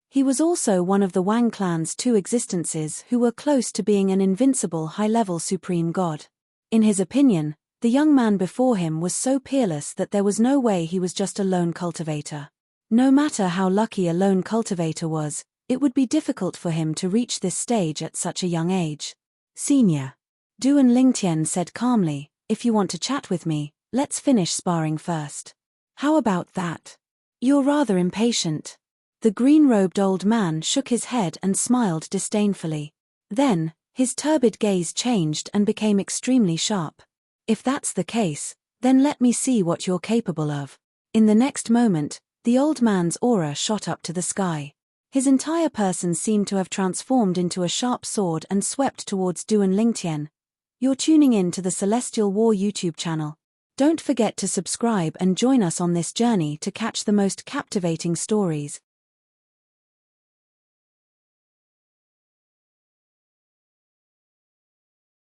He was also one of the Wang clan's 2 existences who were close to being an invincible high-level supreme god. In his opinion, the young man before him was so peerless that there was no way he was just a lone cultivator. No matter how lucky a lone cultivator was, it would be difficult for him to reach this stage at such a young age. "Senior," Duan Lingtian said calmly, "if you want to chat with me, let's finish sparring first." "How about that? You're rather impatient." The green-robed old man shook his head and smiled disdainfully. Then, his turbid gaze changed and became extremely sharp. "If that's the case, then let me see what you're capable of." In the next moment, the old man's aura shot up to the sky. His entire person seemed to have transformed into a sharp sword and swept towards Duan Lingtian. "You're tuning in to the Celestial War YouTube channel. Don't forget to subscribe and join us on this journey to catch the most captivating stories,